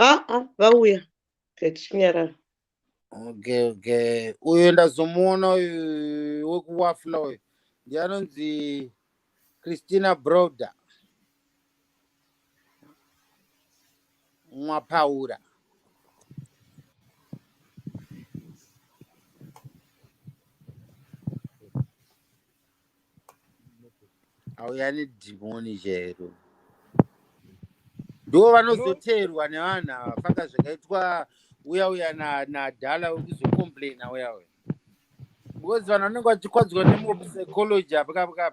Vauya. Chinyarara. Okay. Uyu ndazomuona uyu wekuwafula uyu ndianonzi Christina Broda Mwapaura. Auya nedhimoni chero. Ndo vanozoteerwa nevanhu ava faka zvakaitwa uya nadhala wekuzokomplaina uya. Because vanhu vanenge vachikwadzwa nemopsychology apa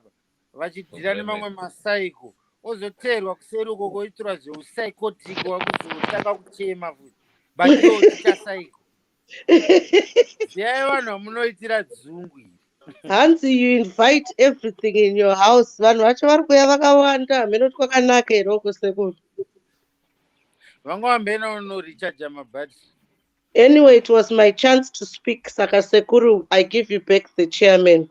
vachidhira nemamwe masaiko ozoteerwa kuseri uko koitirwa zveusykotiko wakuzotanga kuchema futi but iwo tichasaiko. Ziyai vanhu vamunoitira dzungu iri. Hanzi, you invite everything in your house. Vanhu vacho vari kuuya vakawanda. Hameno kwakanaka here uko sekuru. Vanga vamboenda unorichaja mabhati. Anyway, it was my chance to speak. Saka sekuru, I give you back the chairman.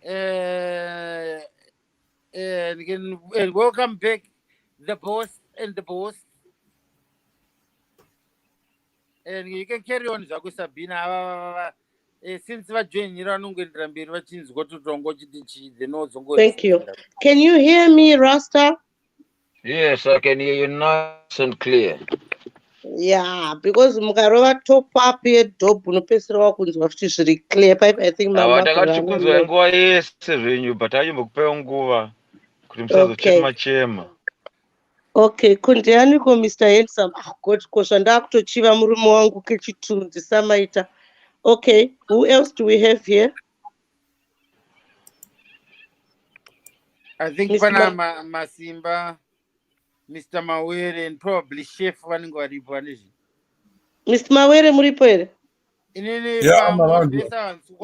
And welcome back, the boss and the boss. And you can carry on zvako Sabina. Since vajoinira vanongoendera mberi vachinzwa totongo chiti Chiedza nozongo. Thank you. Can you hear me, Rasta? Yes, I can hear you nice and clear. Yeah, because mukarova top up yedhobhu unopedzisira wakunzwa futi zviri clear. I think takati kunzwa nguva yese zvenyu but anyimbokupewo nguva kuti musazochema. Okay, kundianiko Mr. Handsome? God, kosva ndakutochiva murume wangu kechitunzi samaita. Okay, who else do we have here? I think pana Masimba, Mr. Mawere, and probably Chef vanenge varipo anizvi. Mr. Mawere muripo here?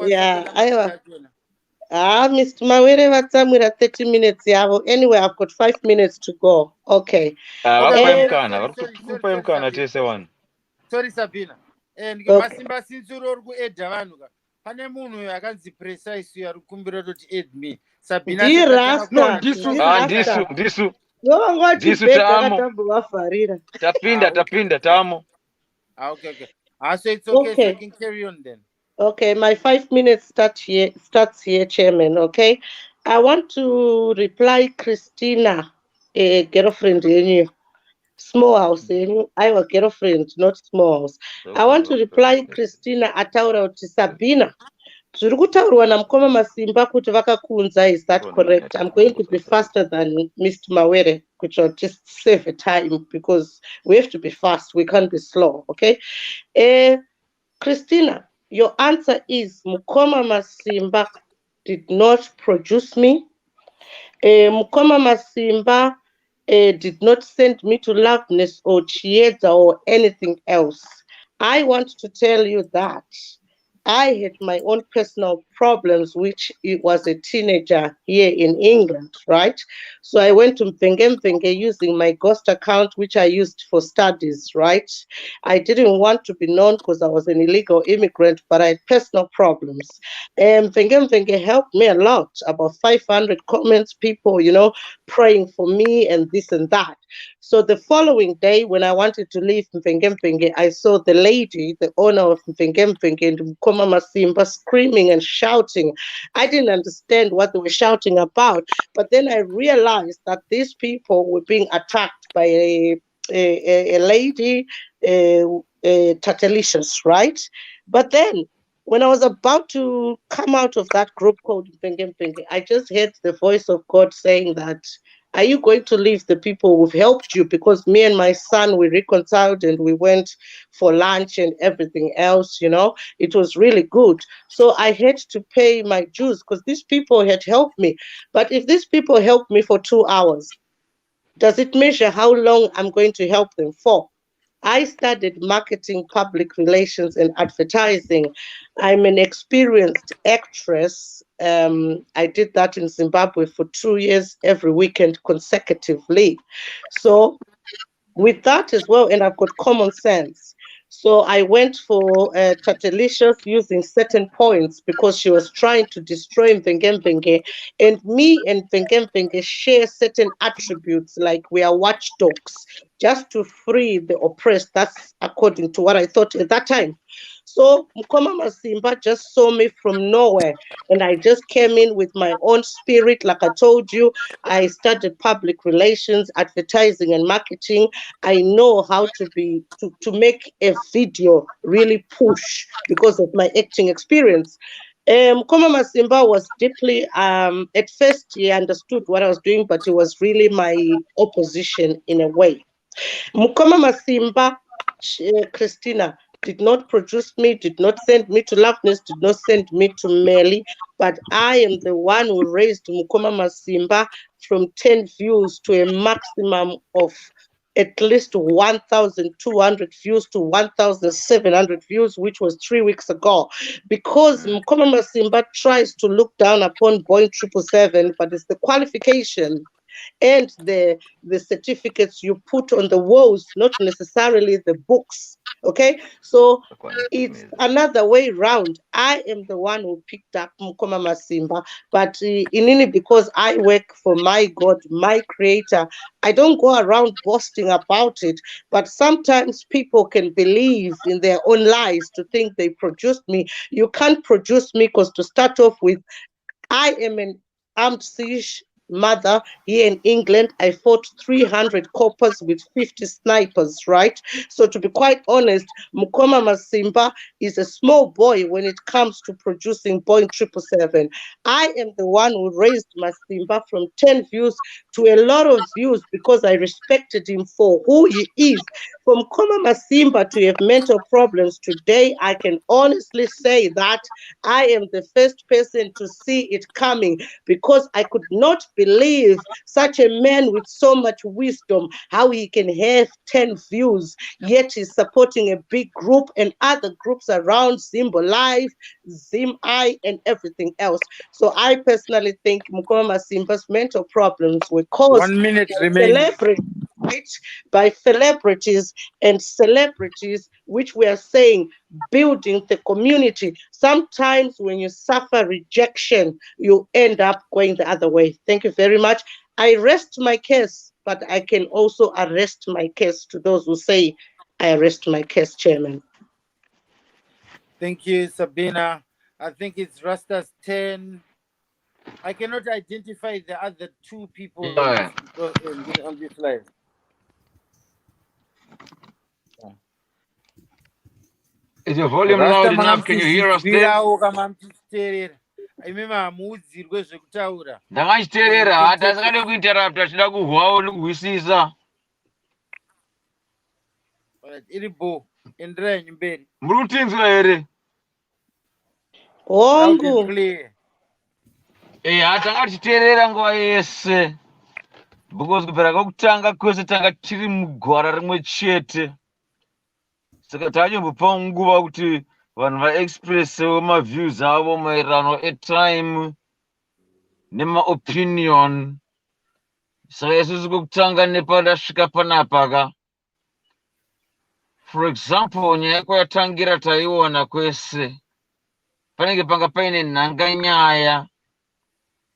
Yeah, aiwa. Mr. Mawere vatsamwira 30 minutes yavo. Anyway, I've got 5 minutes to go. Okay. Vakupa imkana tese one. Sorry Sabina. And Masimba since uri kuedha vanhu ka. Pane munhu akanzi precise ari kumbira kuti aid me. Sabina. No, ndisu. Tapinda tamo. Okay. So it's okay, so I can carry on then. Okay, my 5 minutes starts here, Chairman, okay? I want to reply Christina, a girlfriend in you. Small house, I was girlfriend, not small house. I want to reply Christina ataura kuti Sabina. Zviri kutaurwa namukoma Masimba kuti vakakunza, is that correct? I'm going to be faster than Mr. Mawere, which will just save a time because we have to be fast, we can't be slow, okay? Christina, your answer is Mukoma Masimba did not produce me. Mukoma Masimba did not send me to Loveness or Chiedza or anything else. I want to tell you that I had my own personal problems, which it was a teenager here in England, right? So I went to Mvenge using my Ghost account, which I used for studies, right? I didn't want to be known because I was an illegal immigrant, but I had personal problems. And Mvenge helped me a lot, about 500 comments, people, praying for me and this and that. So the following day, when I wanted to leave Mvenge, I saw the lady, the owner of Mvenge, and Mukoma Masimba screaming and shouting. I didn't understand what they were shouting about, but then I realized that these people were being attacked by a lady, Tatalicious, right? But then, when I was about to come out of that group called Mvenge, I just heard the voice of God saying that, are you going to leave the people who've helped you? Because me and my son, we reconciled and we went for lunch and everything else, It was really good. So I had to pay my dues because these people had helped me. But if these people helped me for 2 hours, does it measure how long I'm going to help them for? I studied marketing, public relations, and advertising. I'm an experienced actress. I did that in Zimbabwe for 2 years, every weekend consecutively. So with that as well, and I've got common sense. So I went for Tatelicious using certain points because she was trying to destroy Mvenge. And me and Mvenge share certain attributes, like we are watchdogs, just to free the oppressed. That's according to what I thought at that time. So Mukoma Masimba just saw me from nowhere, and I just came in with my own spirit. Like I told you, I studied public relations, advertising, and marketing. I know how to make a video really push because of my acting experience. Koma Masimba was deeply, at first he understood what I was doing, but he was really my opposition in a way. Mukoma Masimba, Christina, did not produce me, did not send me to Loveness, did not send me to Melly, but I am the one who raised Mukoma Masimba from 10 views to a maximum of at least 1,200 views to 1,700 views, which was 3 weeks ago. Because Mukoma Masimba tries to look down upon Boeing 777, but it's the qualification and the certificates you put on the walls, not necessarily the books. Okay, so it's another way round. I am the one who picked up Mukoma Masimba, but inini, because I work for my God, my creator, I don't go around boasting about it. But sometimes people can believe in their own lies to think they produced me. You can't produce me, because to start off with, I am an armed siege mother here in England. I fought 300 coppers with 50 snipers, right? So to be quite honest, Mukoma Masimba is a small boy when it comes to producing Boeing 777. I am the one who raised Masimba from 10 views to a lot of views because I respected him for who he is. From Mukoma Masimba to have mental problems today, I can honestly say that I am the first person to see it coming, because I could not believe such a man with so much wisdom, how he can have 10 views, yet he's supporting a big group and other groups around Zimbo Life, Zim I, and everything else. So I personally think Mukoma Simba's mental problems were caused 1 minute by remaining. celebrities and celebrities, which we are saying building the community. Sometimes when you suffer rejection, you end up going the other way. Thank you very much. I rest my case, but I can also arrest my case to those who say I arrest my case, Chairman. Thank you, Sabina. I think it's Rasta's 10. I cannot identify the other two people on this live. Is your volume loud enough? Can you hear us there? Ndakachiteerera hati asingade kuinterrupta achida kuhwawo nekuzwisisa. Iribo enderai mberi. Muri kutinzira here? Hongu. Hati angachiteerera nguva yese. Because kubvira kwekutanga kwese tanga tiri mugwara rimwe chete. Saka tanyombopawo nguva kuti vanhu vaexpressewo maviews avo maererano etime nemaopinion. Saka isusu kwekutanga nepandasvika panapa. For example, nyaya kwayatangira taiona kwese panenge panga paine nhanganyaya.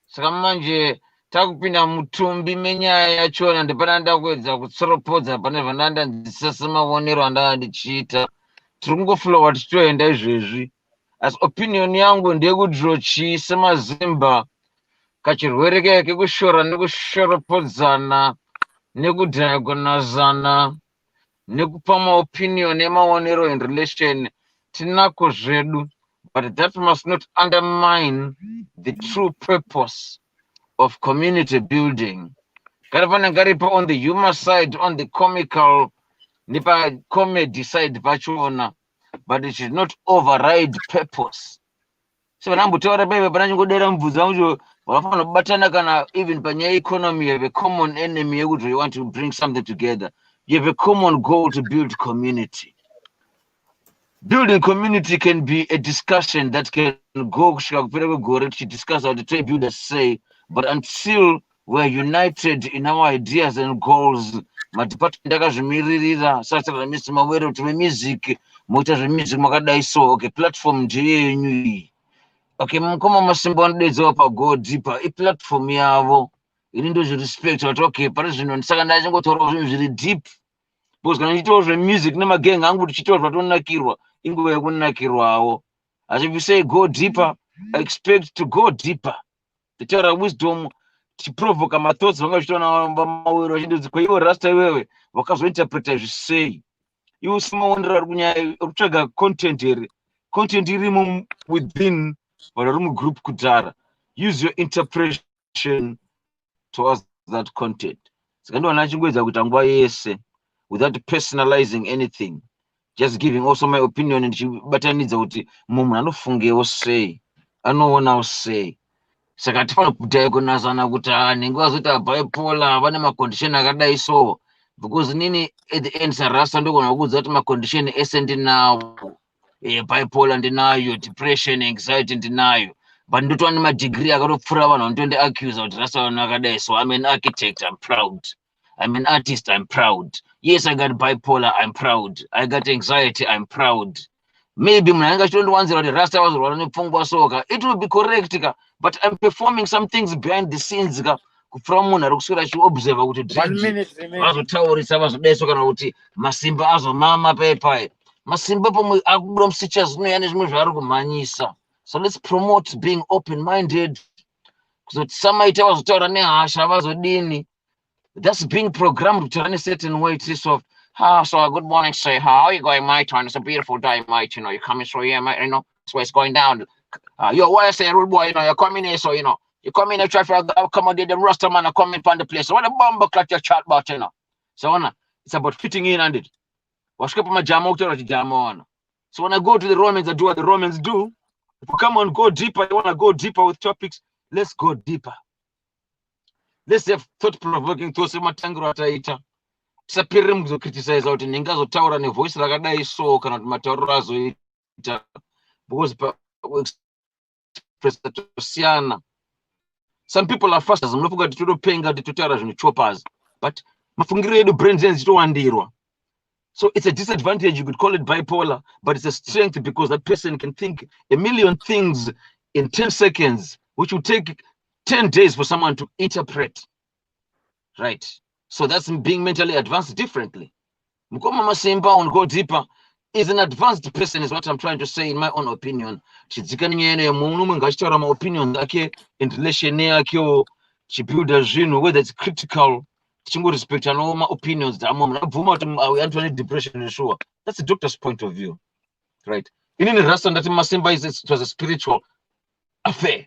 Saka manje takupinda mutumbi menyaya yachona ndepanda kuedza kutsoropodza pane zvandandadzisa semaonero andanga ndichiita. Tiri kungoflowa tichitoenda izvezvi. Asi opinion yangu ndeyekudraw chii semazimba kachirwere kaya kekushora nekushoropodzana nekudhiagonazana nekupa maopinion emaonero in relation tinako zvedu, but that must not undermine the true purpose of community building. Garipa on the humor side, on the comical, nipa comedy side pachona, but it should not override purpose. So when I'm talking about banangodera mvudza ujo wafana kubatana kana even panya economy, you have a common enemy you want to bring something together. You have a common goal to build community. Building community can be a discussion that can go to discuss how to build a say, but until we're united in our ideas and goals, music, moita zvemusic makadai so okay platform ndeyenyu iyi okay mukoma masimba anodedzawo pago deeper iplatform yavo ini ndozvirespect kuti okay pari zvino saka ndachingotaurawo zvinhu zviri deep because kana ndichitawo zvemusic nemagang angu tichitawo zvatonakirwa inguva yekunakirwawo asi if you say go deeper I expect to go deeper tichitaura wisdom tichiprovoka mathoughts vanga vachitaona mawero vachindodzi kwaiwo rasta iwewe wakazointerpreta zvisei iwo simaonera ari kunyaya kutsvaga content here content irimo within vari mugroup kudhara use your interpretation towards that content saka ndivana achingoedza kuita nguva yese without personalizing anything just giving also my opinion ndichibatanidza kuti munhu anofungewo sei anoonawo sei saka hatifana kudhaya kunazana kuti nenge vazoita bipolar vane macondition akadai so because nini at the end sarasta ndogona kukudza kuti macondition ese ndinawo bipolar ndinayo depression anxiety ndinayo but ndotova nemadegree akatopfuura vanhu vanotoende accuse kuti rasta vanhu akadai so I'm an architect I'm proud I'm an artist I'm proud yes I got bipolar I'm proud I got anxiety I'm proud maybe munhu ainge achitondiwanzira kuti rasta vazorwara nepfungwa soka it will be correct ka but I'm performing some things behind the scenes ka kupfuura munhu ari kuswera achiobserva kuti vazotaurisa vazodai so kana kuti masimba azomama paipai masimba pomwe akubuda musicha zvino yani zvimwe zvaari kumhanyisa so let's promote being open-minded kuzoti samaita vazotaura nehasha vazodini that's being programmed to turn a certain way to soft so good morning say how are you going my turn it's a beautiful day mate you know you're coming so yeah mate you know that's where it's going down yo what I say rude boy you know you're coming here so you know you come in and try to accommodate them rasta man come in from the place so what a bomb clock your chat about you know so it's about fitting in and it washuka pamajama kutaura chijama so when I go to the Romans I do what the Romans do if you come on go deeper you want to go deeper with topics let's go deeper let's have thought-provoking thoughts ematangiro ataita tisapirire mukuzocriticize kuti ndinge azotaura nevoice rakadai so kana kuti matauriro azoita because tosiyana some people are fast munofunga kuti totopenga kuti totaura zvinhu choppers but mafungiro edu brain zenzi chitowandirwa so it's a disadvantage you could call it bipolar but it's a strength because that person can think a million things in 10 seconds which would take 10 days for someone to interpret right so that's being mentally advanced differently mukoma masimba on go deeper is an advanced person is what I'm trying to say in my own opinion chidzikani nyaya yemunhu umwe ngachitaura maopinions ake in relation yake chibuilda zvinhu whether it's critical tichingorespect no maopinions damo munabvuma kuti antu depression sure that's the doctor's point of view right inini rasta ndati masimba it was a spiritual affair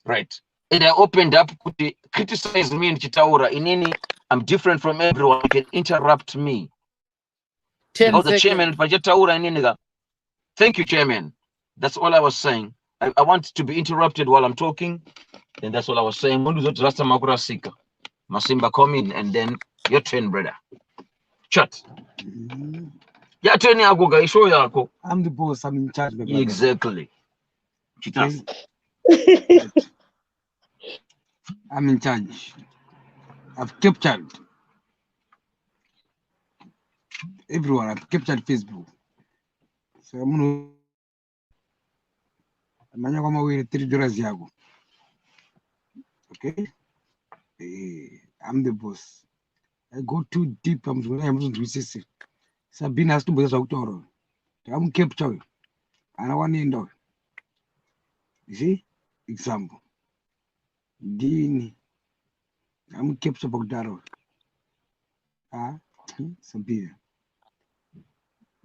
right and I opened up to criticize me ndichitaura inini I'm different from everyone you can interrupt me 10 the chairman pachataura inini thank you chairman that's all I was saying I want to be interrupted while I'm talking and that's all I was saying mundu zoti rasta makurasika masimba come in and then your turn brother chat ya turn yako guys show yako I'm the boss I'm in charge brother. Exactly Chitas. I'm in charge. I've captured everyone. I've captured Facebook. So I'm gonna. I'm going to $3 okay. I'm the boss. I go too deep. I'm going to say. Sabina has to be a I'm captured. And I want to end up. You see? Example. Dini. I'm kept about that. Sabina.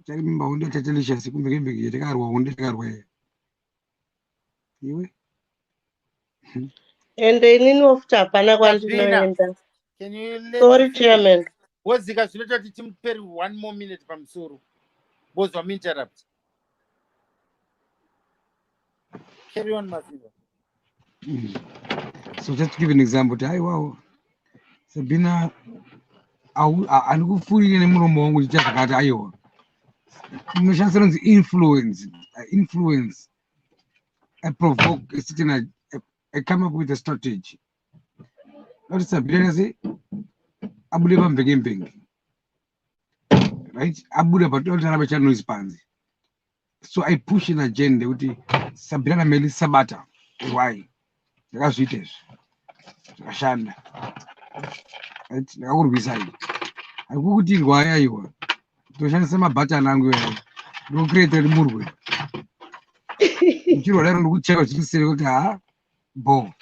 I remember when they tell you she could begin to get a wounded way. You And they need of Chapana can you let sorry, Chairman. What's the guy? Let him pay 1 more minute from Suru. Both of me interrupt. Carry on, Masiva. So just to give an example, wow. Sabina, I go fully in a more with just got Iowa. Influence. I provoke a certain. I come up with a strategy. What is Sabina say? I believe I'm beginning. Right? I believe about all the channel is pansy. So I push in agenda kuti Sabina Meli Sabata. Why? Ndakazviita izvi. Zvakashanda. Right? Ndakakurwisai. Akukuti rwai aiwa. Toshandisa mabhatani angu iwayo. Ndokreata kuti murwe. Chiro daro ndikucheka chichisere kuti bo.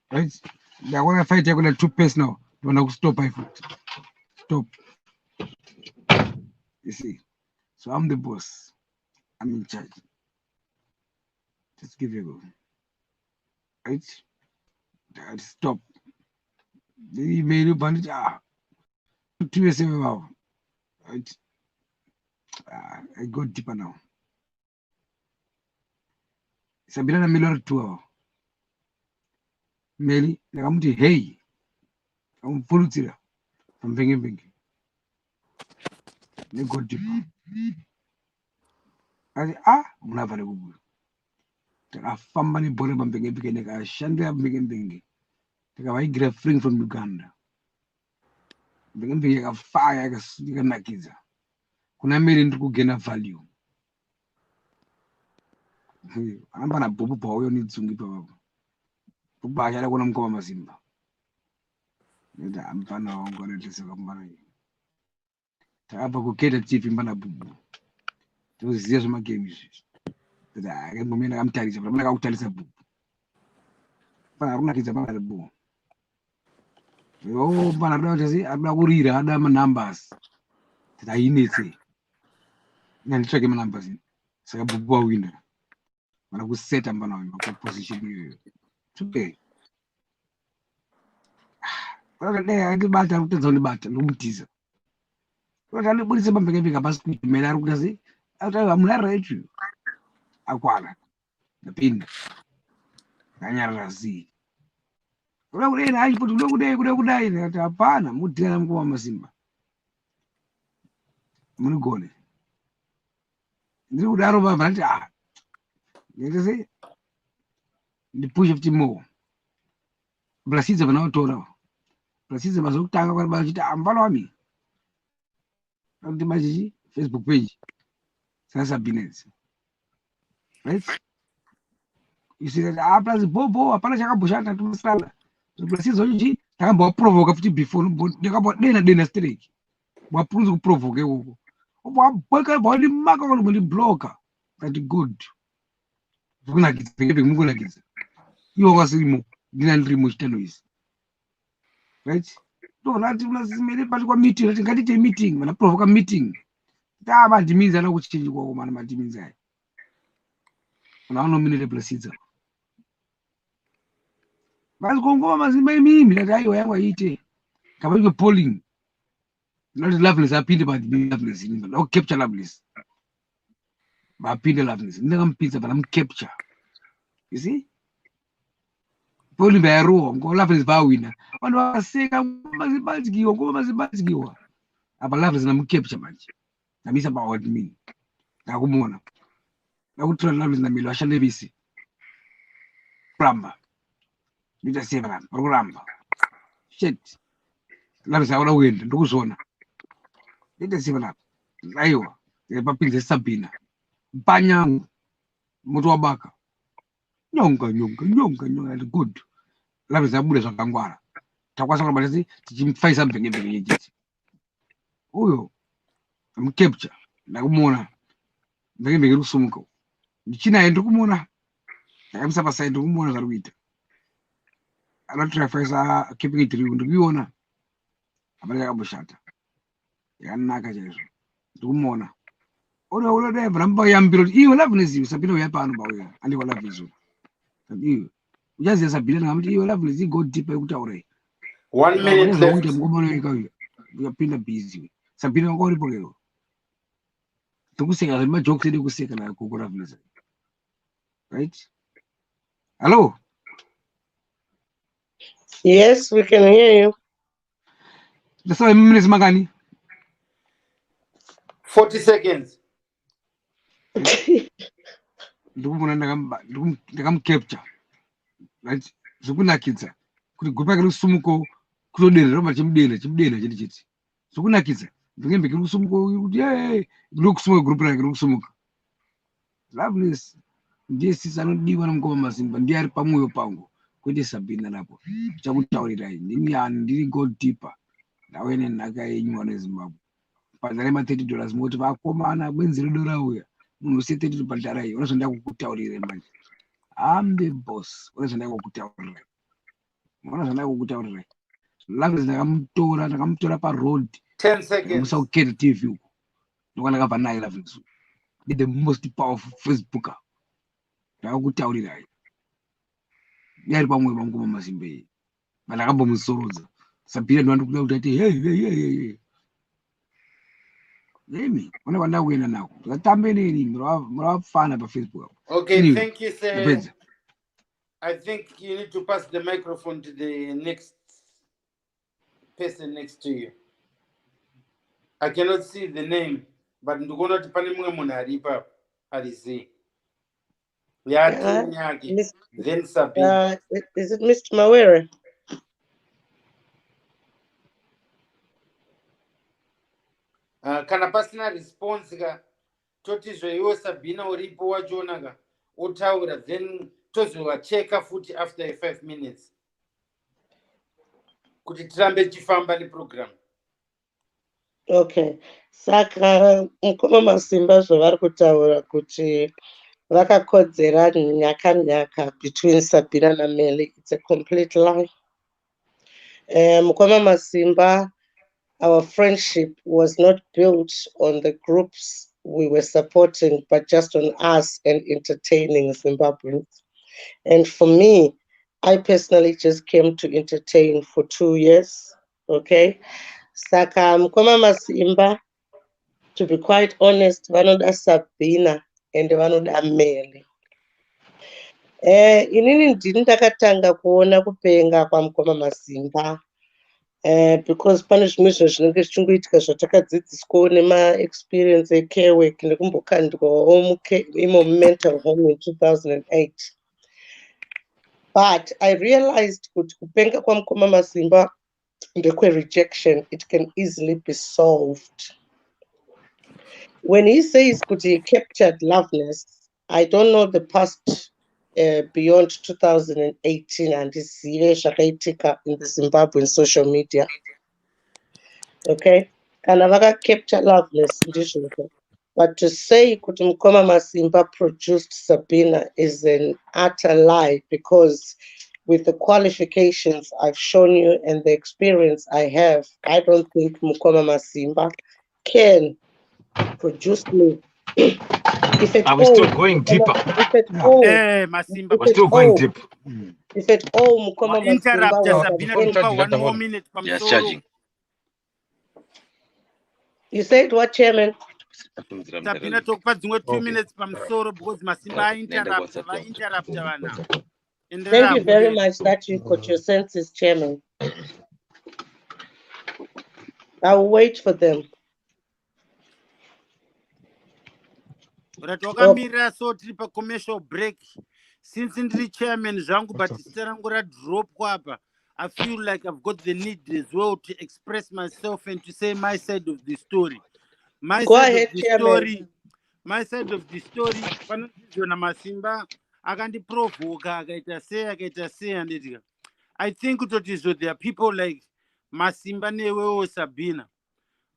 Right? Ndakona fight yako na 2 personal. Ndona kustop ifoot. Stop. You see. So I'm the boss. I'm in charge. Just give you a go. Right? Stop. The email bandit. 2 years ago. Right? I go deeper now. Sabina Miller 2 Meli, I'm to hey. I'm full of I'm big. They go deeper. I say, I'm not very good. I found money born from big. I shan't have big. I get a fling from Uganda. Big a fire, you can make it. When I made into gain value. I'm gonna bobo boy on it soon. Buba yala kuna mkoa mazimba. Nenda mpana wangu anatesa kambana. Hapa kuketa chief mbana bubu. Tuzizia soma games. Tada ngembo mimi nakamtalisa, mimi nakakutalisa bubu. Bana hakuna kitu bana bubu. Yo bana ndo tasi abla kurira ada ma numbers. Tada inetse. Nani chake ma numbers. Saka bubu awina. Mana kuseta mbana wangu kwa position hiyo. Okay. I get back to the battle, Lumtiza. What I put some big basket, Melarugasi. I'm not right you. Aquala, the pin. Kanyara Z. Well, then I put no day, good day at a pana, would tell them go on Masimba. Munugoni. You would over Vanta. You say the push of Timo. Blessings of an auto. Blessings of a Zutanga about it and follow me. On the Maji Facebook page. Sasa Binets. Right? You see that after Bobo, a Panachaka Bushaka to Mustala. The blessings of G, I about provoke before, but they got dinner streak. What proves to provoke? What worker body Marco will blocker. That's good. Gunagis. You always remove, didn't remove Tenois. Right? No, not made a particular meeting. I think a meeting when I provoke a meeting. That about the means I know which change you go, man. My means I. And I nominate a placida. But go as may mean that I ever eat. Come on, polling. Not loveless, I pinned about the loveless, no capture loveless. But I pinned the loveless. Never pizza, but I'm capture. You see? Polling by a row, go loveless by winner. One was saying, I'm Mazibazgi or go Mazibazgi. About loveless and I'm capture match. I miss about what mean. Nagumona. I would try loveless in the middle. I shall never see. Ramba. You just say that. Ramba. Shit. Loveless, I want to win. Do so. It is even up. Iowa, the papin the Sabina. Banyang Mutuabaka. Yonga, good. Love is a Buddha of Kangwara. Tawasa to find something in the ages. Oh, I'm capture. Nagumona. Very big Sumko. China and Dukumona. I'm supposed to Mona Zarwita. I don't try first keeping it to you to be owner. I'm a Bushata. Yanaka Jesu. Dumona. Oh, there, Bramba Yambiro, you love you, Sabino Yapan Boy, and you will love you. You just as a billion, you love you, go deeper with our 1 minute left. We are pin busy. Sabino Goribo. To say, I'm a joke to do second, I could have listened. Right? Hello? Yes, we can hear you. That's why Miss Magani. 40 seconds. Come capture. Right? So good kids. Could go back to Sumuko, could Robert Jim Dale, so good kids. Begin making Sumuko, yay, look small group like Sumuk. Loveless ndiye sisi anodiwa namukoma masimba ndiye ari pamwoyo pangu kwete Sabina napo chakutaurirai ndini ani ndiri gold deeper nawe nenhaka yenyu wana Zimbabwe bhadhara $30 moti vakomana bwenzi redu rauya munhu usiye $30 bhadhara iyi unozonda kukutaurirai manje I'm the boss unozonda kukutaurirai Loveless ndakamutora paroad 10 seconds. ndamusaukera TV uko ndokandakabva naye Loveless the most powerful Facebooker ndakakutaurirai yari pamwe pangu pamasimba iyi vandakabomusorodza Sabina ndovandikuda kuti ati hey Amy ona vandakuenda nako tikatambe neni muravafana paFacebook. Okay, Anyway, thank you, sir. ndapedza. I think you need to pass the microphone to the next person next to you. I cannot see the name, but ndikuona kuti pane mumwe munhu ari ipapo arizi. Then Sabina. Is it Mr. Mawere? Kana pasina response ka toti zvoiwo Sabina uripo wachiona ka utaura then tozovacheka futi after 5 minutes kuti tirambe tichifamba neprogram. Okay, saka mukoma masimba zvavari kutaura kuti vakakodzera nyaka between Sabina naMeli. It's a complete lie. Mukoma masimba, our friendship was not built on the groups we were supporting, but just on us and entertaining Zimbabweans. And for me, I personally just came to entertain for 2 years. Okay, saka mukoma masimba, to be quite honest, vanoda Sabina and vanoda Meli. Inini ndini ndakatanga kuona kupenga kwamukoma masimba because pane zvimwe zvinhu zvinenge zvichingoitika zvatakadzidziswawo nemaexperience ecare work nekumbokandwawo imo mental home in 2008. But I realized kuti kupenga kwamukoma masimba ndekwe-rejection, it can easily be solved. When he says kuti he captured Loveless, I don't know the past beyond 2018 and izive zvakaitika in the Zimbabwean social media. Okay, kana vakacapture Loveless ndizvozvo. But to say kuti mukoma masimba produced Sabina is an utter lie, because with the qualifications I've shown you and the experience I have, I don't think mukoma masimba can produce me. Are we still going deeper? Masimba. We're still going deep. If at all mukoma masimba Interrupt was Sabina an for 1 more minute. Just charging. You said what, Chairman? Sabina talk for 2 minutes pamsoro because Masimba interrupt vana. Thank you very much that you got your senses, Chairman. I'll wait for them. Ratokamira so tiri pa commercial break. Since ndiri chairman zvangu but starangu ra drop kwapa, I feel like I've got the need as well to express myself and to say my side of the story. Go ahead, Chairman. My side of the story, panozviona Masimba akandiprovoka akaita sei anditika. I think kutoti there are people like Masimba newewo Sabina.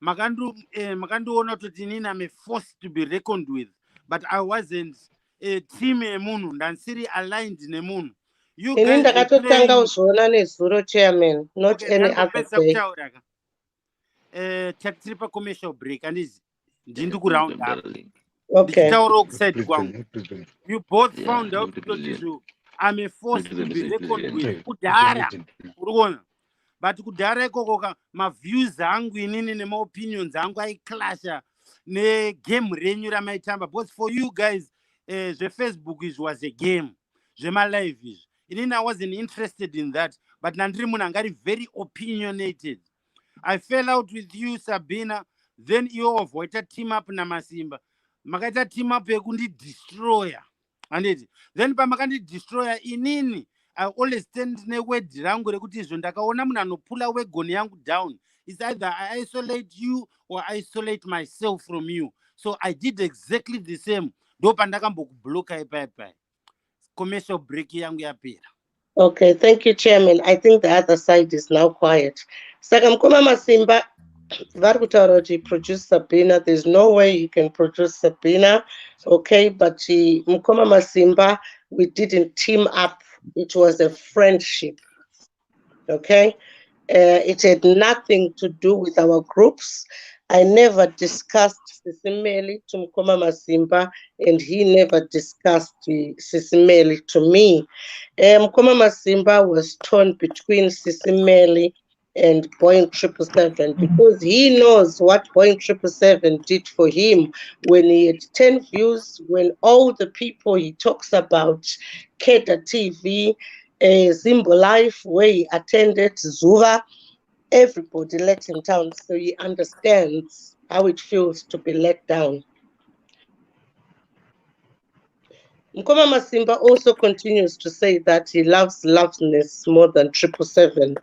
Makandiona kuti inini I'm forced to be reckoned with, but I wasn't a team emunhu, ndansiri aligned nemunhu. You guys ndakatotanga uzviona nezuro, Chairman, not any other day. Tiri pa commercial break andizi ndindi kuround up. Okay. You both found out that I'm forced to be reckoned with. Kudara. But kudara ikoko ma-views angu inini nema-opinions angu aiklasha ne-game renyu ramaitamba. But for you guys, Facebook was a game. Zvema-live izvi. Inini I wasn't interested in that. But nandiri munhu angari very opinionated. I fell out with you, Sabina. Then you avoided team up na Masimba. Makaita team up yekundi destroyer. And then pamakandi destroyer inini, I always stand neword rangu rekuti izvo ndakaona munhu anopula wagon yangu down. It's either I isolate you or I isolate myself from you. So I did exactly the same. ndo pandakambokubloka ipaipai commercial break yangu yapera. Okay, thank you, Chairman. I think the other side is now quiet. Saka Mkoma Masimba, vari kutaura kuti produce Sabina. There's no way you can produce Sabina, okay? But Mkoma Masimba, we didn't team up. It was a friendship, okay? It had nothing to do with our groups. I never discussed Sisimeli to Mkoma Masimba, and he never discussed Sisimeli to me. Mkoma Masimba was torn between Sisimeli and Boeing 777 because he knows what Boeing 777 did for him when he had 10 views, when all the people he talks about, Keda TV, Zimbo Life, where he attended, Zuva, everybody let him down, so he understands how it feels to be let down. Mkoma Masimba also continues to say that he loves Loveness more than 777.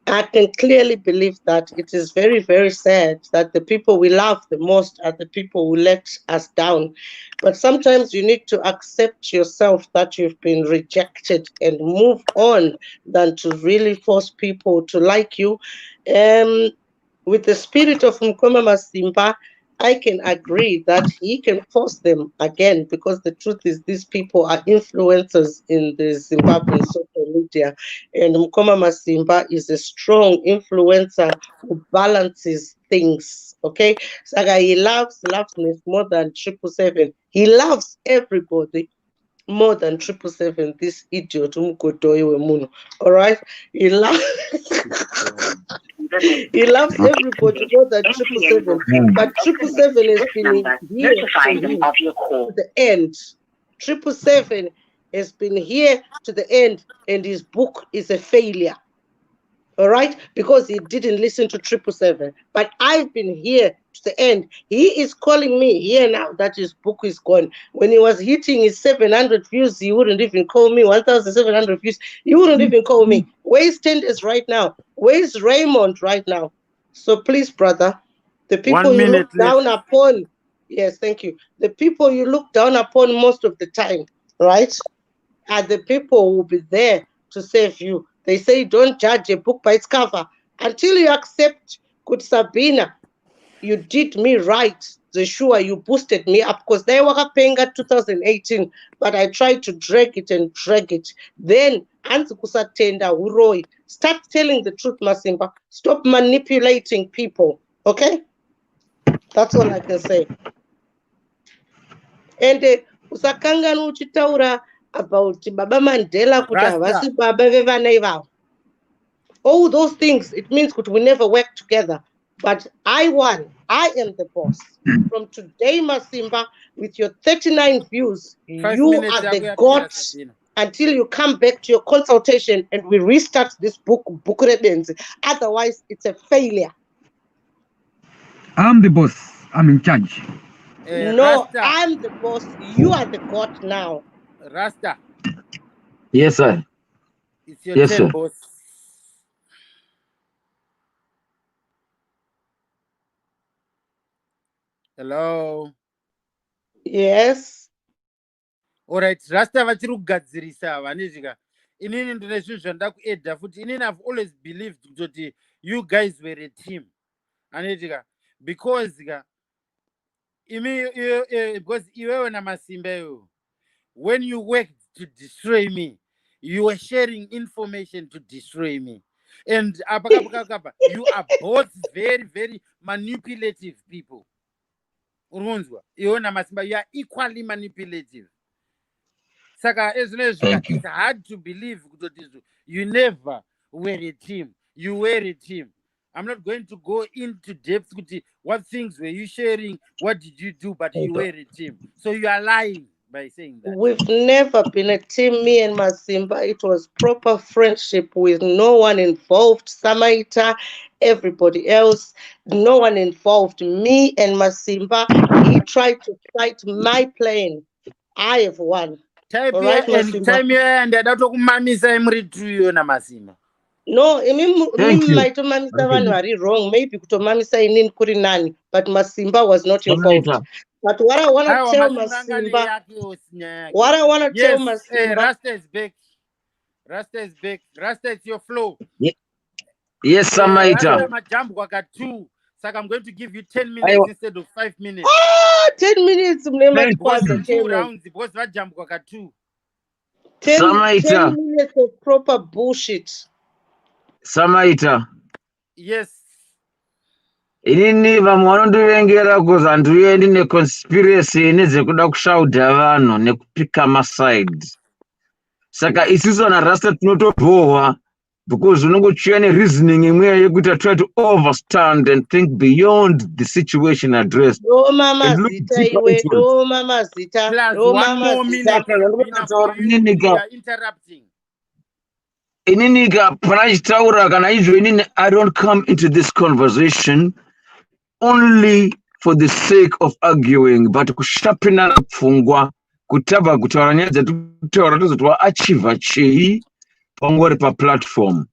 I can clearly believe that. It is very, very sad that the people we love the most are the people who let us down. But sometimes you need to accept yourself that you've been rejected and move on than to really force people to like you. With the spirit of Mkoma Masimba, I can agree that he can force them again, because the truth is these people are influencers in the Zimbabwean social media, and Mkoma Masimba is a strong influencer who balances things, okay? So he loves Loveness more than 777. He loves everybody more than 777, this idiot all right? He loves he loves everybody more than 777, but 777 has been here for him to the end. 777 has been here to the end, and his book is a failure. All right, because he didn't listen to 777. But I've been here to the end. He is calling me here now that his book is gone. When he was hitting his 700 views, he wouldn't even call me. 1,700 views, he wouldn't even call me. Where's Tenders right now? Where's Raymond right now? So please, brother, the people you look down upon, yes, thank you. The people you look down upon most of the time, right, are the people who will be there to save you. They say don't judge a book by its cover. Until you accept, good Sabina, you did me right. The sure you boosted me up, because they were paying at 2018, but I tried to drag it and drag it. Then Anzukusa Tenda Uroi, start telling the truth, Masimba. Stop manipulating people. Okay? That's all I can say. And usakangana uchitaura about Baba Mandela kuti havasi baba vevana ivavo. All those things, it means we never work together. But I won. I am the boss. From today, Masimba, with your 39 views, you are the gods until you come back to your consultation and we restart this book, Bukurebenzi. Otherwise, it's a failure. I'm the boss. I'm in charge. No, Rasta. I'm the boss. You are the god now. Rasta. Yes, sir. It's your turn, boss. Hello. Yes. All right. Rasta vachiri kugadzirisa vanezvika. Inini ndine zvinhu zvandaku kuedha futi. Inini I've always believed kuti you guys were a team. Anezvika. Because because iwewe naMasimba iwewe, when you worked to destroy me, you were sharing information to destroy me. And you are both very, very manipulative people. You are equally manipulative. Saka, it's hard to believe you never were a team. You were a team. I'm not going to go into depth with what things were you sharing, what did you do, but you were a team. So you are lying by saying that. We've never been a team, me and Masimba. It was proper friendship with no one involved. Samaita, everybody else, no one involved. Me and Masimba, he tried to fight my plane. I have won. All right, Masimba? Time here and I don't mamisa to you, Masimba. No, imi Thank you. maitomamisa vanhu vari wrong, maybe kutomamisa inini kuri nani, but Masimba was not involved. But what I want to tell Masimba, what I want to tell Masimba, Rasta is back. Rasta is back. Rasta, it's your flow. Yes, Samaita. Rasta jump waka 2. So I'm going to give you 10 minutes instead of 5 minutes. 10 minutes. Because 2 rounds, because that jump waka 2. 10 minutes of proper bullshit. Samaita. Yes. Inini vamwe vanondivengera kuzi handiendi neconspiracy nedzekuda kushaudha vanhu nekupika maside. Saka isusu vanarasta tinotobohwa because unongochiya nereasoning imweya yekuti try to overstand and think beyond the situation addressed. Do mama zita iwe, do mama zita, do mama zita. Interrupting. Ininika panachitaura kana izvo inini I don't come into this conversation only for the sake of arguing, but kusharpena pfungwa kutava kutaura nyaya dzatitaura tozoti waachiva chei pangori paplatform.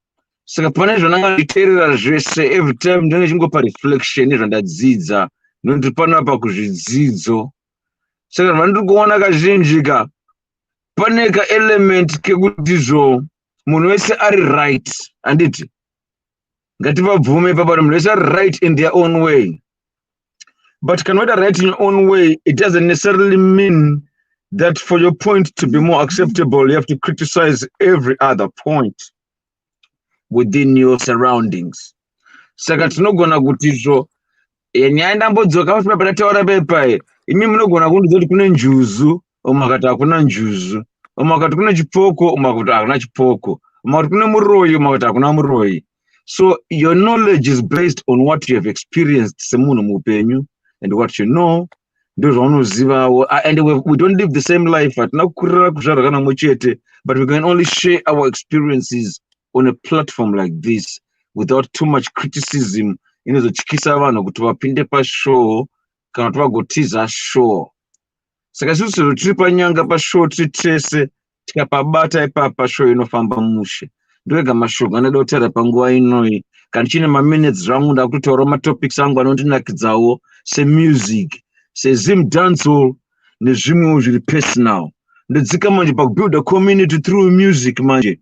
Saka pane zvandanga nditeerera zvese every time ndinenge chingopa reflection nezvandadzidza noti panapa kuzvidzidzo. Saka vandiri kuona kazhinjika pane ka element kekutizvo munhu wese ari right, handiti ngativabvume papa munhu wese ari right in their own way. But can waita right in your own way, it doesn't necessarily mean that for your point to be more acceptable, you have to criticize every other point within your surroundings. Saka tinogona kutizvo nyaya ndambodzoka pasi patataura pepa imi munogona kundizoti kune njuzu umakati hakuna njuzu, umakati kune chipoko umakati hakuna chipoko, umakati kune muroyi umakati hakuna muroyi. So your knowledge is based on what you have experienced semunhu muupenyu and what you know ndozvaunozivawo, and we don't live the same life. Hatina kukurira kuzvarwa kana mumwe chete, but we can only share our experiences on a platform like this without too much criticism inozotyisa vanhu kuti vapinde pashow kana kuti vagotiza show. Saka isusu sezvo tiri panyanga pashow tiri tese tikapabata ipapa show inofamba mushe. Ndoega mashoko anoda kutaura panguva inoi kana chine maminutes zvangu ndakutotaura matopics angu anondinakidzawo semusic, sezim dancehall nezvimwewo zviri personal. Ndodzika manje pakubuild a community through music manje.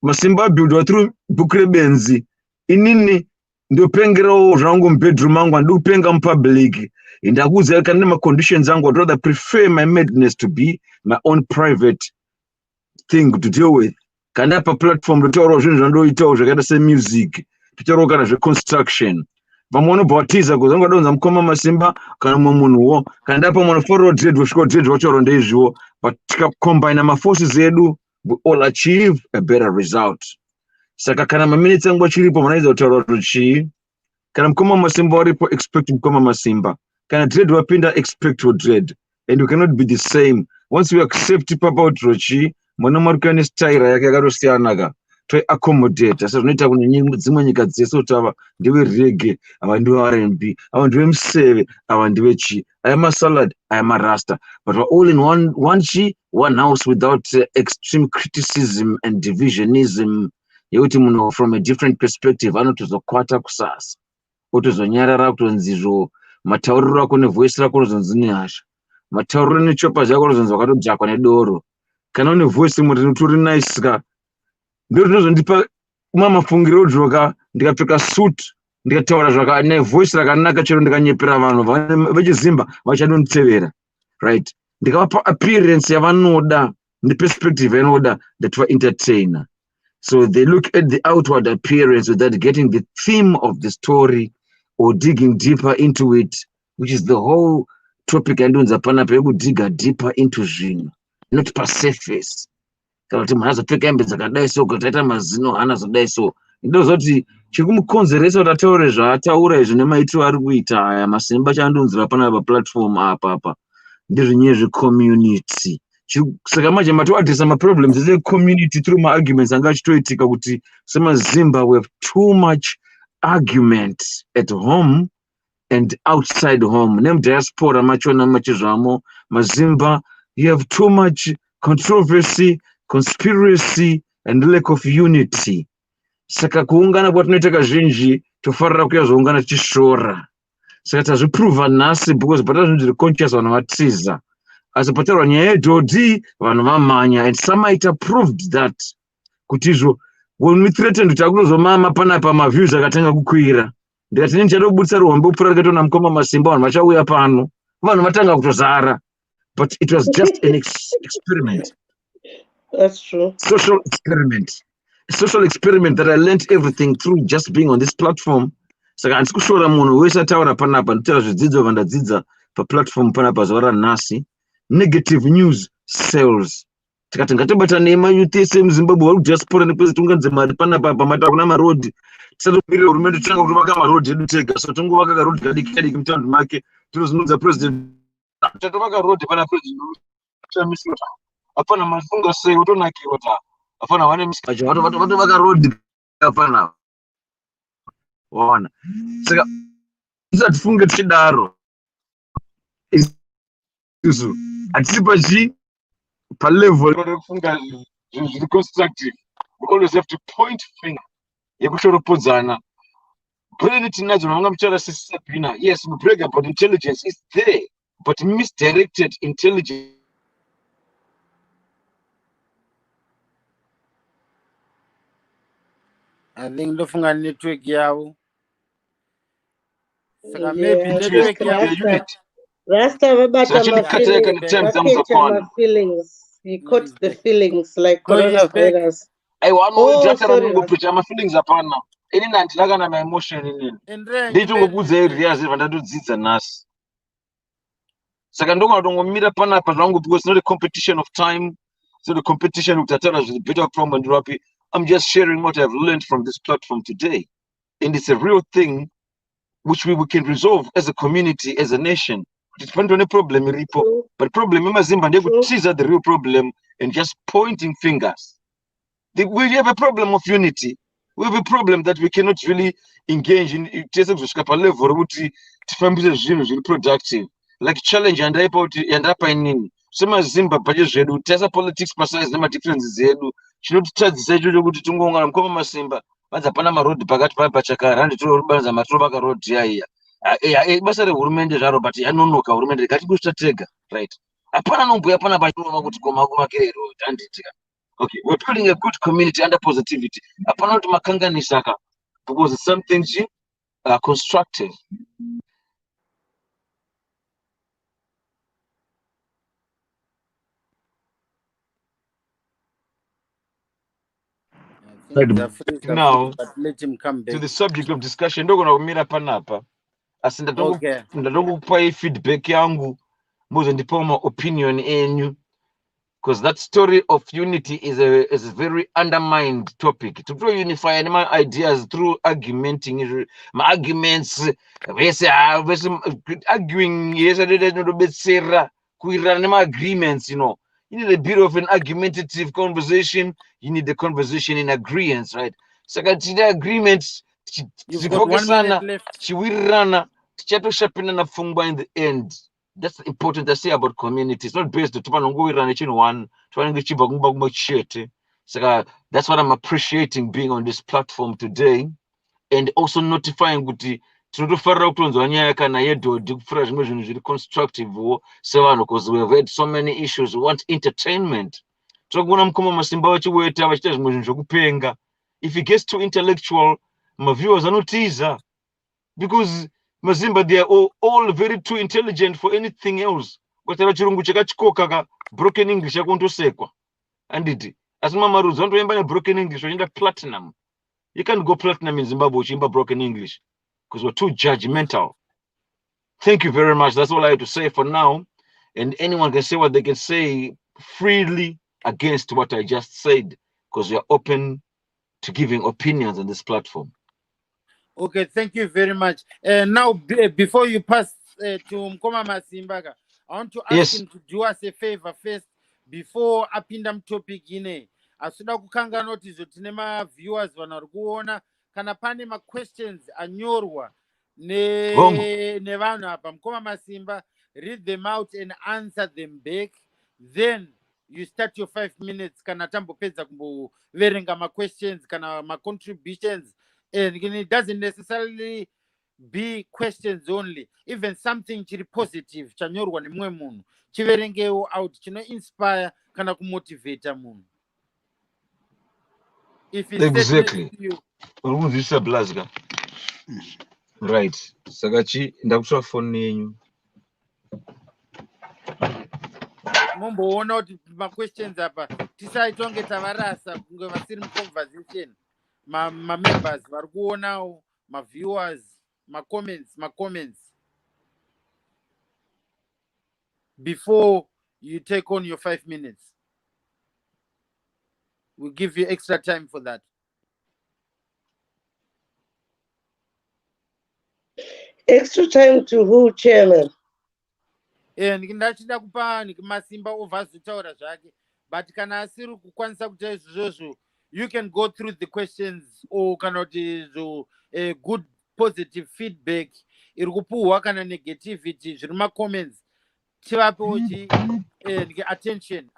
Masimba abuildwa through book rebenzi. Inini ndopengerawo zvangu mubedroom angu handikupenga mupublic. Ndakuudza kana nema conditions angu I'd rather prefer my madness to be my own private thing to deal with. Kana pa platform ndotaurawo zvinhu zvandoitawo zvakaita semusic, totaurawo kana zveconstruction. Vamwe vanobhatiza kuti vangadonza mukoma Masimba kana mumwe munhuwo, kana ndapa mwana follow dread vosvika dread vachauro ndeizviwo, but tikacombine maforces edu we all achieve a better result. Saka kana maminutes angu achiripo manaidza kutaura kuti chii, kana mukoma Masimba waripo expect mukoma Masimba, kana dread wapinda expect for dread, and we cannot be the same. Once we accept papa kuti rochi mwana marika nestaira yake yakatosiyanaka to accommodate. Sasa zvinoita kune dzimwe nyika dzese kuti ava ndiwe reggae, ava ndiwe R&B, ava ndiwe museve, ava ndiwe chi, I am a salad, I am a rasta, but we're all in one chi, one house without extreme criticism and divisionism. Yekuti munhu from a different perspective anotozokwata kusasa, otozonyarara kutonzizvo matauriro ako nevoice rako rozonzi nehasha, matauriro nechopa zvako rozonzi wakatojakwa nedoro, kana une voice muri utori nice ka ndo zvinozondipa mafungiro odzoka ndikapfeka suit ndikataura zvaka ne voice rakanaka chero ndikanyepera vanhu vechizimba vachadonditevera, right? Ndikavapa appearance yavanoda neperspective yanoda that we entertain. So they look at the outward appearance without getting the theme of the story or digging deeper into it, which is the whole topic andonza panapa yekudiga deeper into zvinhu, not per surface. Kana kuti munhu azopfeka hembe dzakadai so kuti aita mazino hana zodai so, ndozoti chikumukonzeresa kuti ataure zvaataura izvi nemaitiro ari kuita aya Masimba chandonzira panapa platform apa ndezvenyaya zvecommunity. Saka manje matoadresa maproblems ecommunity through maarguments anga achitoitika kuti seMazimba we have too much argument at home and outside home. Diaspora machona machizvamo Mazimba, you have too much controversy, conspiracy, and lack of unity. Saka kuungana kwatinoita kazhinji tofarira kuyazoungana tichishora. Saka tazviprova nhasi because patara zvinhu zviri conscious vanhu vatiza. Asi patarwa nyaya yedhodhi vanhu vamanya, and some might have proved that kuti izvo when we threatened kuti akunozomama panapa maviews akatanga kukwira. Ndikati inini ndichada kubudisa ruhombe upfuura rakaitona Mukoma Masimba vanhu vachauya pano. Vanhu vatanga kutozara. But it was just an experiment. That's true. Social experiment. A social experiment that I learned everything through just being on this platform. Saka handisi kushora munhu wese ataura panapa nditera zvidzidzo vandadzidza paplatform panapa zuva ranhasi. Negative news sells. Tikati ngatibatanei mayouth ese muZimbabwe vari kudiaspora nekwese tunganze mari panapa pamataura kuna marodhi. Tisatomira hurumende totanga kuvaka marodhi edu tega. So tongovaka karodhi kadiki kadiki mutaundi make. Tinozvinudza president. Tatovaka rodhi pana president. Hapana mafunga sei utonakirwa ta. Hapana vane miskacho vatovaka rodhi hapana. Waona. Saka tisati tifunge tichidaro. Isusu hatisi pachi palevel rekufunga zvinhu zviri constructive. We always have to point finger yekushoropodzana. Brain tinadzo vanga muchara Sabina. Yes, we brag about intelligence is there, but misdirected intelligence. I think ndofunga network yavo. Saka Yeah, maybe I network think yavo. Rasta vabata Saka feelings. He caught the feelings like No, he's back. coronavirus. I want to sorry, preach my feelings upon now. Any nandilaga na my emotion in. Ndichongokudza iriya zve vandatodzidza nhasi. Saka ndongomira panapa zvangu because it's not a competition of time. It's not a competition with Tatara with the better from and Rapi. I'm just sharing what I've learned from this platform today. And it's a real thing which we can resolve as a community, as a nation. It depends on a problem, but problem in Mazimba, they would seize the real problem and just pointing fingers. We have a problem of unity. We have a problem that we cannot really engage in level productive. Like challenge and up in some Zimba Pajedu, Tessa politics besides the differences. She not touch the Zedu to Tungo and Koma Masimba, but the Panama Road, Pagat Pachaka, and the two urbans and Matrobaga Road, it must have a woman, the Jarobati, and no woman, the Katibusta Tega, right? A Panama Puyapana by Komagumaki Road, and okay, we're building a good community under positivity. Upon Makanga Nisaka, because some things are constructive. Now, let him come back to the subject of discussion, don't go to Panapa. As in the don't pay feedback yangu, more than the former opinion in you. Because that story of unity is a very undermined topic. To try unify my ideas through argumenting, my arguments, arguing, yes, I didn't know bit Sarah, agreements, you know. You need a bit of an argumentative conversation. You need the conversation in agreement, right? So the agreements, You've got 1 minute left. In the end. That's important to say about community. It's not based on one. So that's what I'm appreciating being on this platform today, and also notifying Guti to constructive because we have had so many issues. We want entertainment. If it gets too intellectual, my viewers are not teaser because Mazimba, they are all very too intelligent for anything else. Broken English, and it as Mama Rose, don't broken English, or platinum. You can't go platinum in Zimbabwe, broken English, because we're too judgmental. Thank you very much. That's all I have to say for now. And anyone can say what they can say freely against what I just said, because we are open to giving opinions on this platform. Okay, thank you very much. Now, before you pass to Mkoma Masimbaga, I want to ask him to do us a favor first before apindam topic ine. Asuda kukanga notice tinema viewers vanarikuona kana pane ma questions anyorwa ne vana apa Mkoma Masimba, read them out and answer them back. Then you start your 5 minutes kana tambopedza kumboverenga ma-questions kana ma-contributions, and it doesn't necessarily be questions only, even something chiri positive chanyorwa nemumwe munhu chiverengewo out chinoinspire kana kumotivata munhu. If it's exactly you uri kunzwisisa blazka right. Saka ndakutora foni yenyu momboona kuti ma-questions apa tisaita kunge tavarasa kunge vasiri muconversation. Ma-members vari kuonawo, ma-viewers, ma-comments before you take on your 5 minutes. We'll give you extra time for that. Extra time to who, Chairman? Ndachida kupa Masimba ovhazotaura zvake, but kana asiri kukwanisa kuita izvozvo, you can go through the questions or kana kuti good positive feedback iri kupuhwa kana negativity zviri ma-comments tivapewo attention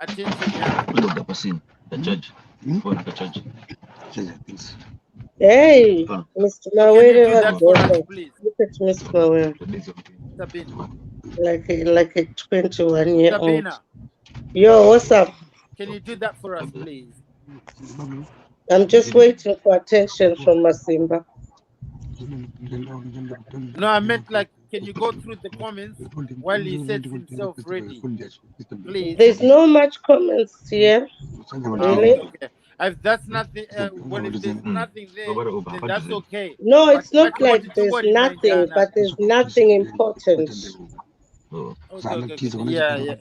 Hey, Mr. Mawere, that for us, please? Look at Mr. Mawere. Sabina. Like a 21-year-old. Sabina. Yo, what's up? Can you do that for us, please? I'm just waiting for attention from Masimba. No, I meant like, can you go through the comments while he sets himself ready? Please. There's no much comments here. Really? Okay. If that's nothing, if there's nothing there, then that's okay. No, it's not like there's nothing, but there's nothing important. Okay. Yeah.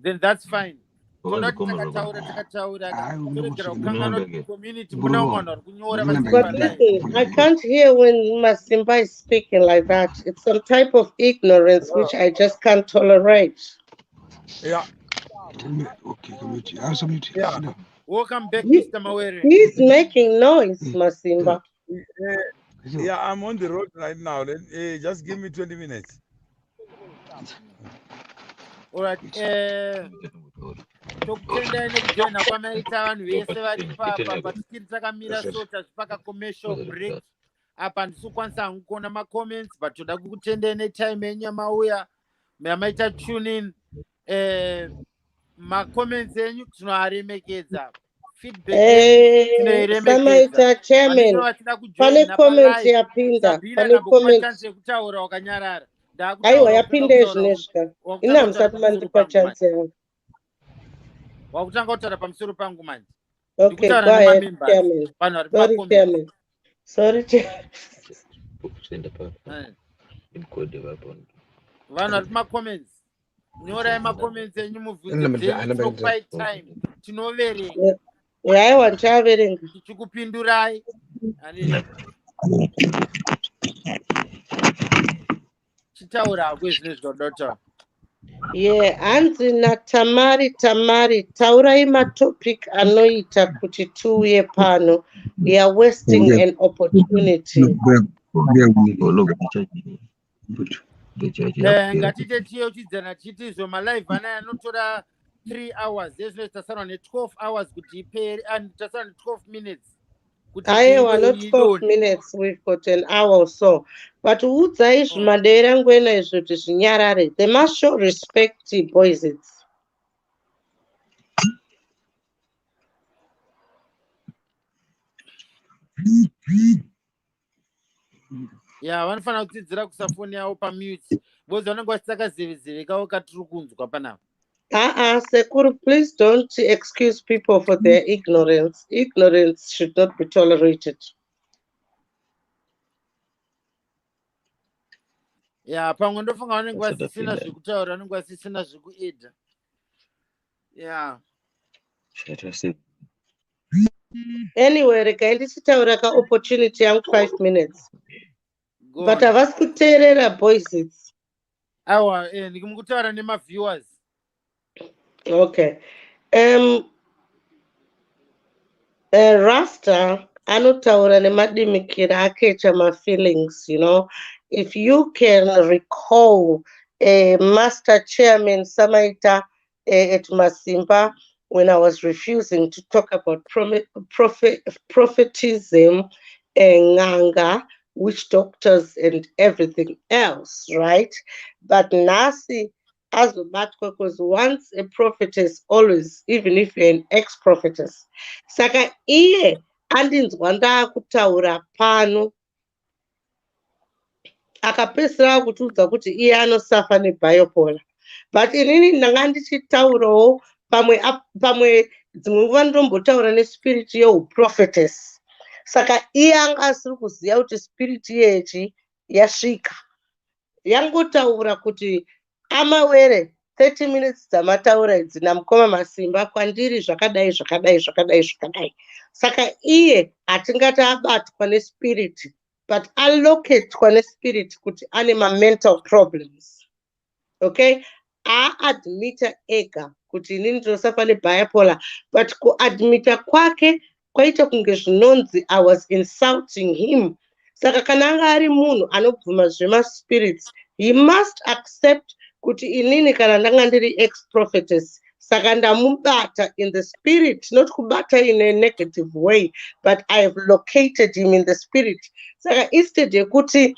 Then that's fine. But listen, I can't hear when Masimba is speaking like that. It's some type of ignorance which I just can't tolerate. Yeah. Welcome back, Mr. Mawere. He's making noise, Masimba. Yeah, I'm on the road right now. Just give me 20 minutes. All right. Tokutendai nekujoina kwamaita vanhu vese vari papa patikiri takamira so tasvipaka commercial break apa handisi kukwanisa hangu kuona macomments but toda kukutendai netime yenyu yamauya yamaita tune in. Macomments enyu tinoaremekedza, feedback Samaita chairman, pane comment yapinda, pane comment yekutaura wakanyarara. Aiwa yapinda ezvinezvika. Ina musati mandipa chance yangu. Wakutanga kutaura pamusoro pangu manje. Okay, go ahead, chairman. Sorry, chairman. Vanhu vari kuma-comments. Nyorai ma-comments enyu mubvunze dzenyu tinokupai time. Tinoverenga. Aiwa ndichaverenga. Tichikupindurai. Chitaura kwezvino zvodotaura. Hanzi naTamari taurai matopic anoita kuti tiuye pano. We are wasting an opportunity. Ngatite tiyeuchidzana chiti izvo malive anaya anotora 3 hours ezvino tasarwa ne12 hours kuti ipere and tasarwa ne12 minutes. Aiwa, not 12 minutes, we've got an hour or so. But udzai zvimadera ngwena izvo kuti zvinyarare. They must show respect to boys. Yeah, vanofanira kudzidzira kusafoni yavo pamute. Bozi vanenge vachitakazevezevekawo katiri kunzwa panapa. Sekuru, please don't excuse people for their ignorance. Ignorance should not be tolerated. Yeah, pamwe ndofunga vanenge vasisina zvekutaura, vanenge vasisina zvekuedha. Yeah. Anyway, regai ndichitaura ka opportunity yangu 5 minutes. But havasi kuteerera boys. Awa, ndikutaura nema-viewers. Okay. Rasta anotaura nemadimikira ake chama-feelings, you know. If you can recall Master Chairman Samaita at Masimba, when I was refusing to talk about prophetism and nganga, witch doctors and everything else, right? But nasi azobatwa, because once a prophetess, always, even if you're an ex-prophetess. Saka iye andinzwa ndakutaura pano akapedzisira kutiudza kuti iye anosafa nebiopolar, but inini ndanga ndichitaurawo pamwe dzimwe nguva ndombotaura nespirit yeuprophetess. Saka iye anga asiri kuziva kuti spirit yechi yasvika, yangotaura kuti amawere 30 minutes dzamataura idzi namukoma Masimba kwandiri zvakadai zvakadai zvakadai zvakadai. Saka iye hatingati abatwa nespirit, but allocatedwa nespirit kuti ane ma-mental problems. Okay? Aadmita ega kuti inini ndinosafa nebipolar, but kuadmita kwake kwaita kunge zvinonzi I was insulting him. Saka kana anga ari munhu anobvuma zvema-spirits, he must accept kuti inini kana ndanga ndiri ex-prophetess, saka ndamubata in the spirit, not kubata in a negative way, but I have located him in the spirit. Saka instead yekuti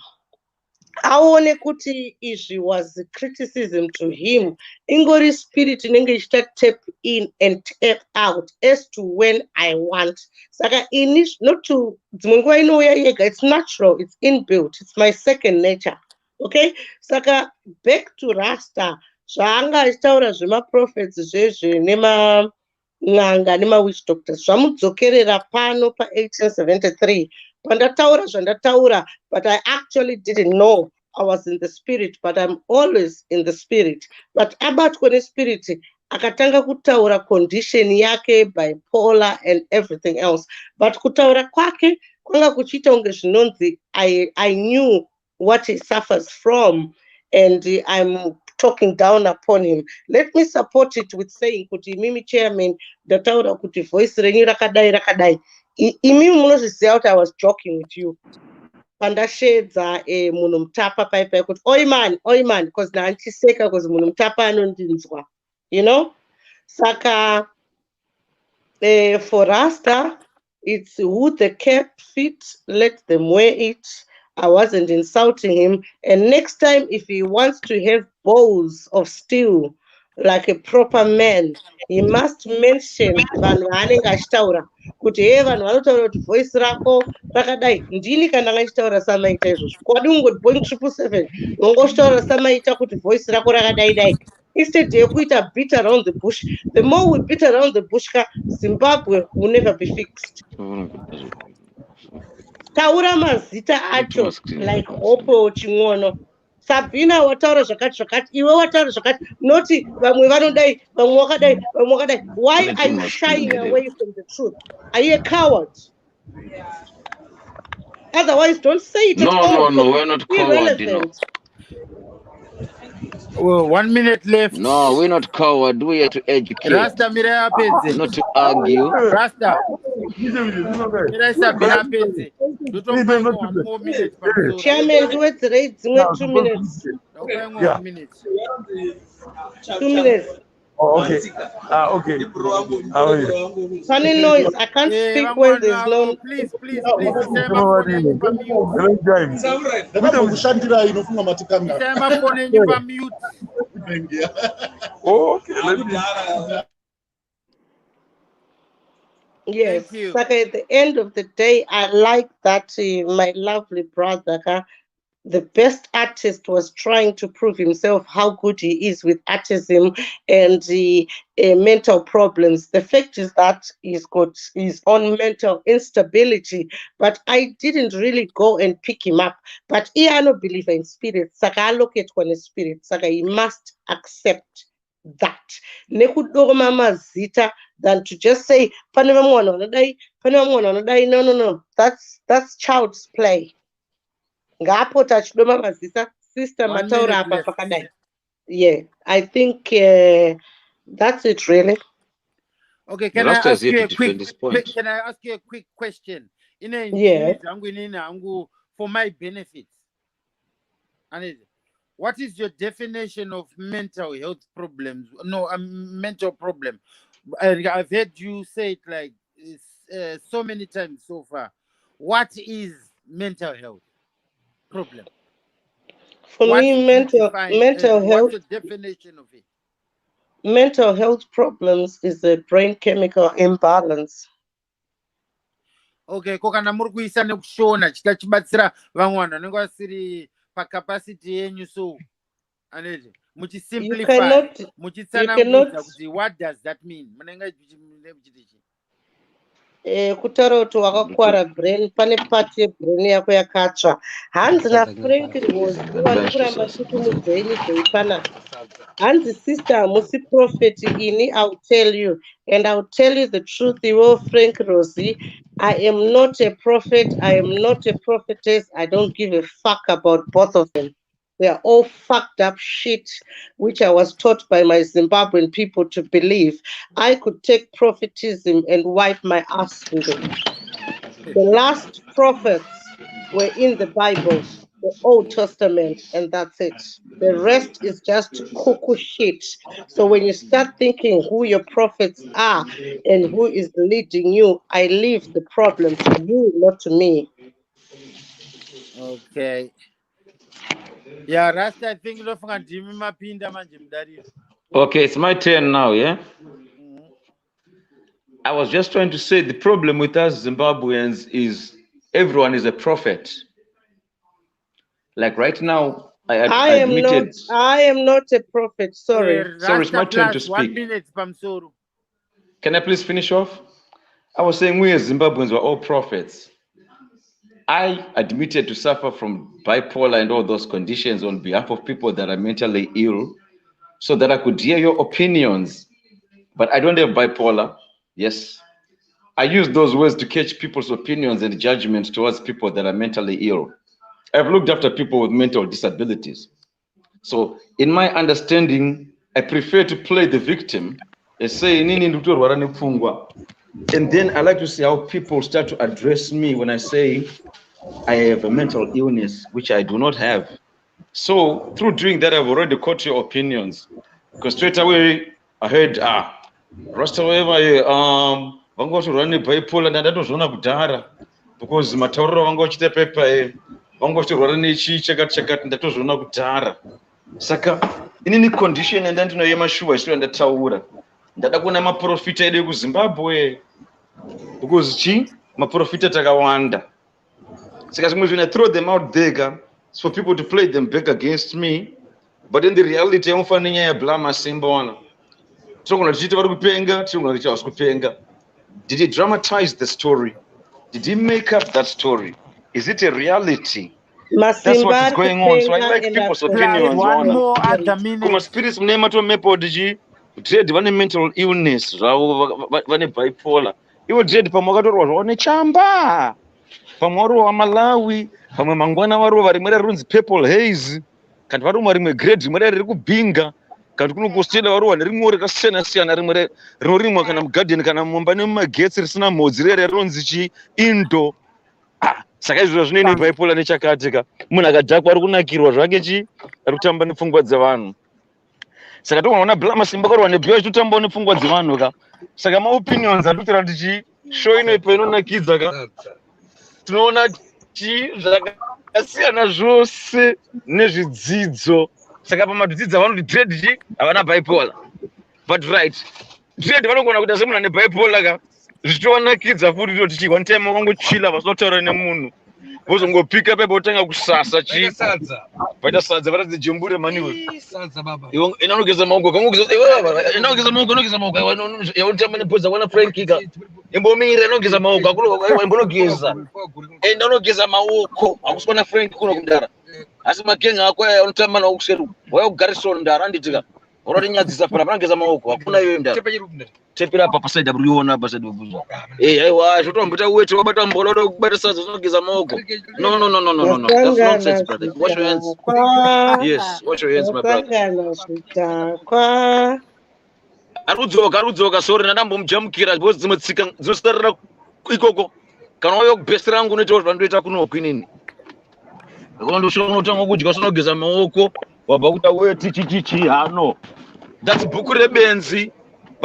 aone kuti izvi was criticism to him, ingori spirit inenge ichita tap in and tap out as to when I want. Saka ini not to dzimwe nguva inouya yega, it's natural, it's inbuilt, it's my second nature. Okay, saka back to Rasta, zvaanga achitaura zvemaprophets zvezve nemang'anga nema-witch doctors zvamudzokerera pano pa-1873 pandataura zvandataura, but I actually didn't know I was in the spirit, but I'm always in the spirit. But abatwa nespirit akatanga kutaura condition yake, bipolar and everything else, but kutaura kwake kwanga kuchiita unge zvinonzi I knew what he suffers from, and I'm talking down upon him. Let me support it with saying kuti mimi chairman ndataura kuti voice renyu rakadai rakadai. Imimi munozviziva kuti I was joking with you. Pandashedza munhu mutapa paipai kuti oi man, because ndanchiseka because munhu mutapa anondinzwa, you know. Saka for Rasta, it's who the cap fits, let them wear it. I wasn't insulting him. And next time, if he wants to have balls of steel like a proper man, he must mention vanhu vaanenge achitaura kuti vanhu vanotaura kuti voice rako rakadai, ndini kana ngachitaura samaita izvozvo. Kwadi ungoti Boeing 777 unongotaura samaita kuti voice rako rakadai dai. Instead yekuita beat around the bush, the more we beat around the bush, Zimbabwe will never be fixed. Taura mazita acho like Opo Chingono. Sabina wataura zvakati, iwe wataura zvakati, noti vamwe vanodai, vamwe wakadai. Why are you shying away from the truth? Are you a coward? Otherwise, don't say it at all. No, we're not coward, you know. Well, 1 minute left. No, we're not coward. We're here to educate. Rasta Miraya Peze. Not to argue. Rasta. Miraya Peze. One more minute. Chairman, do it today. 2 minutes. Okay, 1 minute. 2 minutes. Oh, okay. Okay. How are you? Funny noise. I can't speak when there's no. Please. Okay, let me. Yes, but at the end of the day, I like that my lovely brother, the best artist, was trying to prove himself how good he is with artism and the mental problems. The fact is that he's got his own mental instability, but I didn't really go and pick him up. But he I don't believe in spirit. Saka I look at one spirit. Saka he must accept that. Nekudoma mazita than to just say no. That's child's play. Ngapo tachidoma mazita sister mataura apa pakadai. Yeah, I think that's it really. Okay, can I ask you a quick question? For my benefit. And what is your definition of mental health problems? No, a mental problem. I've heard you say it like so many times so far. What is mental health problem? For What me, do you define? What's the definition of it? Mental health problems is a brain chemical imbalance. Okay, kokana muri kuisa nekushona chibatsira vamwe vanhu vanenge vasiri pacapacity yenyu so aneti muchisimplify muchitsanangudza kuti what does that mean munenge muchitichi kutaura kuti wakakwara brain pane pati yebrain yako yakatsva hanzi naFrank Rose wari kuramba chikumudzei panapa hanzi sister hamusi prophet ini I'll tell you and I'll tell you the truth iwewo Frank Rose I am not a prophet, I am not a prophetess, I don't give a fuck about both of them. They are all fucked up shit, which I was taught by my Zimbabwean people to believe. I could take prophetism and wipe my ass with it. The last prophets were in the Bible, the Old Testament, and that's it. The rest is just cuckoo shit. So when you start thinking who your prophets are and who is leading you, I leave the problem to you, not to me. Okay. Yeah, Rasta, I think okay, it's my turn now, yeah? I was just trying to say the problem with us Zimbabweans is everyone is a prophet. Like right now, I am not a prophet, sorry. Sorry, it's my turn to speak. 1 minute, Pamsoro. Can I please finish off? I was saying we as Zimbabweans were all prophets. I admitted to suffer from bipolar and all those conditions on behalf of people that are mentally ill so that I could hear your opinions. But I don't have bipolar. Yes. I use those words to catch people's opinions and judgments towards people that are mentally ill. I've looked after people with mental disabilities. So in my understanding, I prefer to play the victim and say, and then I like to see how people start to address me when I say I have a mental illness, which I do not have. So through doing that, I've already caught your opinions. Because straight away, I heard, Rasta vango chirwara bipolar ndatozviona kudhara because matauriro vango chite pepa vango chirwara nechi chakati ndatozviona kudhara saka inini condition and ndinoyemashuwa isiro ndataura ndada kuona maprofita edu kuZimbabwe because maprofita takawanda saka zvimwe zvina throw them out there for people to play them back against me but in the reality yamufanira nyaya blama simba wana tongona tichiti vari kupenga tongona tichiti havasi kupenga. Did he dramatize the story? Did he make up that story? Is it a reality? That's what is going on. So I like people's opinions. One more other minute. Kuma spirits mnema to mepo diji dread vane mental illness vane bipolar. Iwo dread pamwakatorwa zvone chamba. Pamwaro wa Malawi, pamwe mangwana waro vari mwere runzi purple haze. Kanti vari rimwe grade mwere riri kubinga. Kanti kuno kustela waro rimwe rakasiyana rimwe rinorimwa kana mugarden kana mumba nemumagetsi risina mhodzi rere ronzi indo. Saka izvo zvinoine bipolar nechakatika munhu akadhakwa ari kunakirwa zvake ari kutamba nepfungwa dzevanhu. Saka toona blama simba karwa nebhiyo chitotamba nepfungwa dzevanhu ka. Saka maopinions atotira show inoipa inonakidza ka. Tinoona zvakasiyana zvose nezvidzidzo. Saka pamadzidzo vanoti dread havana bipolar. But right, dread vanogona kuita semunhu ane bipolar ka. Zvichitonakidza futi toti one time wakangochila vasotaura nemunhu vozongopika pepo votanga kusasa vaita sadza varatidze jembure maniwe inanogeza maoko inanogeza maoko yautamba nepodza wana frankika imbomira inogeza maoko imbonogeza inanogeza maoko akuswana frank kuno kudara asi makenga ako unotamba nawo kuseri waya kugarisona ndara anditika uroti nyadzisa pana panogeza maoko hakuna iyoyo ndara tepera apa paside aburiona paside bubuzo aiwa zvotomboita wete wabata mbolo kubata sadza unogeza maoko no that's nonsense brother. Wash your hands. Yes, wash your hands my brother. Arudzoka sorry ndambomujamukira because dzimwe tsika dzosarira ikoko kana wayo kubhesera rangu unoita kuti vandoita kuno kwinini ndikondo utanga kudya unogeza maoko wabva kuta weti chichi hano that's bhuku rebenzi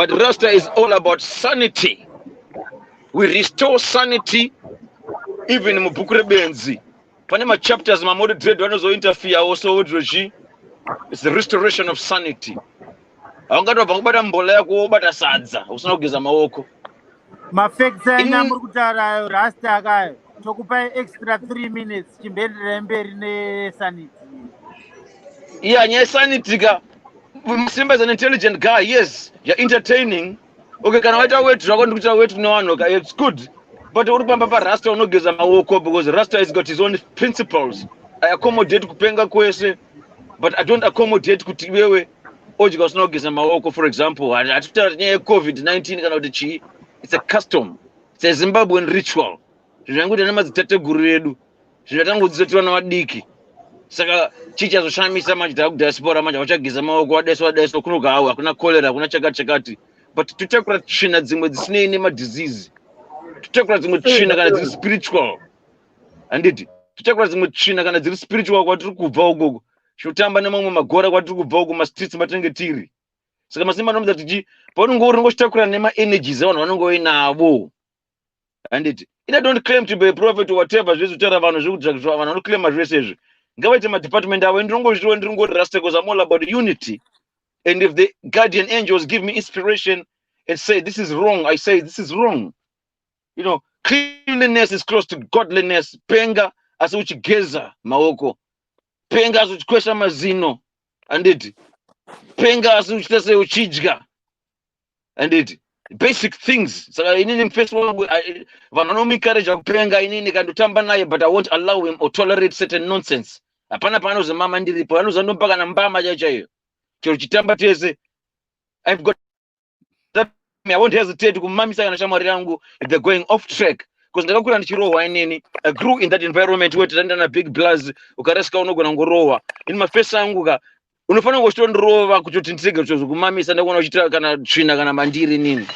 But Rasta is all about sanity. We restore sanity even in Mubukure Benzi. Panema chapters Mamodi Dread wanozo interfere also with regime. It's the restoration of sanity. Awangati wabangubata mbola yako bata sadza usina kugeza maoko. Mafeksa nyamuri kutaura Rasta akayo tokupai extra 3 minutes chimbendera mberi nesanity. Yeah, nye sanity ka Simba is an intelligent guy. Yes, you're entertaining. Okay, can I wait? It's good. But Rasta unogeza maoko because Rasta has got his own principles. I accommodate kupenga kwese, but I don't accommodate kuti wewe ojika usinogeza maoko. For example, COVID-19 kana kuti chi, it's a custom. It's a Zimbabwean ritual. Zvinanguti nema dzitete guru redu. Zvinatanga kudzidzetiwa namadiki. Saka chicha zoshamisa manje takudiaspora manje vachageza maoko wadeso kunoga hawo hakuna cholera hakuna chakati but tutakura tsvina dzimwe dzisinei nemadisease tutakura dzimwe tsvina kana dziri spiritual handiti tutakura dzimwe tsvina kana dziri spiritual kwatiri kubva ukoko chotamba nemamwe magora kwatiri kubva uko mastreets matinenge tiri saka masimba anomudza tichi paunenge uri ngochitakura nema-energies avanhu vanenge vainavo handiti I don't claim to be a prophet or whatever zvese kutaura vanhu zvekuti vanhu vanoclaima zvese izvi ngavaite madepartment avo ndiringori Rasta because I'm all about unity. And if the guardian angels give me inspiration and say this is wrong, I say this is wrong. You know, cleanliness is close to godliness. Penga asuchigeza maoko. Penga asuchikwesha mazino. Anditi. Penga asuchitase uchidya. Anditi. Basic things. So inini first one vananomi courage kupenga inini kandotamba naye but I won't allow him or tolerate certain nonsense. Apana panoze mama ndiripo anozandompa kana mbama chaiyo. Chero chitamba tese. I've got that I won't hesitate kumamisa kana shamwari yangu if they're going off track. Because ndakakura ndichirohwa inini. I grew in that environment where tanda na big blast ukareska unogona ngorohwa. In my face yangu ka unofanira kuchitondorova kuti ndisege kuzokumamisa ndakuona uchita kana tsvina kana mandiri nini.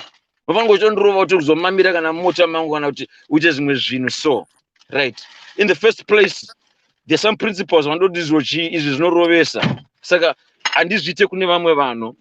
Unofanira kuchitondorova kuti uzomamira kana mota mangu kana kuti uite zvimwe zvinhu so. Right. In the first place, there's some principles vandodizvochi izvi zvinorovesa. Saka handizviite kune vamwe vanhu.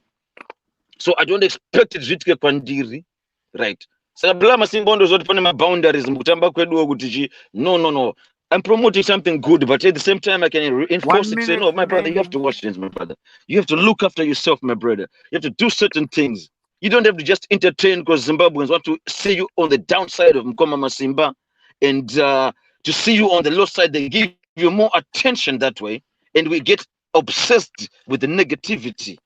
So I don't expect it zvitike kwandiri. Right. Saka bla masimba ndozoti pane ma-boundaries mukutamba kweduwo kuti no. I'm promoting something good, but at the same time, I can reinforce it. Say, no, my brother, you have to watch this, my brother. You have to look after yourself, my brother. You have to do certain things. You don't have to just entertain because Zimbabweans want to see you on the downside of Mkoma Masimba and to see you on the low side. They give you more attention that way, and we get obsessed with the negativity.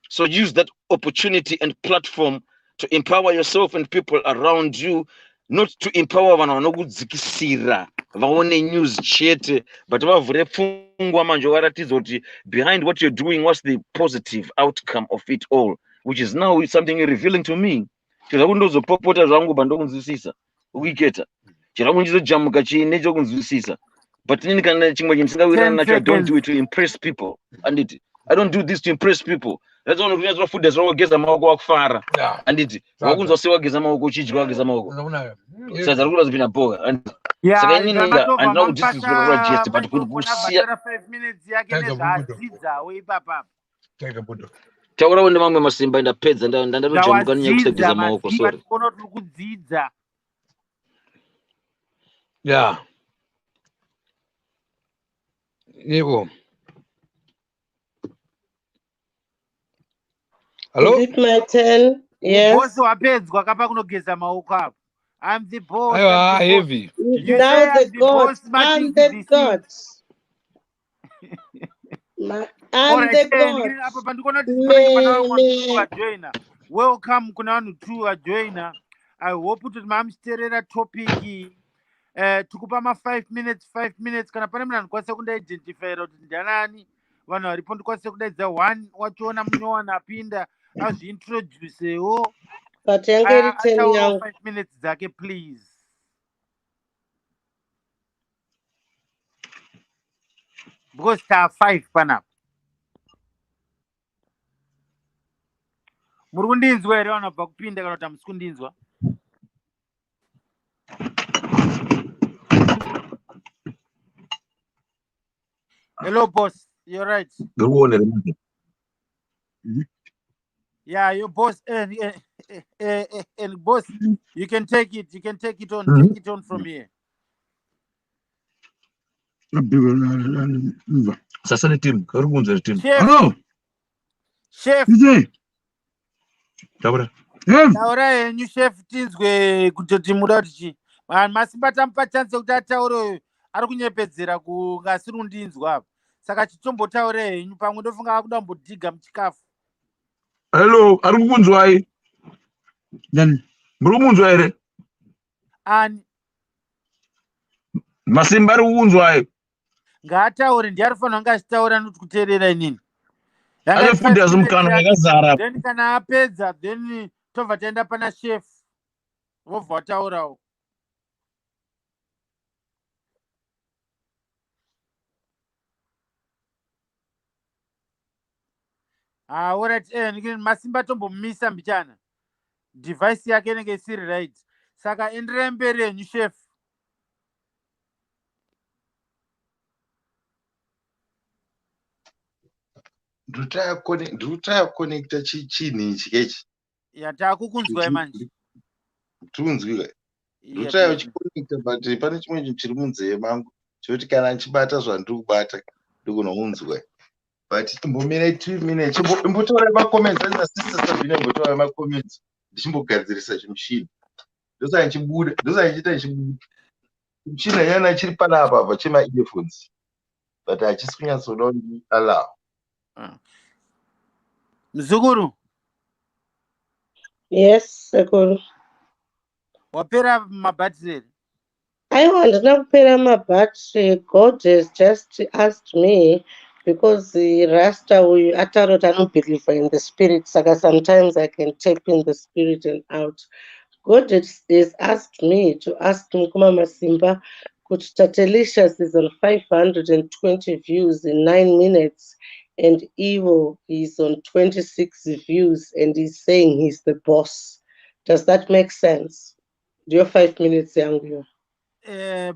So use that opportunity and platform to empower yourself and people around you, not to empower vanhu vanokudzikisira vaone news chete, but vavhure pfungwa manje varatidza kuti behind what you're doing, what's the positive outcome of it all, which is now something you're revealing to me. Chero ndozopopota zvangu bandokunzwisisa ukiketa chero kunchizojamuka chiine chokunzwisisa but nini kana chimwe chindisingawirirana nacho I don't do it to impress people. Anditi I don't do this to impress people. That's one of the reasons food is wrong against the maoko wakufara. Anditi wakunzwa sewa geza maoko uchidya wageza maoko. Sasa rukula zipina boga. Saka inini andina kudisrespect but kusiya 5 minutes yake nezadzidza weipapa. Tega budo. Taura wende mamwe masimba indapedza ndandarojamuka ninya kusegeza maoko sorry. Kono turi kudzidza. Yeah. Yebo. Hello? Is it my turn? Yes. Boss wapedzwa kapa kunogeza maoko apo. I'm the boss. Ayo, heavy. You Now say the God. I'm the God. I'm the God. Apa pandikona kuti joiner. Welcome kuna vanhu 2 joiner. I hope kuti mamusterera topic tukupa ma 5 minutes kana pane munhu anokwanisa kundaidentifyira kuti ndanani vanhu varipo ndikwanise kudaidza 1 wachiona munyowana apinda azviintroducewo But yange tell you 5 minutes dzake please. Because taa 5 panapa. Muri kundinzwa here vanobva kupinda kana kuti hamusi kundinzwa? Hello, boss. You're right. Yeah, your boss and boss, you can take it. You can take it on. Take it on from here. Sasa ni team, karugunza team. Chef. Hello. Chef. DJ. Tabra. Taura henyu chef tinzwe kutoti muda kuti Masimba tamupa chance kuti ataure ari kunyepedzera kungasiri kundinzwa apa. Saka chitombotaure henyu pamwe ndofunga akuda kumbodhiga muchikafu. Hello, ari kukunzwa ai? Then Muri kumunzwa ere? Ani Masimba ari kukunzwa ai? ngaataure ndiye arifanira kunge achitaura noti kuteerera inini. Akafundi azumukana yakazara. Then kana apedza then tobva taenda pana chef. Vobva vataurawo. Alright, Masimba tombomisa mbichana. Device yake inenge isiri right. Saka enderai mberi henyu chef. Ndikutaya kuconnecta chinhi chikechi. Yatakukunzwai manje. Tunzwika. Ndikutaya kuconnecta but pane chimwe chinhu chiri munzeve mangu chekuti kana nchibata zvandiri kubata ndikunounzwa. But chimbomira 2 minutes. Chimbotaurai macomments asina sister Sabina imbotaurai macomments. Ndichimbogadzirisa chimushini. Ndosaka chibuda. Ndosaka chiita chibuda. Chimushina yana chiri panapa chema earphones. But hachisi kunyatsoda kuti allow. Mzukuru. Yes, Sekuru. Wapera mabhatiri. I want to kupera mabhatiri. God has just asked me because the Rasta we Atarot I don't believe in the spirit. Saka sometimes I can tap in the spirit and out. God has asked me to ask Mkuma Masimba kuti Tatelicious is on 520 views in 9 minutes and Evo is on 26 views and he's saying he's the boss. Does that make sense? Do you 5 minutes yangu?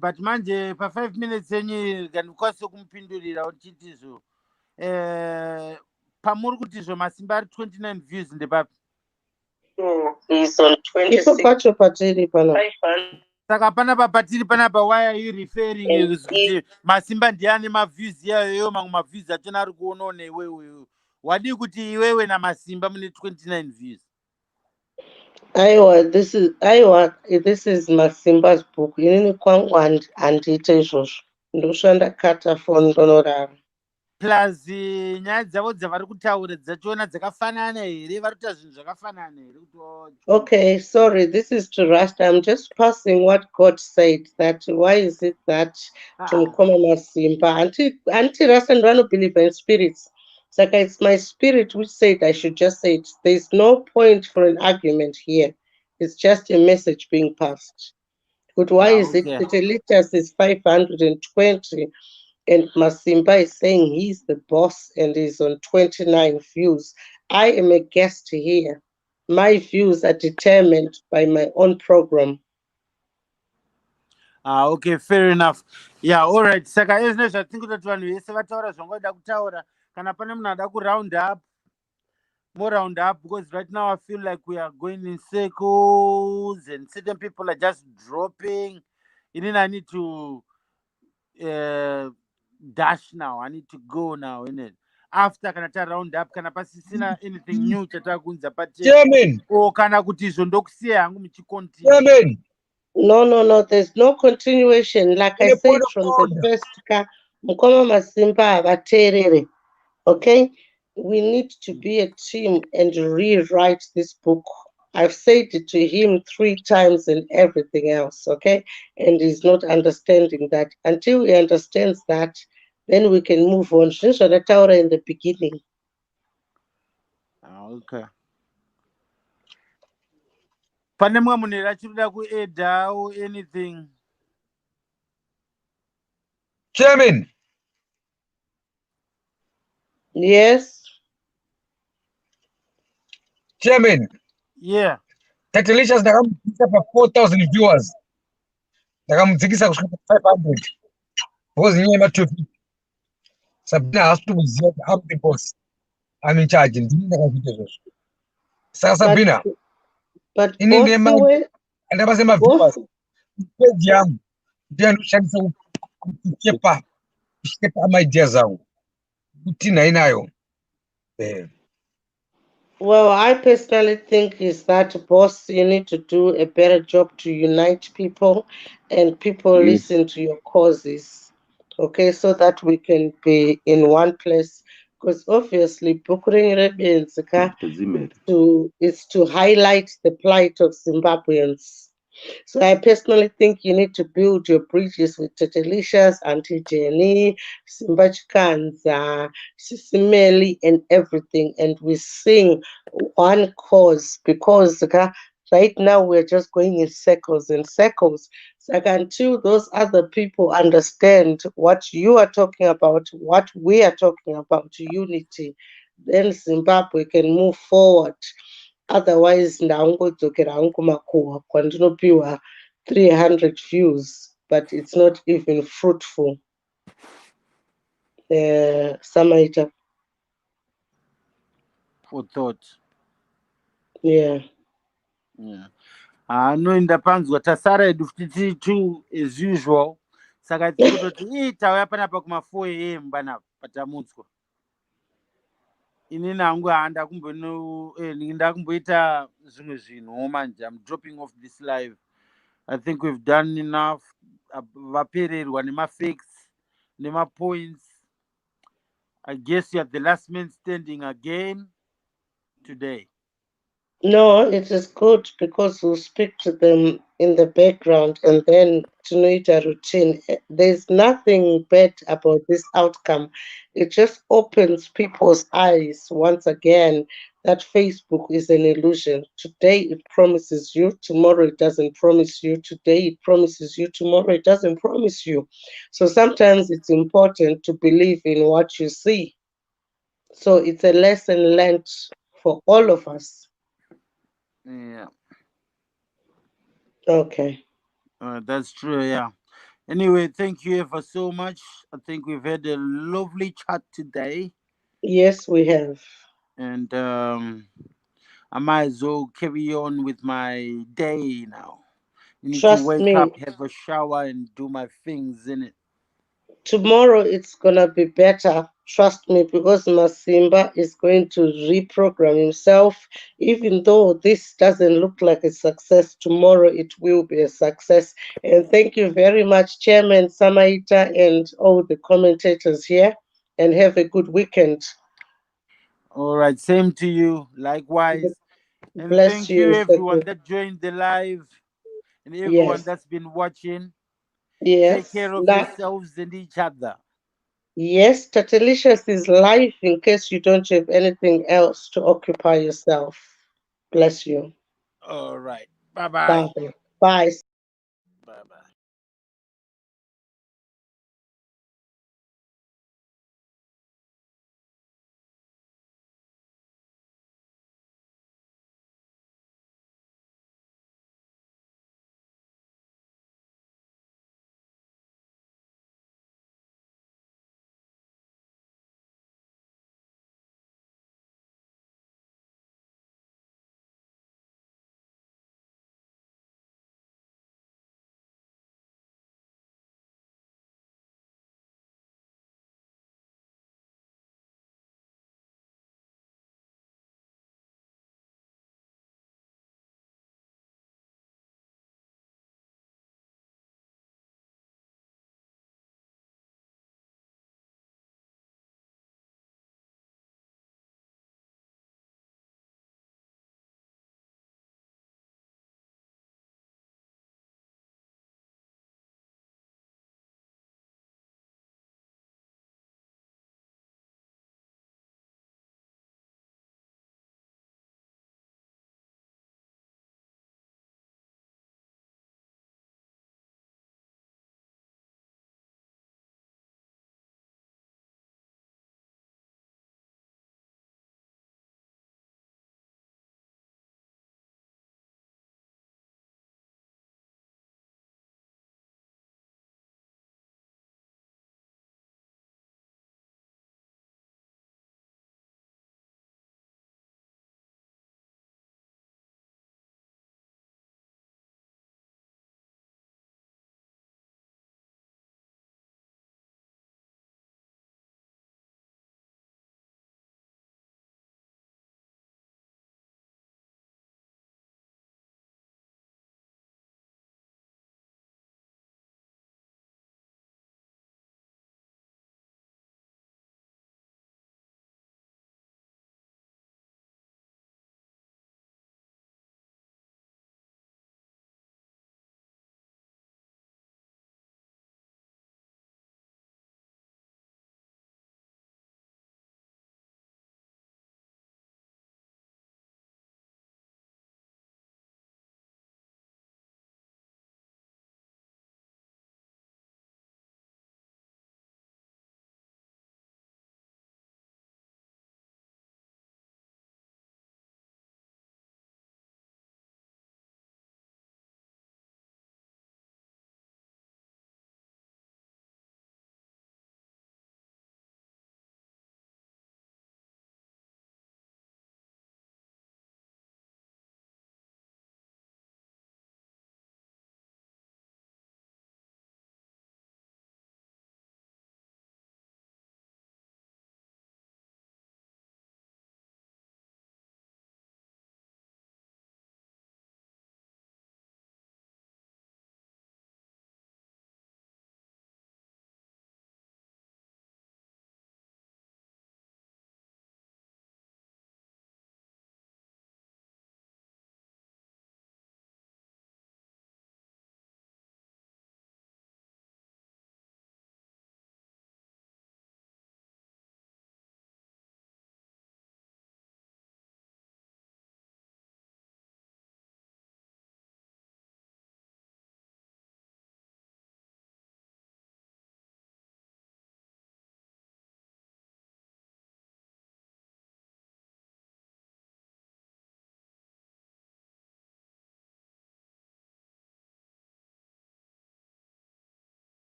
But manje pa 5 minutes yenyu ngandikwanise kumupindurira uchiti izvo. Pamuri kuti izvo Masimba ari 29 views ndepapi? He's on 26. Ipo pacho patiri pana. Saka panapa patiri panapa why are you referring kuti Masimba ndiye ane maviews iyayoyo mamwe maviews achona ari kuonawo newewe. Wadi kuti iwewe naMasimba mune 29 views. This is Masimba's book. Inini kwangu handiite izvozvo. Ndoshanda kata phone ndonorara. Plus nyaya dzavo dzavari kutaura dzachona dzakafanana here vari kuita zvinhu zvakafanana here. Okay, sorry, this is to Rasta. I'm just passing what God said. That why is it that Tumkoma Masimba anti Rasta don't believe in spirits. It's like it's my spirit which said I should just say it. There's no point for an argument here. It's just a message being passed. But why is it that Elitas is 520 and Masimba is saying he's the boss and is on 29 views? I am a guest here. My views are determined by my own program. Okay, fair enough. Yeah, all right. Saka ezvinhu zvatingi kuti vanhu vese vataura zvangoda kutaura kana pane munhu ada kuround up, more round up, because right now I feel like we are going in circles and certain people are just dropping. And then I need to dash now. I need to go now, innit? After kana ta round up kana pasisina anything new chatakunza pati. Chairman. O kana kuti izvo ndokusiya hangu muchikontinue. Chairman. No, there's no continuation. Like I said from the first Mukoma Masimba avateerere. Okay? We need to be a team and rewrite this book. I've said it to him 3 times and everything else, okay? And he's not understanding that. Until he understands that, then we can move on. Since I told in the beginning. Okay. Pane mumwe munhu achida kuedha or anything? Chairman. Yes. Chairman. Yeah. Tatelicious ndakamuzikisa pa 4,000 viewers. Ndakamuzikisa kusvika pa 500. Because nyaya ma 250. Sabina has to be there. I'm the boss. I'm in charge. Sasa Sabina, but ini ndiye boss we andabasema boss viewers page yangu ndio anishanisa kukepa ama zangu kuti nainayo. Well, I personally think is that boss, you need to do a better job to unite people and people Yes. listen to your causes. Okay, so that we can be in one place. Because obviously, Bukuring Rebels is to highlight the plight of Zimbabweans. So I personally think you need to build your bridges with Tetelicious, Auntie Jenny, Simba Chikanza, Sisimeli, and everything. And we sing one cause because right now we're just going in circles and circles. So until those other people understand what you are talking about, what we are talking about, unity, then Zimbabwe can move forward. Otherwise ndangodzokera hangu kumakuhwa kwandinopiwa 300 views but it's not even fruitful. Samaita. For thought. Yeah. Anoenda panzwa tasara hedu futi tu as usual saka tiri kutoti tauya panapa kuma4 am panapa patamutswa inini hangu ndakumboita zvimwe zvinhu manje. I'm dropping off this live. I think we've done enough. Vapererwa nemafacts nemapoints. I guess you're the last man standing again today. No, it is good because we'll speak to them in the background and then to know it a routine. There's nothing bad about this outcome. It just opens people's eyes once again that Facebook is an illusion. Today it promises you, tomorrow it doesn't promise you. Today it promises you, tomorrow it doesn't promise you. So sometimes it's important to believe in what you see. So it's a lesson learned for all of us. Yeah. Okay. That's true, yeah. Anyway, thank you ever so much. I think we've had a lovely chat today. Yes, we have. And I might as well carry on with my day now. You need to Trust wake me, up, have a shower, and do my things in it. tomorrow it's gonna be better. Trust me, because Masimba is going to reprogram himself. Even though this doesn't look like a success, tomorrow it will be a success. And thank you very much, Chairman Samaita, and all the commentators here. And have a good weekend. All right, same to you. Likewise. And Bless thank you, you, everyone Seku. that joined the live and everyone Yes, that's been watching. Take yes. care of Now, yourselves and each other. yes, Tatalicious is live in case you don't have anything else to occupy yourself. Bless you. All right. Bye bye. Bye. Bye.